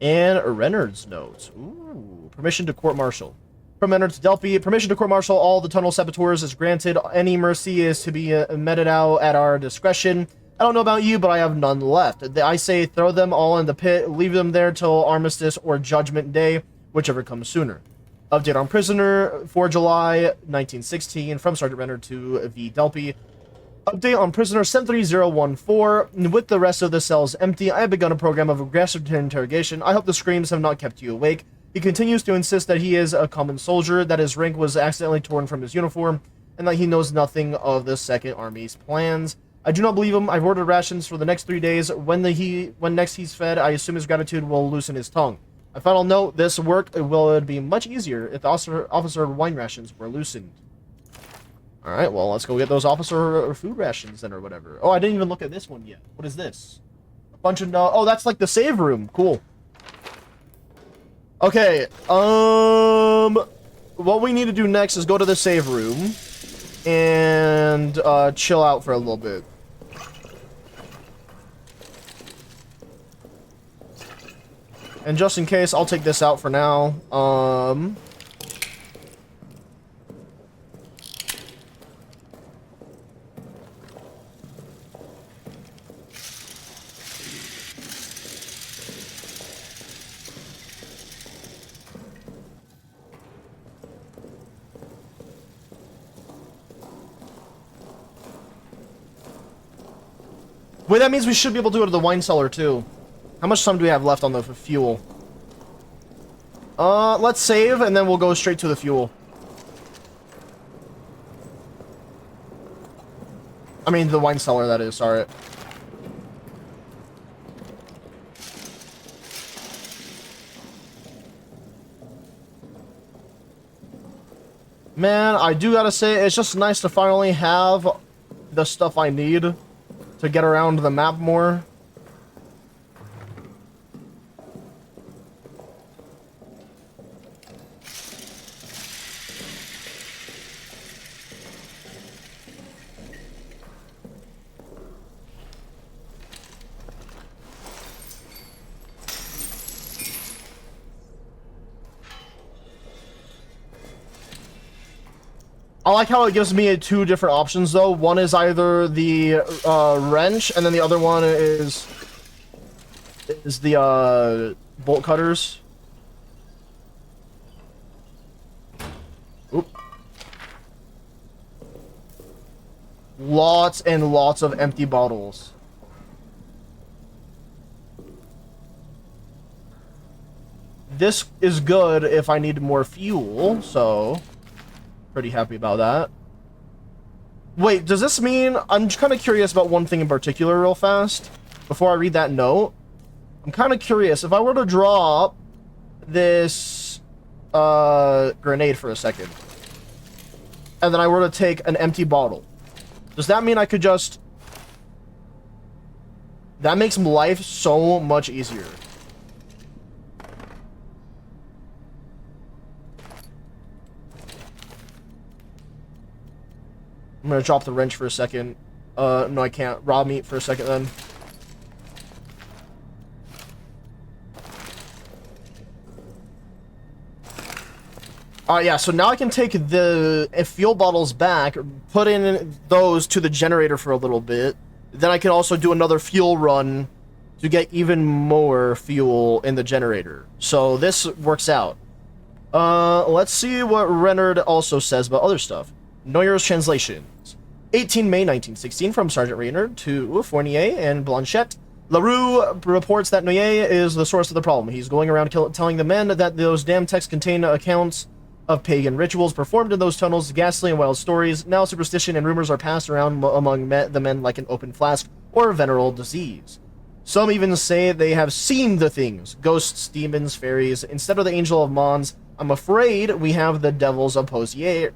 And Renard's notes. Ooh. Permission to court-martial. From Renard to Delpy. Permission to court-martial all the tunnel saboteurs is granted. Any mercy is to be meted out at our discretion. I don't know about you, but I have none left. I say throw them all in the pit. Leave them there till Armistice or Judgment Day, whichever comes sooner. Update on prisoner for July 1916 from Sergeant Renard to V. Delpy. Update on prisoner 73014. With the rest of the cells empty, I have begun a program of aggressive interrogation. I hope the screams have not kept you awake. He continues to insist that he is a common soldier, that his rank was accidentally torn from his uniform, and that he knows nothing of the Second Army's plans. I do not believe him. I've ordered rations for the next 3 days. When next he's fed, I assume his gratitude will loosen his tongue. A final note, this work would be much easier if the officer wine rations were loosened. Alright, well, let's go get those officer food rations then, or whatever. Oh, I didn't even look at this one yet. What is this? A bunch of... oh, that's like the save room. Cool. Okay, What we need to do next is go to the save room and chill out for a little bit. And just in case, I'll take this out for now. Wait, that means we should be able to go to the wine cellar too. How much time do we have left on the fuel? Let's save and then we'll go straight to the fuel. I mean, the wine cellar, that is, sorry. Man, I do gotta say, it's just nice to finally have the stuff I need to get around the map more. I like how it gives me two different options, though. One is either the wrench, and then the other one is the bolt cutters. Oop. Lots and lots of empty bottles. This is good if I need more fuel, so... pretty happy about that. Wait, does this mean... I'm kind of curious about one thing in particular real fast. Before I read that note. I'm kind of curious. If I were to drop this grenade for a second. And then I were to take an empty bottle. Does that mean I could just... That makes life so much easier. I'm gonna drop the wrench for a second. No, I can't. Raw meat for a second then. Alright, yeah, so now I can take the fuel bottles back, put in those to the generator for a little bit. Then I can also do another fuel run to get even more fuel in the generator. So this works out. Let's see what Renard also says about other stuff. Neuer's translations. 18 May 1916 from Sergeant Reynard to Fournier and Blanchette. LaRue reports that Noyer is the source of the problem. He's going around telling the men that those damn texts contain accounts of pagan rituals performed in those tunnels, ghastly and wild stories. Now superstition and rumors are passed around among the men like an open flask or a venereal disease. Some even say they have seen the things. Ghosts, demons, fairies. Instead of the angel of Mons, I'm afraid we have the devils of Posieres,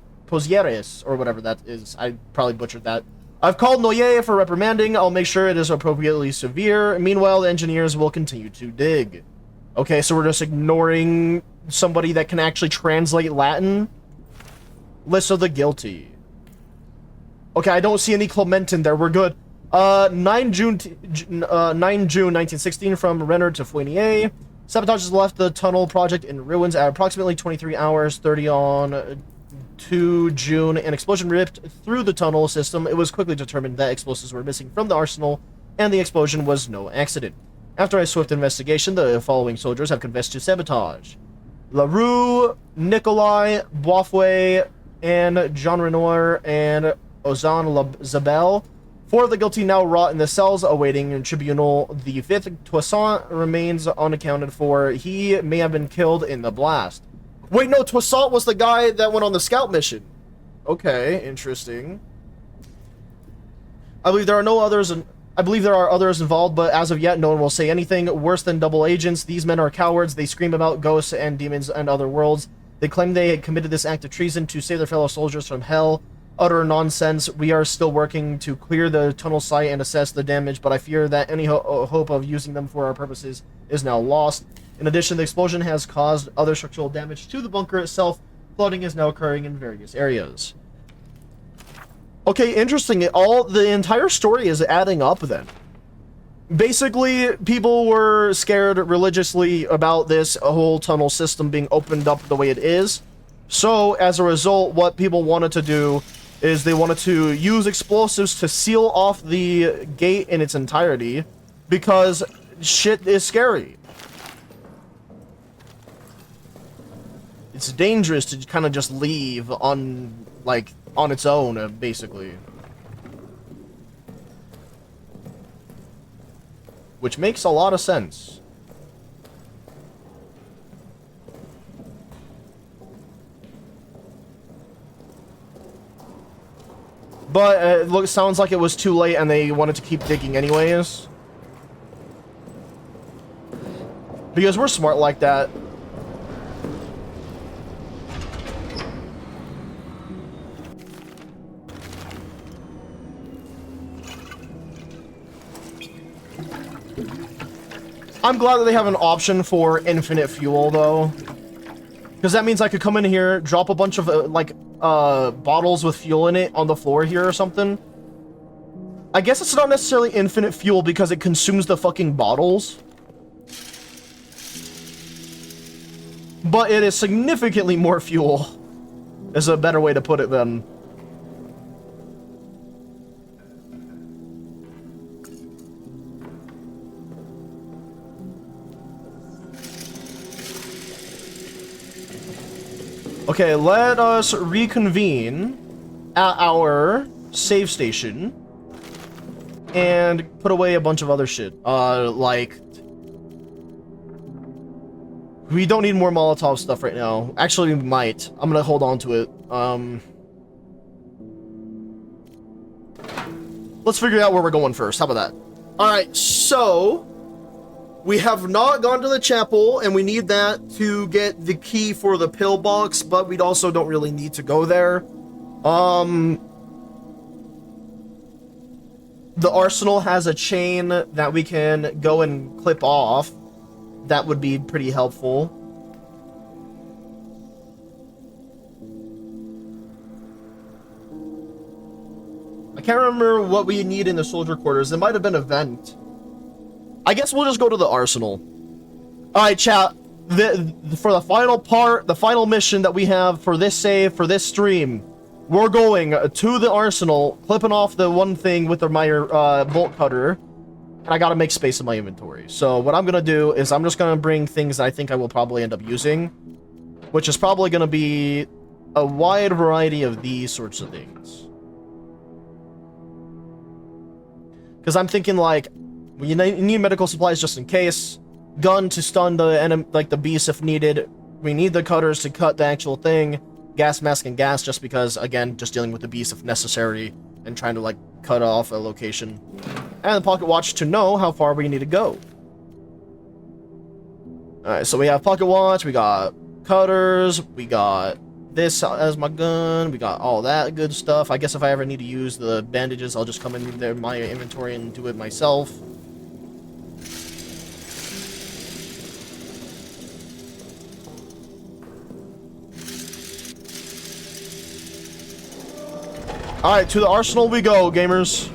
or whatever that is. I probably butchered that. I've called Noyer for reprimanding. I'll make sure it is appropriately severe. Meanwhile, the engineers will continue to dig. Okay, so we're just ignoring somebody that can actually translate Latin? List of the guilty. Okay, I don't see any Clement in there. We're good. 9 June 1916 from Renard to Fournier. Sabotage has left the tunnel project in ruins at approximately 23 hours 30 on 2 June. An explosion ripped through the tunnel system. It was quickly determined that explosives were missing from the arsenal, and the explosion was no accident. After a swift investigation, the following soldiers have confessed to sabotage. LaRue, Nikolai, Boiffe, and Jean Renoir, and Ozan Zabel. 4 of the guilty now rot in the cells awaiting tribunal. The 5th, Toussaint, remains unaccounted for. He may have been killed in the blast. Wait, no, Toussaint was the guy that went on the scout mission. Okay, interesting. I believe there are others involved, but as of yet, no one will say anything. Worse than double agents, these men are cowards. They scream about ghosts and demons and other worlds. They claim they had committed this act of treason to save their fellow soldiers from hell. Utter nonsense. We are still working to clear the tunnel site and assess the damage, but I fear that any hope of using them for our purposes is now lost. In addition, the explosion has caused other structural damage to the bunker itself. Flooding is now occurring in various areas. Okay, interesting. The entire story is adding up then. Basically, people were scared religiously about this whole tunnel system being opened up the way it is. So, as a result, what people wanted to do is they wanted to use explosives to seal off the gate in its entirety because shit is scary. It's dangerous to kind of just leave on its own, basically. Which makes a lot of sense. But it sounds like it was too late and they wanted to keep digging anyways. Because we're smart like that. I'm glad that they have an option for infinite fuel, though. Because that means I could come in here, drop a bunch of, bottles with fuel in it on the floor here or something. I guess it's not necessarily infinite fuel because it consumes the fucking bottles. But it is significantly more fuel. Is a better way to put it then. Okay, let us reconvene at our save station and put away a bunch of other shit. We don't need more Molotov stuff right now. Actually, we might. I'm gonna hold on to it. Let's figure out where we're going first. How about that? Alright, so we have not gone to the chapel, and we need that to get the key for the pillbox, but we also don't really need to go there. The arsenal has a chain that we can go and clip off. That would be pretty helpful. I can't remember what we need in the soldier quarters. It might have been a vent. I guess we'll just go to the arsenal. Alright, chat. For the final part, the final mission that we have for this save, for this stream, we're going to the arsenal, clipping off the one thing with my bolt cutter, and I gotta make space in my inventory. So what I'm gonna do is I'm just gonna bring things that I think I will probably end up using, which is probably gonna be a wide variety of these sorts of things. Because I'm thinking, like, you need medical supplies just in case, gun to stun the enemy, like the beast if needed. We need the cutters to cut the actual thing, gas mask and gas just because, again, just dealing with the beast if necessary, and trying to, like, cut off a location. And the pocket watch to know how far we need to go. Alright, so we have pocket watch, we got cutters, we got this as my gun, we got all that good stuff. I guess if I ever need to use the bandages, I'll just come in there my inventory and do it myself. Alright, to the arsenal we go, gamers.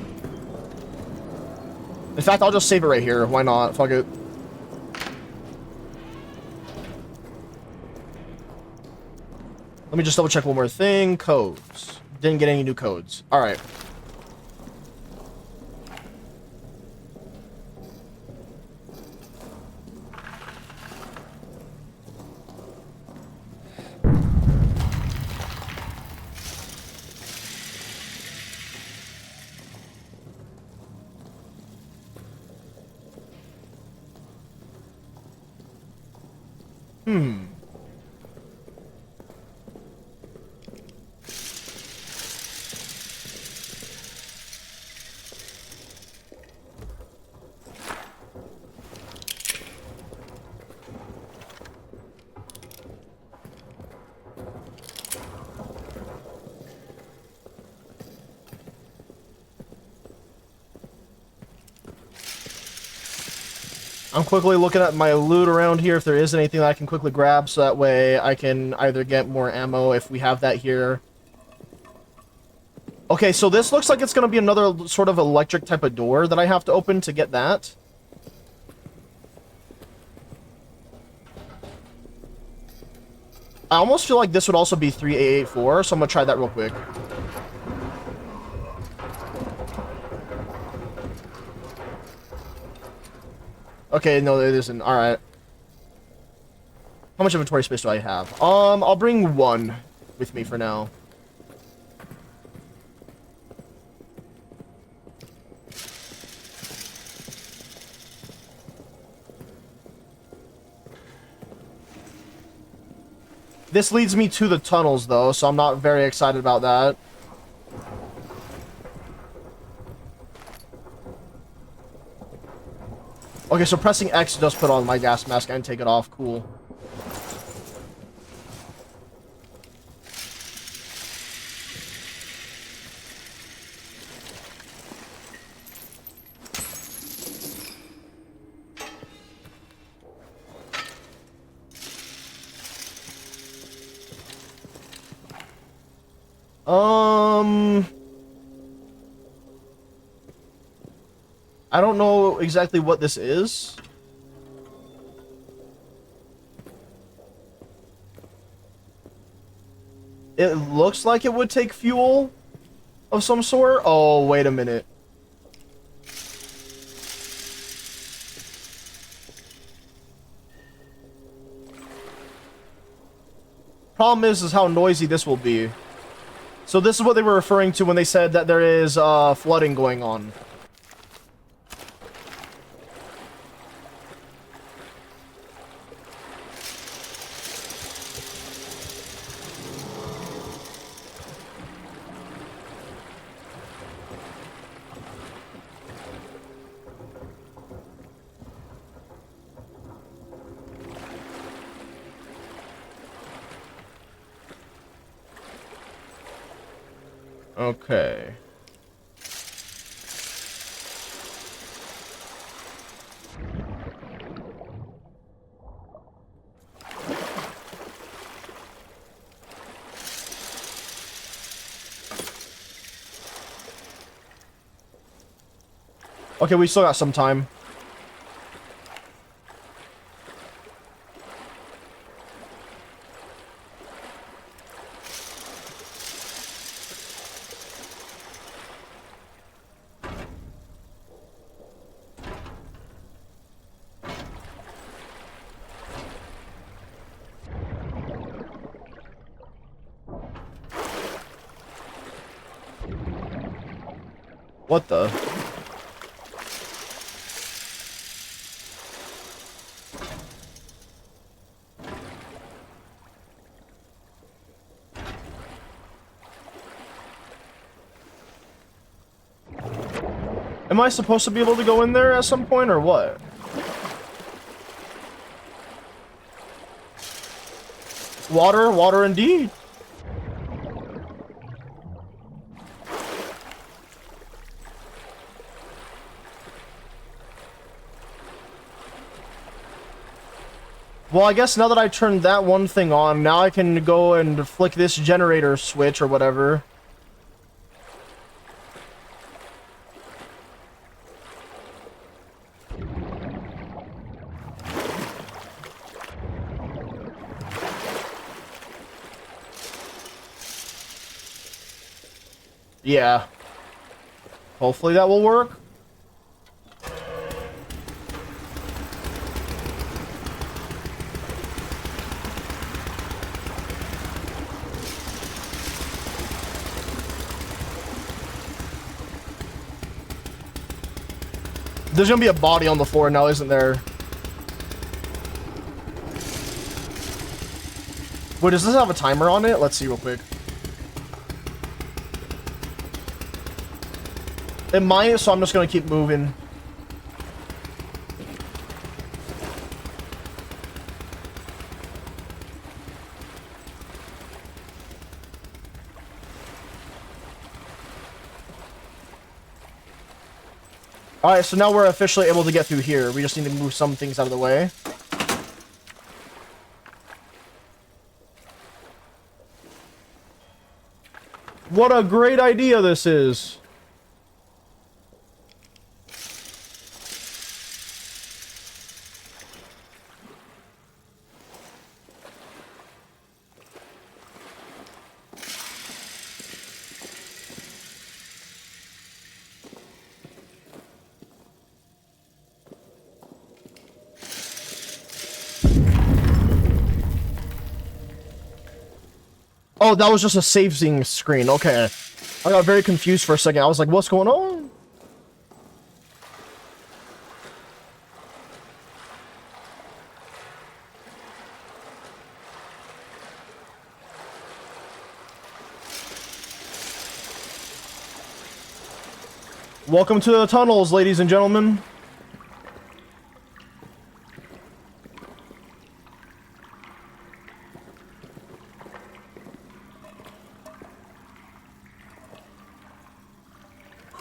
In fact, I'll just save it right here. Why not? Fuck it. Let me just double check one more thing. Codes. Didn't get any new codes. Alright. I'm quickly looking at my loot around here if there is anything that I can quickly grab, so that way I can either get more ammo if we have that here. Okay, so this looks like it's going to be another sort of electric type of door that I have to open to get that. I almost feel like this would also be 3884, so I'm going to try that real quick. Okay, no, it isn't. Alright. How much inventory space do I have? I'll bring one with me for now. This leads me to the tunnels, though, so I'm not very excited about that. Okay, so pressing X does put on my gas mask and take it off. Cool. I don't know exactly what this is. It looks like it would take fuel of some sort. Oh, wait a minute. Problem is how noisy this will be. So this is what they were referring to when they said that there is flooding going on. Okay. Okay, we still got some time. What the? Am I supposed to be able to go in there at some point, or what? Water, water indeed. Well, I guess now that I turned that one thing on, now I can go and flick this generator switch or whatever. Yeah. Hopefully that will work. There's gonna be a body on the floor now, isn't there? Wait, does this have a timer on it? Let's see real quick. It might, so I'm just gonna keep moving. Alright, so now we're officially able to get through here. We just need to move some things out of the way. What a great idea this is. Oh, that was just a saving screen. Okay. I got very confused for a second. I was like, what's going on? Welcome to the tunnels, ladies and gentlemen.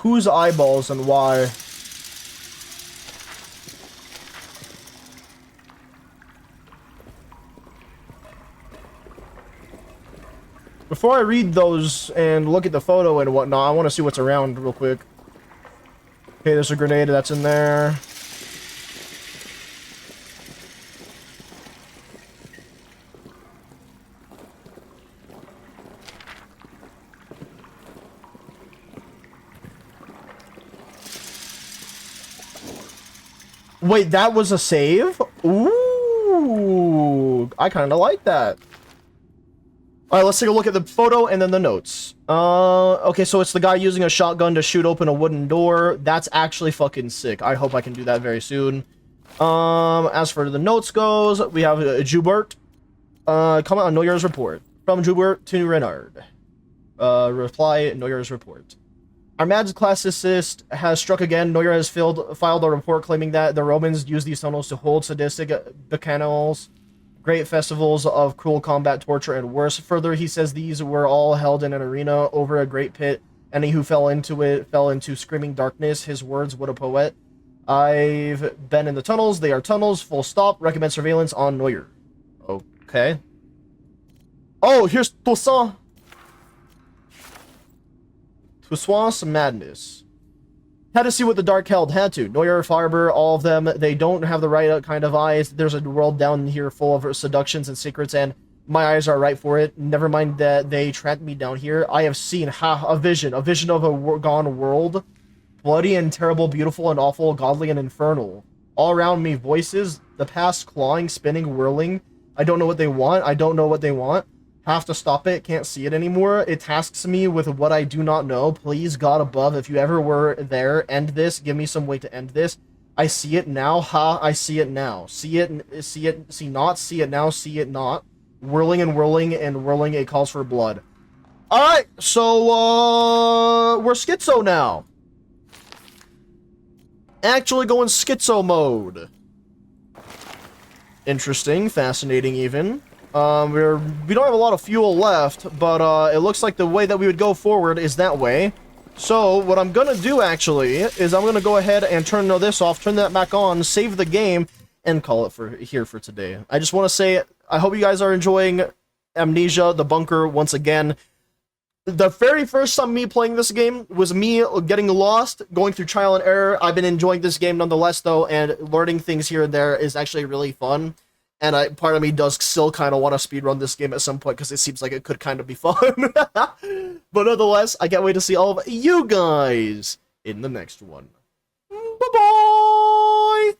Whose eyeballs and why? Before I read those and look at the photo and whatnot, I want to see what's around real quick. Okay, there's a grenade that's in there. Wait, that was a save? Ooh, I kind of like that. All right, let's take a look at the photo and then the notes. Okay, so it's the guy using a shotgun to shoot open a wooden door. That's actually fucking sick. I hope I can do that very soon. As for the notes goes, we have Joubert. Comment on Know Yours report. From Joubert to Renard. Reply, Know Yours report. Our Mads classicist has struck again. Neuer has filed a report claiming that the Romans used these tunnels to hold sadistic bacchanals, great festivals of cruel combat, torture, and worse. Further, he says these were all held in an arena over a great pit. Any who fell into it fell into screaming darkness. His words, what a poet. I've been in the tunnels. They are tunnels. Full stop. Recommend surveillance on Neuer. Okay. Oh, here's Toussaint. Toussaint's madness. Had to see what the dark held. Had to. Neuer, Farber, all of them. They don't have the right kind of eyes. There's a world down here full of seductions and secrets, and my eyes are right for it. Never mind that they trapped me down here. I have seen a vision of a gone world. Bloody and terrible, beautiful and awful, godly and infernal. All around me, voices. The past clawing, spinning, whirling. I don't know what they want. I don't know what they want. Have to stop it, can't see it anymore. It tasks me with what I do not know. Please, God above, if you ever were there, end this. Give me some way to end this. I see it now. Ha, I see it now. See it, see not, see it now, see it not. Whirling and whirling and whirling, it calls for blood. Alright, so, we're schizo now. Actually going schizo mode. Interesting, fascinating even. We don't have a lot of fuel left, but it looks like the way that we would go forward is that way. So what I'm gonna do actually is I'm gonna go ahead and turn this off, turn that back on, save the game, and call it for today. I just want to say I hope you guys are enjoying Amnesia, the bunker once again. The very first time me playing this game was me getting lost, going through trial and error. I've been enjoying this game nonetheless though, and learning things here and there is actually really fun. And part of me does still kind of want to speedrun this game at some point because it seems like it could kind of be fun. But nonetheless, I can't wait to see all of you guys in the next one.